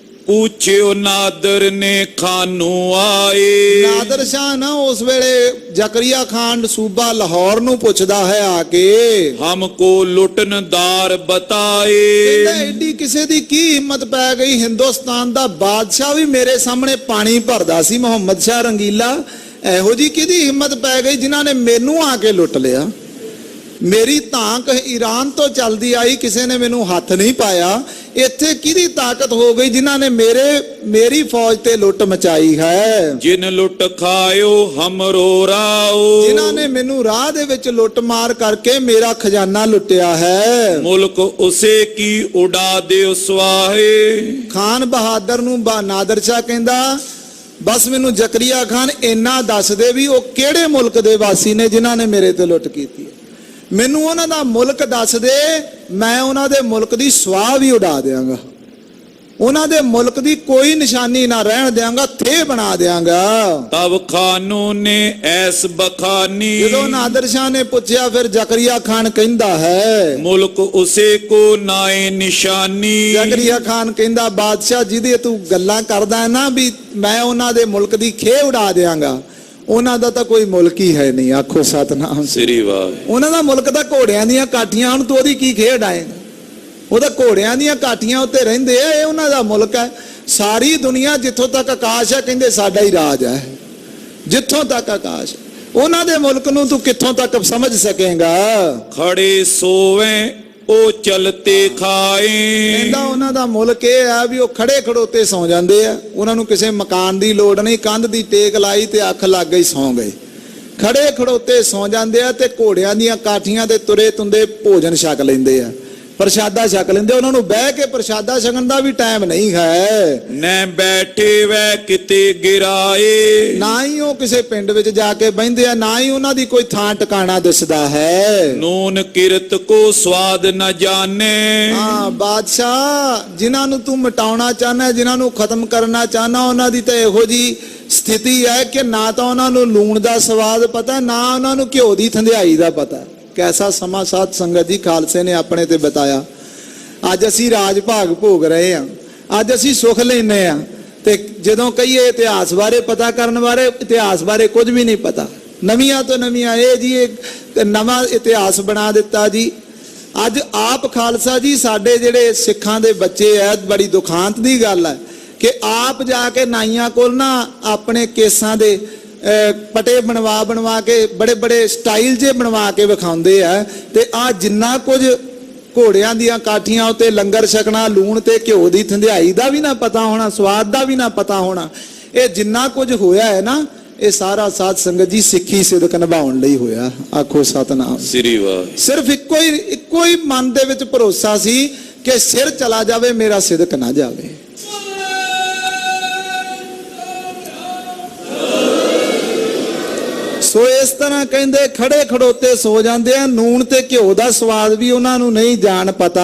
ਪੁੱਛਿਓ ਨਾਦਰ ਨੇ ਖਾਨੂ ਆਏ। ਨਾਦਰ ਸ਼ਾਹ ਨਾ ਉਸ ਵੇਲੇ ਜ਼ਕਰੀਆ ਖਾਨ ਸੂਬਾ ਲਾਹੌਰ ਨੂੰ ਪੁੱਛਦਾ ਹੈ ਆ ਕੇ, ਹਮਕੋ ਲੁੱਟਨਦਾਰ ਬਤਾਏ। ਕਹਿੰਦਾ ਐਡੀ ਕਿਸੇ ਦੀ ਕੀ ਹਿੰਮਤ ਪੈ ਗਈ, ਹਿੰਦੁਸਤਾਨ ਦਾ ਬਾਦਸ਼ਾਹ ਵੀ ਮੇਰੇ ਸਾਹਮਣੇ ਪਾਣੀ ਭਰਦਾ ਸੀ ਮੁਹੰਮਦ ਸ਼ਾਹ ਰੰਗੀਲਾ, ਇਹੋ ਜੀ ਕਿਹਦੀ ਹਿੰਮਤ ਪੈ ਗਈ ਜਿਨ੍ਹਾਂ ਨੇ ਮੈਨੂੰ ਆ ਕੇ ਲੁੱਟ ਲਿਆ। ਮੇਰੀ ਤਾਂਕ ਈਰਾਨ ਤੋਂ ਚੱਲਦੀ ਆਈ, ਕਿਸੇ ਨੇ ਮੈਨੂੰ ਹੱਥ ਨਹੀਂ ਪਾਇਆ। ਇੱਥੇ ਕਿਹਦੀ ਤਾਕਤ ਹੋ ਗਈ ਜਿਨ੍ਹਾਂ ਨੇ ਮੇਰੀ ਫੌਜ ਤੇ ਲੁੱਟ ਮਚਾਈ ਹੈ। ਜਿਨ ਲੁੱਟ ਖਾਇਓ ਹਮਰੋ ਰਾਓ, ਜਿਨ੍ਹਾਂ ਨੇ ਮੈਨੂੰ ਰਾਹ ਦੇ ਵਿੱਚ ਲੁੱਟ ਮਾਰ ਕਰਕੇ ਮੇਰਾ ਖਜ਼ਾਨਾ ਲੁੱਟਿਆ ਹੈ। ਮੁਲਕ ਉਸੇ ਕੀ ਉਡਾ ਦਿਓ ਸਵਾਹੇ। ਖਾਨ ਬਹਾਦਰ ਨੂੰ ਨਾਦਰ ਸ਼ਾਹ ਕਹਿੰਦਾ, ਬਸ ਮੈਨੂੰ ਜ਼ਕਰੀਆ ਖਾਨ ਇੰਨਾ ਦੱਸ ਦੇ ਵੀ ਉਹ ਕਿਹੜੇ ਮੁਲਕ ਦੇ ਵਾਸੀ ਨੇ ਜਿਨ੍ਹਾਂ ਨੇ ਮੇਰੇ ਤੇ ਲੁੱਟ ਕੀਤੀ ਹੈ। ਮੈਨੂੰ ਉਹਨਾਂ ਦਾ ਮੁਲਕ ਦੱਸ ਦੇ, ਮੈਂ ਉਹਨਾਂ ਦੇ ਮੁਲਕ ਦੀ ਸਵਾਹ ਵੀ ਉਡਾ ਦਿਆਂਗਾ, ਉਹਨਾਂ ਦੇ ਮੁਲਕ ਦੀ ਕੋਈ ਨਿਸ਼ਾਨੀ ਨਾ ਰਹਿਣ ਦਿਆਂਗਾ, ਥੇ ਬਣਾ ਦਿਆਂਗਾ। ਤਬ ਖਾਨੂ ਨੇ ਐਸ ਬਖਾਨੀ, ਜਦੋਂ ਨਾਦਰ ਸ਼ਾਹ ਨੇ ਪੁੱਛਿਆ ਫਿਰ ਜ਼ਕਰੀਆ ਖਾਨ ਕਹਿੰਦਾ ਹੈ, ਮੁਲਕ ਉਸੇ ਕੋ ਨਾਏ ਨਿਸ਼ਾਨੀ। ਜ਼ਕਰੀਆ ਖਾਨ ਕਹਿੰਦਾ, ਬਾਦਸ਼ਾਹ ਜਿਹਦੇ ਤੂੰ ਗੱਲਾਂ ਕਰਦਾ ਹੈ ਨਾ ਵੀ ਮੈਂ ਉਹਨਾਂ ਦੇ ਮੁਲਕ ਦੀ ਖੇ ਉਡਾ ਦਿਆਂਗਾ, ਉਹਨਾਂ ਦਾ ਤਾਂ ਕੋਈ ਮੁਲਕ ਹੀ ਹੈ ਨਹੀਂ। ਆਖੋ ਸਤਨਾਮ ਸ੍ਰੀ ਵਾਹਿਗੁਰੂ। ਉਹਨਾਂ ਦਾ ਮੁਲਕ ਤਾਂ ਘੋੜਿਆਂ ਦੀਆਂ ਕਾਠੀਆਂ, ਹੁਣ ਤੂੰ ਉਹਦੀ ਕੀ ਖੇਡ ਆਏਗਾ? ਉਹ ਤਾਂ ਘੋੜਿਆਂ ਦੀਆਂ ਕਾਠੀਆਂ ਉੱਤੇ ਰਹਿੰਦੇ ਆ, ਇਹ ਉਹਨਾਂ ਦਾ ਮੁਲਕ ਹੈ। ਸਾਰੀ ਦੁਨੀਆ ਜਿੱਥੋਂ ਤੱਕ ਆਕਾਸ਼ ਹੈ ਕਹਿੰਦੇ ਸਾਡਾ ਹੀ ਰਾਜ ਹੈ, ਜਿੱਥੋਂ ਤੱਕ ਆਕਾਸ਼ ਹੈ। ਉਹਨਾਂ ਦੇ ਮੁਲਕ ਨੂੰ ਤੂੰ ਕਿੱਥੋਂ ਤੱਕ ਸਮਝ ਸਕੇਗਾ? ਖੜੇ ਸੋਵੇਂ ਉਹ ਚਲਤੇ ਖਾਏ। ਕਹਿੰਦਾ ਉਹਨਾਂ ਦਾ ਮੁਲਕ ਇਹ ਆ ਵੀ ਉਹ ਖੜੇ ਖੜੋਤੇ ਸੌ ਜਾਂਦੇ ਆ, ਉਹਨਾਂ ਨੂੰ ਕਿਸੇ ਮਕਾਨ ਦੀ ਲੋੜ ਨਹੀਂ, ਕੰਧ ਦੀ ਟੇਕ ਲਾਈ ਤੇ ਅੱਖ ਲੱਗ ਗਈ ਸੌ ਗਏ। ਖੜੇ ਖੜੋਤੇ ਸੌ ਜਾਂਦੇ ਆ ਤੇ ਘੋੜਿਆਂ ਦੀਆਂ ਕਾਠੀਆਂ ਤੇ ਤੁਰੇ ਤੁੰਦੇ ਭੋਜਨ ਛਕ ਲੈਂਦੇ ਆ, ਪ੍ਰਸ਼ਾਦਾ ਛਕ ਲੈਂਦੇ। ਉਹਨਾਂ ਨੂੰ ਬਹਿ ਕੇ ਪ੍ਰਸ਼ਾਦਾ ਛਕਣ ਦਾ ਵੀ ਟਾਈਮ ਨਹੀਂ ਹੈ। ਨੈ ਬੈਠੇ ਵੈ ਕਿਤੇ ਗਿਰਾਏ, ਨਾ ਹੀ ਉਹ ਕਿਸੇ ਪਿੰਡ ਵਿੱਚ ਜਾ ਕੇ ਬਹਿੰਦੇ ਆ, ਨਾ ਹੀ ਉਹਨਾਂ ਦੀ ਕੋਈ ਥਾਂ ਟਿਕਾਣਾ ਦਿਸਦਾ ਹੈ। ਨੂਨ ਕਿਰਤ ਕੋ ਸਵਾਦ ਨ ਜਾਣੇ। ਹਾਂ ਬਾਦਸ਼ਾਹ, ਜਿਨ੍ਹਾਂ ਨੂੰ ਤੂੰ ਮਿਟਾਉਣਾ ਚਾਹਨਾ, ਜਿਨ੍ਹਾਂ ਨੂੰ ਖਤਮ ਕਰਨਾ ਚਾਹਨਾ, ਉਹਨਾਂ ਦੀ ਤਾਂ ਇਹੋ ਜੀ ਸਥਿਤੀ ਹੈ ਕਿ ਨਾ ਤਾਂ ਉਹਨਾਂ ਨੂੰ ਲੂਣ ਦਾ ਸਵਾਦ ਪਤਾ, ਨਾ ਉਹਨਾਂ ਨੂੰ ਘਿਓ ਦੀ ਥੰਧਿਆਈ ਦਾ ਪਤਾ। ਕੈਸਾ ਸਮਾਂ ਸਾਧ ਸੰਗਤ ਜੀ ਖਾਲਸੇ ਨੇ ਆਪਣੇ ਤੇ ਬਤਾਇਆ। ਅੱਜ ਅਸੀਂ ਰਾਜ ਭਾਗ ਭੋਗ ਰਹੇ ਹਾਂ, ਅੱਜ ਅਸੀਂ ਸੁਖ ਲੈਨੇ ਆ, ਤੇ ਜਦੋਂ ਕਹੀਏ ਇਤਿਹਾਸ ਬਾਰੇ ਪਤਾ ਕਰਨ ਬਾਰੇ, ਇਤਿਹਾਸ ਬਾਰੇ ਕੁਝ ਵੀ ਨਹੀਂ ਪਤਾ। ਨਵੀਆਂ ਤੋਂ ਨਵੀਆਂ ਇਹ ਜੀ ਇੱਕ ਨਵਾਂ ਇਤਿਹਾਸ ਬਣਾ ਦਿੱਤਾ ਜੀ। ਅੱਜ ਆਪ ਖਾਲਸਾ ਜੀ ਸਾਡੇ ਜਿਹੜੇ ਸਿੱਖਾਂ ਦੇ ਬੱਚੇ ਐ, ਬੜੀ ਦੁਖਾਂਤ ਦੀ ਗੱਲ ਹੈ ਕਿ ਆਪ ਜਾ ਕੇ ਨਾਈਆਂ ਕੋਲ ਨਾ ਆਪਣੇ ਕੇਸਾਂ ਦੇ ਪਟੇ ਬਣਵਾ ਕੇ ਬੜੇ ਬੜੇ ਸਟਾਈਲ ਜੇ ਬਣਵਾ ਕੇ ਵਿਖਾਉਂਦੇ ਆ। ਤੇ ਆ ਜਿੰਨਾ ਕੁਝ ਘੋੜਿਆਂ ਦੀਆਂ ਕਾਠੀਆਂ ਉੱਤੇ ਲੰਗਰ ਛਕਣਾ, ਲੂਣ ਤੇ ਘਿਓ ਦੀ ਥੰਧਿਆਈ ਦਾ ਵੀ ਨਾ ਪਤਾ ਹੋਣਾ, ਸਵਾਦ ਦਾ ਵੀ ਨਾ ਪਤਾ ਹੋਣਾ, ਇਹ ਜਿੰਨਾ ਕੁਝ ਹੋਇਆ ਹੈ ਨਾ, ਇਹ ਸਾਰਾ ਸਾਧ ਸੰਗਤ ਜੀ ਸਿੱਖੀ ਸਿਦਕ ਨਿਭਾਉਣ ਲਈ ਹੋਇਆ। ਆਖੋ ਸਤਨਾਮ ਸ੍ਰੀ ਵਾਹਿਗੁਰੂ। ਸਿਰਫ ਇੱਕੋ ਹੀ ਮਨ ਦੇ ਵਿੱਚ ਭਰੋਸਾ ਸੀ ਕਿ ਸਿਰ ਚਲਾ ਜਾਵੇ, ਮੇਰਾ ਸਿਦਕ ਨਾ ਜਾਵੇ। ਸੋ ਇਸ ਤਰ੍ਹਾਂ ਕਹਿੰਦੇ ਖੜੇ ਖੜੋਤੇ ਸੋ ਜਾਂਦੇ ਆ, ਨੂਣ ਤੇ ਘਿਓ ਦਾ ਸਵਾਦ ਵੀ ਉਹਨਾਂ ਨੂੰ ਨਹੀਂ ਜਾਣ ਪਤਾ।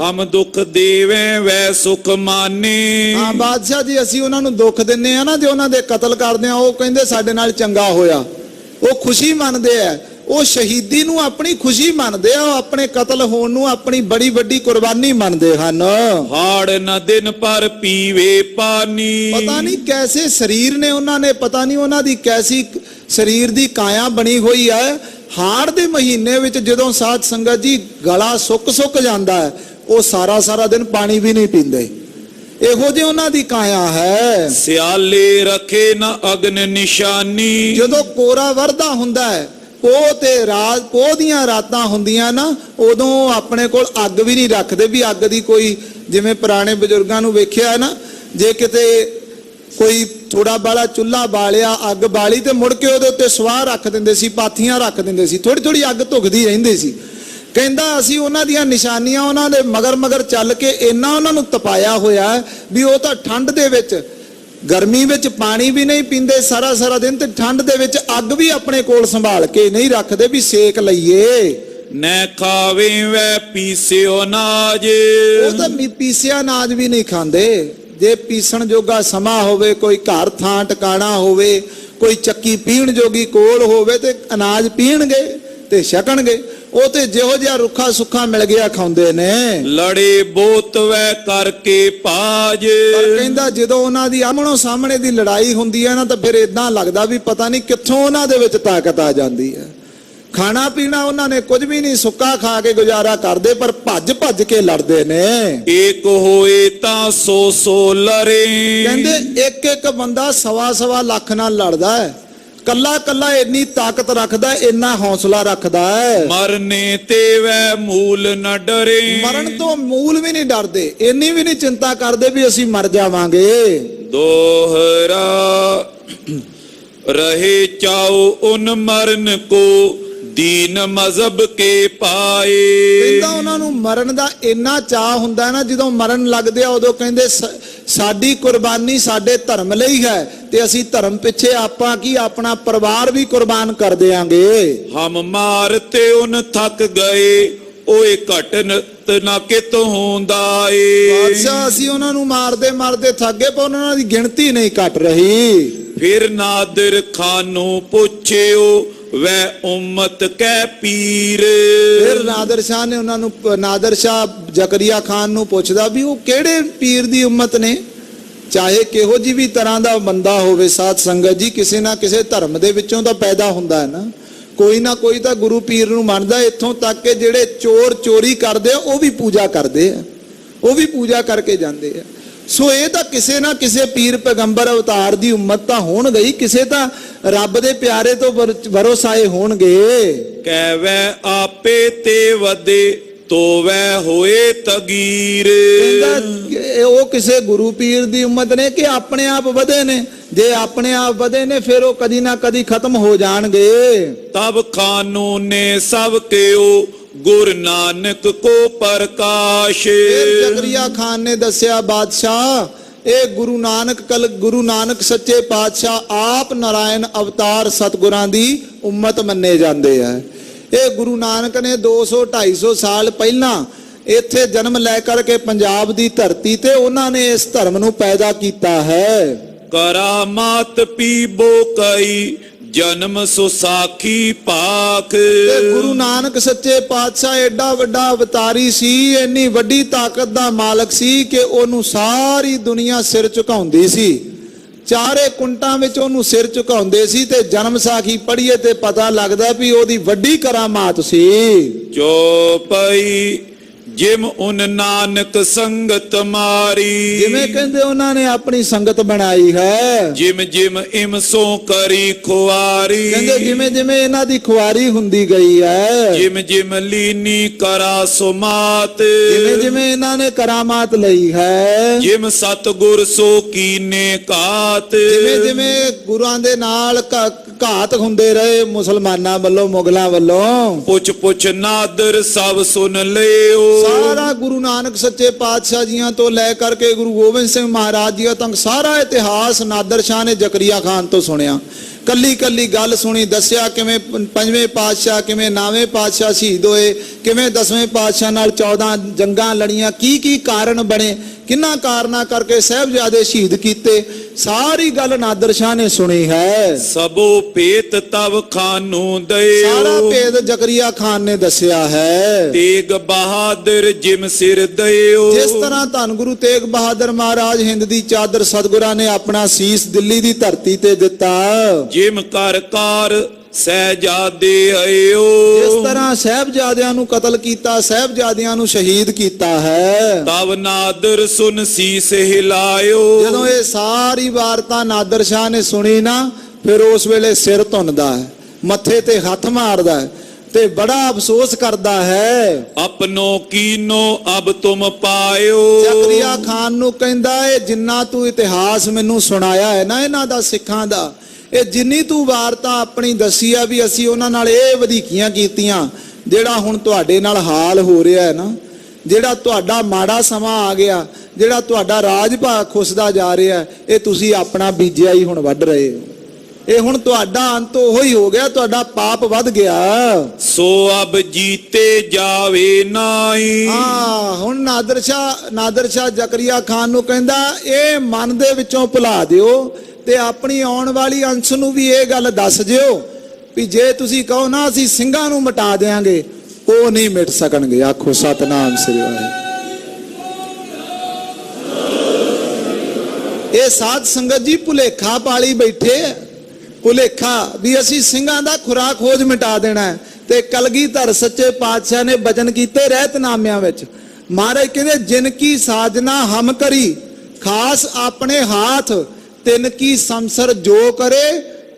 ਹਮ ਦੁੱਖ ਦੇਵੇ ਵੈ ਸੁਖ ਮਾਨੇ। ਹਾਂ ਬਾਦਸ਼ਾਹ ਜੀ, ਅਸੀਂ ਉਹਨਾਂ ਨੂੰ ਦੁੱਖ ਦਿੰਨੇ ਆ ਨਾ, ਜੇ ਉਹਨਾਂ ਦੇ ਕਤਲ ਕਰਦੇ ਆ, ਉਹ ਕਹਿੰਦੇ ਸਾਡੇ ਨਾਲ ਚੰਗਾ ਹੋਇਆ, ਉਹ ਖੁਸ਼ੀ ਮੰਨਦੇ ਆ, ਉਹ ਸ਼ਹੀਦੀ ਨੂੰ ਆਪਣੀ ਖੁਸ਼ੀ ਮੰਨਦੇ ਆ, ਉਹ ਆਪਣੇ ਕਤਲ ਹੋਣ ਨੂੰ ਆਪਣੀ ਬੜੀ ਵੱਡੀ ਕੁਰਬਾਨੀ ਮੰਨਦੇ ਹਨ। ਹਾੜ ਨ ਦਿਨ ਪਰ ਪੀਵੇ ਪਾਣੀ। ਪਤਾ ਨਹੀਂ ਕੈਸੇ ਸਰੀਰ ਨੇ ਉਹਨਾਂ ਨੇ, ਪਤਾ ਨਹੀਂ ਉਹਨਾਂ ਦੀ ਕੈਸੀ ਸਰੀਰ ਦੀ ਕਾਇਆ ਬਣੀ ਹੋਈ ਹੈ। ਹਾੜ ਦੇ ਮਹੀਨੇ ਵਿੱਚ ਜਦੋਂ ਸਾਧ ਸੰਗਤ ਜੀ ਗਲਾ ਸੁੱਕ ਜਾਂਦਾ ਹੈ, ਉਹ ਸਾਰਾ ਦਿਨ ਪਾਣੀ ਵੀ ਨਹੀਂ ਪੀਂਦੇ। ਇਹੋ ਜਿਹੀ ਉਹਨਾਂ ਦੀ ਕਾਇਆ ਹੈ। ਸਿਆਲੇ ਰੱਖੇ ਨਾ ਅਗਨ ਨਿਸ਼ਾਨੀ। ਜਦੋਂ ਕੋਰਾ ਵਰਦਾ ਹੁੰਦਾ ਹੈ, ਪੋਹ ਦੀਆਂ ਰਾਤਾਂ ਹੁੰਦੀਆਂ ਨਾ, ਉਦੋਂ ਆਪਣੇ ਕੋਲ ਅੱਗ ਵੀ ਨਹੀਂ ਰੱਖਦੇ ਵੀ ਅੱਗ ਦੀ ਕੋਈ, ਜਿਵੇਂ ਪੁਰਾਣੇ ਬਜ਼ੁਰਗਾਂ ਨੂੰ ਵੇਖਿਆ ਨਾ, ਜੇ ਕਿਤੇ ਕੋਈ ਥੋੜਾ ਬਾਲਾ ਚੁੱਲ੍ਹਾ ਬਾਲਿਆ, ਅੱਗ ਬਾਲੀ ਤੇ ਮੁੜ ਕੇ ਉਹਦੇ ਉੱਤੇ ਸਵਾਹ ਰੱਖ ਦਿੰਦੇ ਸੀ, ਪਾਥੀਆਂ ਰੱਖ ਦਿੰਦੇ ਸੀ, ਥੋੜੀ ਅੱਗ ਧੁਖਦੀ ਰਹਿੰਦੀ ਸੀ। ਕਹਿੰਦਾ ਅਸੀਂ ਉਹਨਾਂ ਦੀਆਂ ਨਿਸ਼ਾਨੀਆਂ, ਉਹਨਾਂ ਦੇ ਮਗਰ ਚੱਲ ਕੇ ਇੰਨਾ ਉਹਨਾਂ ਨੂੰ ਤਪਾਇਆ ਹੋਇਆ ਵੀ ਉਹ ਤਾਂ ਠੰਡ ਦੇ ਵਿੱਚ, ਗਰਮੀ ਵਿੱਚ ਪਾਣੀ ਵੀ ਨਹੀਂ ਪੀਂਦੇ ਸਾਰਾ ਦਿਨ, ਤੇ ਠੰਡ ਦੇ ਵਿੱਚ ਅੱਗ ਵੀ ਆਪਣੇ ਕੋਲ ਸੰਭਾਲ ਕੇ ਨਹੀਂ ਰੱਖਦੇ ਵੀ ਸੇਕ ਲਈਏ। ਨੈ ਖਾਵੇ ਵੈ ਪੀਸਿਓ ਅਨਾਜ। ਉਹ ਤਾਂ ਪੀਸਿਆ ਅਨਾਜ ਵੀ ਨਹੀਂ ਖਾਂਦੇ। ਜੇ ਪੀਸਣ ਜੋਗਾ ਸਮਾਂ ਹੋਵੇ, ਕੋਈ ਘਰ ਥਾਂ ਟਿਕਾਣਾ ਹੋਵੇ, ਕੋਈ ਚੱਕੀ ਪੀਣ ਜੋਗੀ ਕੋਲ ਹੋਵੇ, ਤੇ ਅਨਾਜ ਪੀਣਗੇ ਤੇ ਛਕਣਗੇ। ਉਹ ਤੇ ਜਿਹੋ ਜਿਹਾ ਰੁੱਖਾ ਸੁੱਖਾ ਮਿਲ ਗਿਆ ਖਾਂਦੇ ਨੇ। ਲੜੇ ਬੋਤ ਵੈ ਕਰਕੇ ਭਾਜ। ਪਰ ਕਹਿੰਦਾ ਜਦੋਂ ਉਹਨਾਂ ਦੀ ਆਮਣੋ ਸਾਹਮਣੇ ਦੀ ਲੜਾਈ ਹੁੰਦੀ ਹੈ ਨਾ, ਤਾਂ ਫਿਰ ਇਦਾਂ ਲੱਗਦਾ ਵੀ ਪਤਾ ਨਹੀਂ ਕਿੱਥੋਂ ਉਹਨਾਂ ਦੇ ਵਿੱਚ ਤਾਕਤ ਆ ਜਾਂਦੀ ਹੈ। ਖਾਣਾ ਪੀਣਾ ਉਹਨਾਂ ਨੇ ਕੁਝ ਵੀ ਨਹੀਂ, ਸੁੱਕਾ ਖਾ ਕੇ ਗੁਜ਼ਾਰਾ ਕਰਦੇ, ਪਰ ਭੱਜ ਕੇ ਲੜਦੇ ਨੇ। ਏਕ ਹੋਏ ਤਾਂ ਸੋ ਲੜੇ। ਕਹਿੰਦੇ ਇੱਕ ਬੰਦਾ 1.25 ਲੱਖ ਨਾਲ ਲੜਦਾ ਹੈ। ਕੱਲਾ ਕੱਲਾ ਇੰਨੀ ਤਾਕਤ ਰੱਖਦਾ, ਇੰਨਾ ਹੌਸਲਾ ਰੱਖਦਾ ਹੈ। ਮਰਨੇ ਤੇ ਵੈ ਮੂਲ ਨ ਡਰੇ। ਮਰਨ ਤੋਂ ਮੂਲ ਵੀ ਨਹੀਂ ਡਰਦੇ, ਇੰਨੀ ਵੀ ਨਹੀਂ ਚਿੰਤਾ ਕਰਦੇ ਵੀ ਅਸੀਂ ਮਰ ਜਾਵਾਂਗੇ। ਦੋਹਰਾ ਰਹੇ ਚਾਉ ਉਨ ਮਰਨ ਕੋ ਦੀਨ ਮਜ਼ਹਬ ਕੇ ਪਾਏ। ਕਹਿੰਦਾ ਉਹਨਾਂ ਨੂੰ ਮਰਨ ਦਾ ਇੰਨਾ ਚਾਹ ਹੁੰਦਾ ਨਾ, ਜਦੋਂ ਮਰਨ ਲੱਗਦੇ ਆ ਉਦੋਂ ਕਹਿੰਦੇ ਸਾਡੀ ਕੁਰਬਾਨੀ ਸਾਡੇ ਧਰਮ ਲਈ ਹੈ, ਤੇ ਅਸੀਂ ਧਰਮ ਪਿੱਛੇ ਆਪਾਂ ਕੀ ਆਪਣਾ ਪਰਿਵਾਰ ਵੀ ਕੁਰਬਾਨ ਕਰ ਦਿਆਂਗੇ। ਹਮ ਮਾਰਤੇ ਉਨ ਥੱਕ ਗਏ ਓਏ ਘਟਨ ਨਾ ਕਿਤ ਹੁੰਦਾ ਏ। ਬਾਦਸ਼ਾਹ ਅਸੀਂ ਉਹਨਾਂ ਨੂੰ ਮਾਰਦੇ ਮਾਰਦੇ ਥੱਕ ਗਏ, ਪਰ ਉਹਨਾਂ ਦੀ ਗਿਣਤੀ ਨਹੀਂ ਘਟ ਰਹੀ। ਫਿਰ ਨਾਦਰ ਖਾਨ ਨੂੰ ਪੁੱਛਿਓ ਵੈ ਉਮਤ ਕੈ ਪੀਰ। ਫਿਰ ਨਾਦਰ ਸ਼ਾਹ ਨੇ ਉਹਨਾਂ ਨੂੰ, ਨਾਦਰ ਸ਼ਾਹ ਜ਼ਕਰੀਆ ਖਾਨ ਨੂੰ ਪੁੱਛਦਾ ਵੀ ਉਹ ਕਿਹੜੇ ਪੀਰ ਦੀ ਉਮਤ ਨੇ। ਚਾਹੇ ਕਿਹੋ ਜੀ ਵੀ ਤਰ੍ਹਾਂ ਦਾ ਬੰਦਾ ਹੋਵੇ ਸਾਧ ਸੰਗਤ ਜੀ, ਕਿਸੇ ਨਾ ਕਿਸੇ ਧਰਮ ਦੇ ਵਿੱਚੋਂ ਤਾਂ ਪੈਦਾ ਹੁੰਦਾ ਹੈ ਨਾ, ਕੋਈ ਨਾ ਕੋਈ ਤਾਂ ਗੁਰੂ ਪੀਰ ਨੂੰ ਮੰਨਦਾ। ਇੱਥੋਂ ਤੱਕ ਕਿ ਜਿਹੜੇ ਚੋਰ ਚੋਰੀ ਕਰਦੇ ਆ ਉਹ ਵੀ ਪੂਜਾ ਕਰਦੇ ਆ, ਉਹ ਵੀ ਪੂਜਾ ਕਰਕੇ ਜਾਂਦੇ ਆ। ਸੋ ਇਹ ਤਾਂ ਕਿਸੇ ਨਾ ਕਿਸੇ ਪੀਰ ਪੈਗੰਬਰ ਅਵਤਾਰ ਦੀ ਉਮਤ ਤਾਂ ਹੋਣ ਗਈ, ਕਿਸੇ ਤਾਂ ਰੱਬ ਦੇ ਪਿਆਰੇ ਤੋਂ ਵਰੋਸਾਏ ਹੋਣਗੇ। ਕਹਿਵੈ ਆਪੇ ਤੇ ਵਦੇ ਤੋਵੈ ਹੋਏ ਤਗੀਰ। ਕਹਿੰਦਾ ਉਹ ਕਿਸੇ ਗੁਰੂ ਪੀਰ ਦੀ ਉਮਤ ਨੇ ਕਿ ਆਪਣੇ ਆਪ ਵਧੇ ਨੇ। ਜੇ ਆਪਣੇ ਆਪ ਵਧੇ ਨੇ ਫਿਰ ਉਹ ਕਦੀ ਨਾ ਕਦੀ ਖਤਮ ਹੋ ਜਾਣਗੇ। ਤਬ ਖਾਨੂ ਨੇ ਸਭ ਕਿਓ ਗੁਰ ਨਾਨਕ ਕੋ ਪ੍ਰਕਾਸ਼। ਫਿਰ ਜ਼ਕਰੀਆ ਖਾਨ ਨੇ ਦੱਸਿਆ ਬਾਦਸ਼ਾਹ, ਇਹ ਗੁਰੂ ਨਾਨਕ ਸੱਚੇ ਪਾਤਸ਼ਾਹ ਆਪ ਨਾਰਾਇਣ ਅਵਤਾਰ ਸਤਿਗੁਰਾਂ ਦੀ ਉਮਤ ਮੰਨੇ ਜਾਂਦੇ ਆ। ਇਹ ਗੁਰੂ ਨਾਨਕ ਨੇ 200-250 ਸਾਲ ਪਹਿਲਾਂ ਇੱਥੇ ਜਨਮ ਲੈ ਕਰਕੇ ਪੰਜਾਬ ਦੀ ਧਰਤੀ ਤੇ ਉਹਨਾਂ ਨੇ ਇਸ ਧਰਮ ਨੂੰ ਪੈਦਾ ਕੀਤਾ ਹੈ। ਕਰਾਮਾਤ ਪੀਬੋ ਕਈ ਜਨਮ ਸੁਸਾਖੀ ਪਾਕ। ਤੇ ਗੁਰੂ ਨਾਨਕ ਸੱਚੇ ਪਾਤਸ਼ਾਹ ਐਡਾ ਵੱਡਾ ਅਵਤਾਰੀ ਸੀ, ਇੰਨੀ ਵੱਡੀ ਤਾਕਤ ਦਾ ਮਾਲਕ ਸੀ ਕਿ ਉਹਨੂੰ ਸਾਰੀ ਦੁਨੀਆ ਸਿਰ ਝੁਕਾਉਂਦੀ ਸੀ। ਚਾਰੇ ਕੁੰਟਾਂ ਵਿੱਚ ਉਹਨੂੰ ਸਿਰ ਝੁਕਾਉਂਦੇ ਸੀ। ਤੇ ਜਨਮ ਸਾਖੀ ਪੜ੍ਹੀਏ ਤੇ ਪਤਾ ਲੱਗਦਾ ਵੀ ਉਹਦੀ ਵੱਡੀ ਕਰਾਮਾਤ ਸੀ। ਚੋਪਈ ਜਿਮ ਉਨ ਨਾਨਕ ਸੰਗਤ ਮਾਰੀ। ਜਿਵੇਂ ਕਹਿੰਦੇ ਉਹਨਾਂ ਨੇ ਆਪਣੀ ਸੰਗਤ ਬਣਾਈ ਹੈ। ਜਿਮ ਜਿਮ ਇਮ ਸੋ ਕਰੀ ਖੁਆਰੀ। ਕਹਿੰਦੇ ਜਿਵੇਂ ਜਿਵੇਂ ਇਹਨਾਂ ਦੀ ਖੁਆਰੀ ਹੁੰਦੀ ਗਈ ਹੈ, ਜਿਮ ਜਿਮ ਲੀਨੀ ਕਰਾ ਸੁਮਾਤ। ਜਿਵੇਂ ਜਿਵੇਂ ਇਹਨਾਂ ਨੇ ਕਰਾਮਾਤ ਲਈ ਹੈ, ਜਿਮ ਸਤਗੁਰ ਸੋ ਕੀਨੇ ਘਾਤ। ਜਿਵੇਂ ਜਿਵੇਂ ਗੁਰਾਂ ਦੇ ਨਾਲ ਘਾਤ ਹੁੰਦੇ ਰਹੇ ਮੁਸਲਮਾਨਾਂ ਵੱਲੋਂ, ਮੁਗਲਾਂ ਵੱਲੋਂ। ਪੁੱਛ ਪੁੱਛ ਨਾਦਰ ਸਭ ਸੁਨ ਲਿਓ। ਸਾਰਾ ਗੁਰੂ ਨਾਨਕ ਸੱਚੇ ਪਾਤਸ਼ਾਹ ਜੀਆਂ ਤੋਂ ਲੈ ਕਰਕੇ ਗੁਰੂ ਗੋਬਿੰਦ ਸਿੰਘ ਮਹਾਰਾਜ ਜੀ ਤੱਕ ਸਾਰਾ ਇਤਿਹਾਸ ਨਾਦਰ ਸ਼ਾਹ ਨੇ ਜ਼ਕਰੀਆ ਖਾਨ ਤੋਂ ਸੁਣਿਆ। ਕੱਲੀ ਕੱਲੀ ਗੱਲ ਸੁਣੀ, ਦੱਸਿਆ ਕਿਵੇਂ ਪੰਜਵੇਂ ਪਾਤਸ਼ਾਹ, ਕਿਵੇਂ ਨਾਵੇਂ ਪਾਤਸ਼ਾਹ ਸ਼ਹੀਦ ਹੋਏ, ਕਿਵੇਂ 10ਵੇਂ ਪਾਤਸ਼ਾਹ ਨਾਲ 14 ਜੰਗਾਂ ਲੜੀਆਂ, ਕੀ ਕੀ ਕਾਰਨ ਬਣੇ, ਕਿੰਨਾ ਕਾਰਨਾਂ ਕਰਕੇ ਸਾਹਿਬਜ਼ਾਦੇ ਸ਼ਹੀਦ ਕੀਤੇ। ਸਾਰੀ ਗੱਲ ਨਾਦਰ ਸ਼ਾਹ ਨੇ ਸੁਣੀ ਹੈ। ਸਭੋ ਭੇਤ ਤਵ ਖਾਨੂ ਦਇਓ। ਸਾਰਾ ਭੇਦ ਜ਼ਕਰੀਆ ਖਾਨ ਨੇ ਦੱਸਿਆ ਹੈ। ਤੇਗ ਬਹਾਦਰ ਜਿਮ ਸਿਰ ਦਇਓ। ਜਿਸ ਤਰ੍ਹਾਂ ਧੰਨ ਗੁਰੂ ਤੇਗ ਬਹਾਦਰ ਮਹਾਰਾਜ ਹਿੰਦ ਦੀ ਚਾਦਰ ਸਤਿਗੁਰਾਂ ਨੇ ਆਪਣਾ ਸੀਸ ਦਿੱਲੀ ਦੀ ਧਰਤੀ ਤੇ ਦਿੱਤਾ। ਜਿਮ ਕਰ ਕਾਰ ਸਹਿਜਾਦੇ ਆਇਓ। ਜਿਸ ਤਰ੍ਹਾਂ ਸਾਹਿਬਜ਼ਾਦਿਆਂ ਨੂੰ ਕਤਲ ਕੀਤਾ, ਸਾਹਿਬਜ਼ਾਦਿਆਂ ਨੂੰ ਸ਼ਹੀਦ ਕੀਤਾ ਹੈ। ਤਵ ਨਾਦਰ ਸੁਨ ਸੀਸ ਹਿਲਾਇਓ। ਜਦੋਂ ਇਹ ਸਾਰੀ ਵਾਰਤਾ ਨਾਦਰ ਸ਼ਾਹ ਨੇ ਸੁਣੀ ਨਾ, ਫਿਰ ਉਸ ਵੇਲੇ ਸਿਰ ਧੁੰਨਦਾ ਹੈ, ਮੱਥੇ ਤੇ ਹੱਥ ਮਾਰਦਾ ਹੈ ਤੇ ਬੜਾ ਅਫਸੋਸ ਕਰਦਾ ਹੈ। ਆਪਨੋ ਕੀਨੋ ਅਬ ਤੁਮ ਪਾਇਓ। ਜ਼ਕਰੀਆ ਖਾਨ ਨੂੰ ਕਹਿੰਦਾ, ਇਹ ਜਿੰਨਾ ਤੂੰ ਇਤਿਹਾਸ ਮੈਨੂੰ ਸੁਣਾਇਆ ਹੈ ਨਾ ਇਹਨਾਂ ਦਾ, ਸਿੱਖਾਂ ਦਾ, ਇਹ ਜਿੰਨੀ ਤੂੰ ਵਾਰਤਾ ਆਪਣੀ ਦੱਸੀ ਆ ਵੀ ਅਸੀਂ ਉਹਨਾਂ ਨਾਲ ਇਹ ਵਧੀਕੀਆਂ ਕੀਤੀਆਂ, ਜਿਹੜਾ ਹੁਣ ਤੁਹਾਡੇ ਨਾਲ ਹਾਲ ਹੋ ਰਿਹਾ ਹੈ ਨਾ, ਜਿਹੜਾ ਤੁਹਾਡਾ ਮਾੜਾ ਸਮਾਂ ਆ ਗਿਆ, ਜਿਹੜਾ ਤੁਹਾਡਾ ਰਾਜ ਭਾਗ ਖੁੱਸਦਾ ਜਾ ਰਿਹਾ, ਇਹ ਤੁਸੀਂ ਆਪਣਾ ਬੀਜਿਆ ਹੀ ਹੁਣ ਵੱਢ ਰਹੇ ਹੋ। ਇਹ ਹੁਣ ਤੁਹਾਡਾ ਅੰਤ ਉਹੋ ਹੀ ਹੋ ਗਿਆ, ਤੁਹਾਡਾ ਪਾਪ ਵੱਧ ਗਿਆ। ਸੋ ਅਬ ਜੀਤੇ ਜਾਵੇ ਨਾਈ। ਹੁਣ ਨਾਦਰ ਸ਼ਾਹ ਜ਼ਕਰੀਆ ਖਾਨ ਨੂੰ ਕਹਿੰਦਾ, ਇਹ ਮਨ ਦੇ ਵਿੱਚੋਂ ਭੁਲਾ ਦਿਓ ਤੇ ਆਪਣੀ ਆਉਣ ਵਾਲੀ ਅੰਸ਼ ਨੂੰ ਵੀ ਇਹ ਗੱਲ ਦੱਸ ਦਿਓ ਵੀ ਜੇ ਤੁਸੀਂ ਕਹੋ ਨਾ ਅਸੀਂ ਸਿੰਘਾਂ ਨੂੰ ਮਿਟਾ ਦੇਾਂਗੇ, ਉਹ ਨਹੀਂ ਮਿਟ ਸਕਣਗੇ। ਆਖੋ ਸਤਨਾਮ ਸ੍ਰੀ ਵਾਹਿਗੁਰੂ। ਇਹ ਸਾਧ ਸੰਗਤ ਜੀ ਭੁਲੇਖਾ ਪਾਲੀ ਬੈਠੇ, ਭੁਲੇਖਾ ਵੀ ਅਸੀਂ ਸਿੰਘਾਂ ਦਾ ਖੁਰਾ ਖੋਜ ਮਿਟਾ ਦੇਣਾ। ਤੇ ਕਲਗੀਧਰ ਸੱਚੇ ਪਾਤਸ਼ਾਹ ਨੇ ਬਚਨ ਕੀਤੇ ਰਹਿਤਨਾਮਿਆਂ ਵਿੱਚ। ਮਹਾਰਾਜ ਕਹਿੰਦੇ, ਜਿਨ ਕੀ ਸਾਜਨਾ ਹਮ ਕਰੀ ਖਾਸ ਆਪਣੇ ਹਾਥ, ਤਿਨ ਕੀ ਸੰਸਰ ਜੋ ਕਰੇ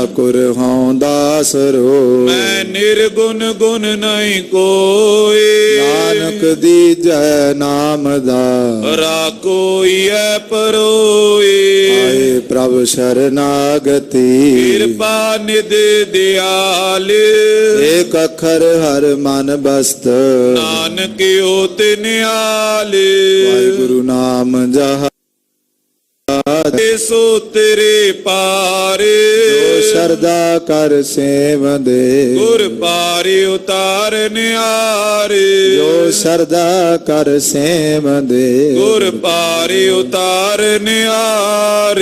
ਠਾकुर ਹਉ ਦਾਸ ਰੋਇ। ਮੈਂ ਨਿਰਗੁਣ ਗੁਣ ਨਹੀਂ ਕੋਈ, ਨਾਨਕ ਦੀਜੈ ਨਾਮ ਦਾ ਰਾਖੋਈ ਐ ਪਰੋਈ। ਆਏ ਪ੍ਰਭ ਸ਼ਰਨਾਗਤੀ ਕਿਰਪਾ ਨਿਧ ਦਿਆਲ, ਏਕ ਅੱਖਰ ਹਰ ਮਨ ਬਸਤ। ਨਾਨਕ ਓਤਿ ਨਿਹਾਲ। ਵਾਹਿਗੁਰੂ ਨਾਮ ਜਹਾਂ ਸੋ ਤੇਰੇ ਪਾਰ, ਜੋ ਸ਼ਰਧਾ ਕਰ ਸੇਵਦੇ। ਗੁਰ ਪਾਰਿ ਉਤਾਰਨ ਹਾਰ, ਜੋ ਸ਼ਰਧਾ ਕਰ ਸੇਵਦੇ। ਗੁਰ ਪਾਰਿ ਉਤਾਰਨ ਹਾਰ।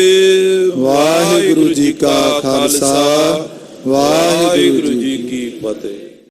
ਵਾਹਿਗੁਰੂ ਜੀ ਕਾ ਖਾਲਸਾ, ਵਾਹਿਗੁਰੂ ਵਾਹਿਗੁਰੂ ਜੀ ਕੀ ਫਤਿਹ।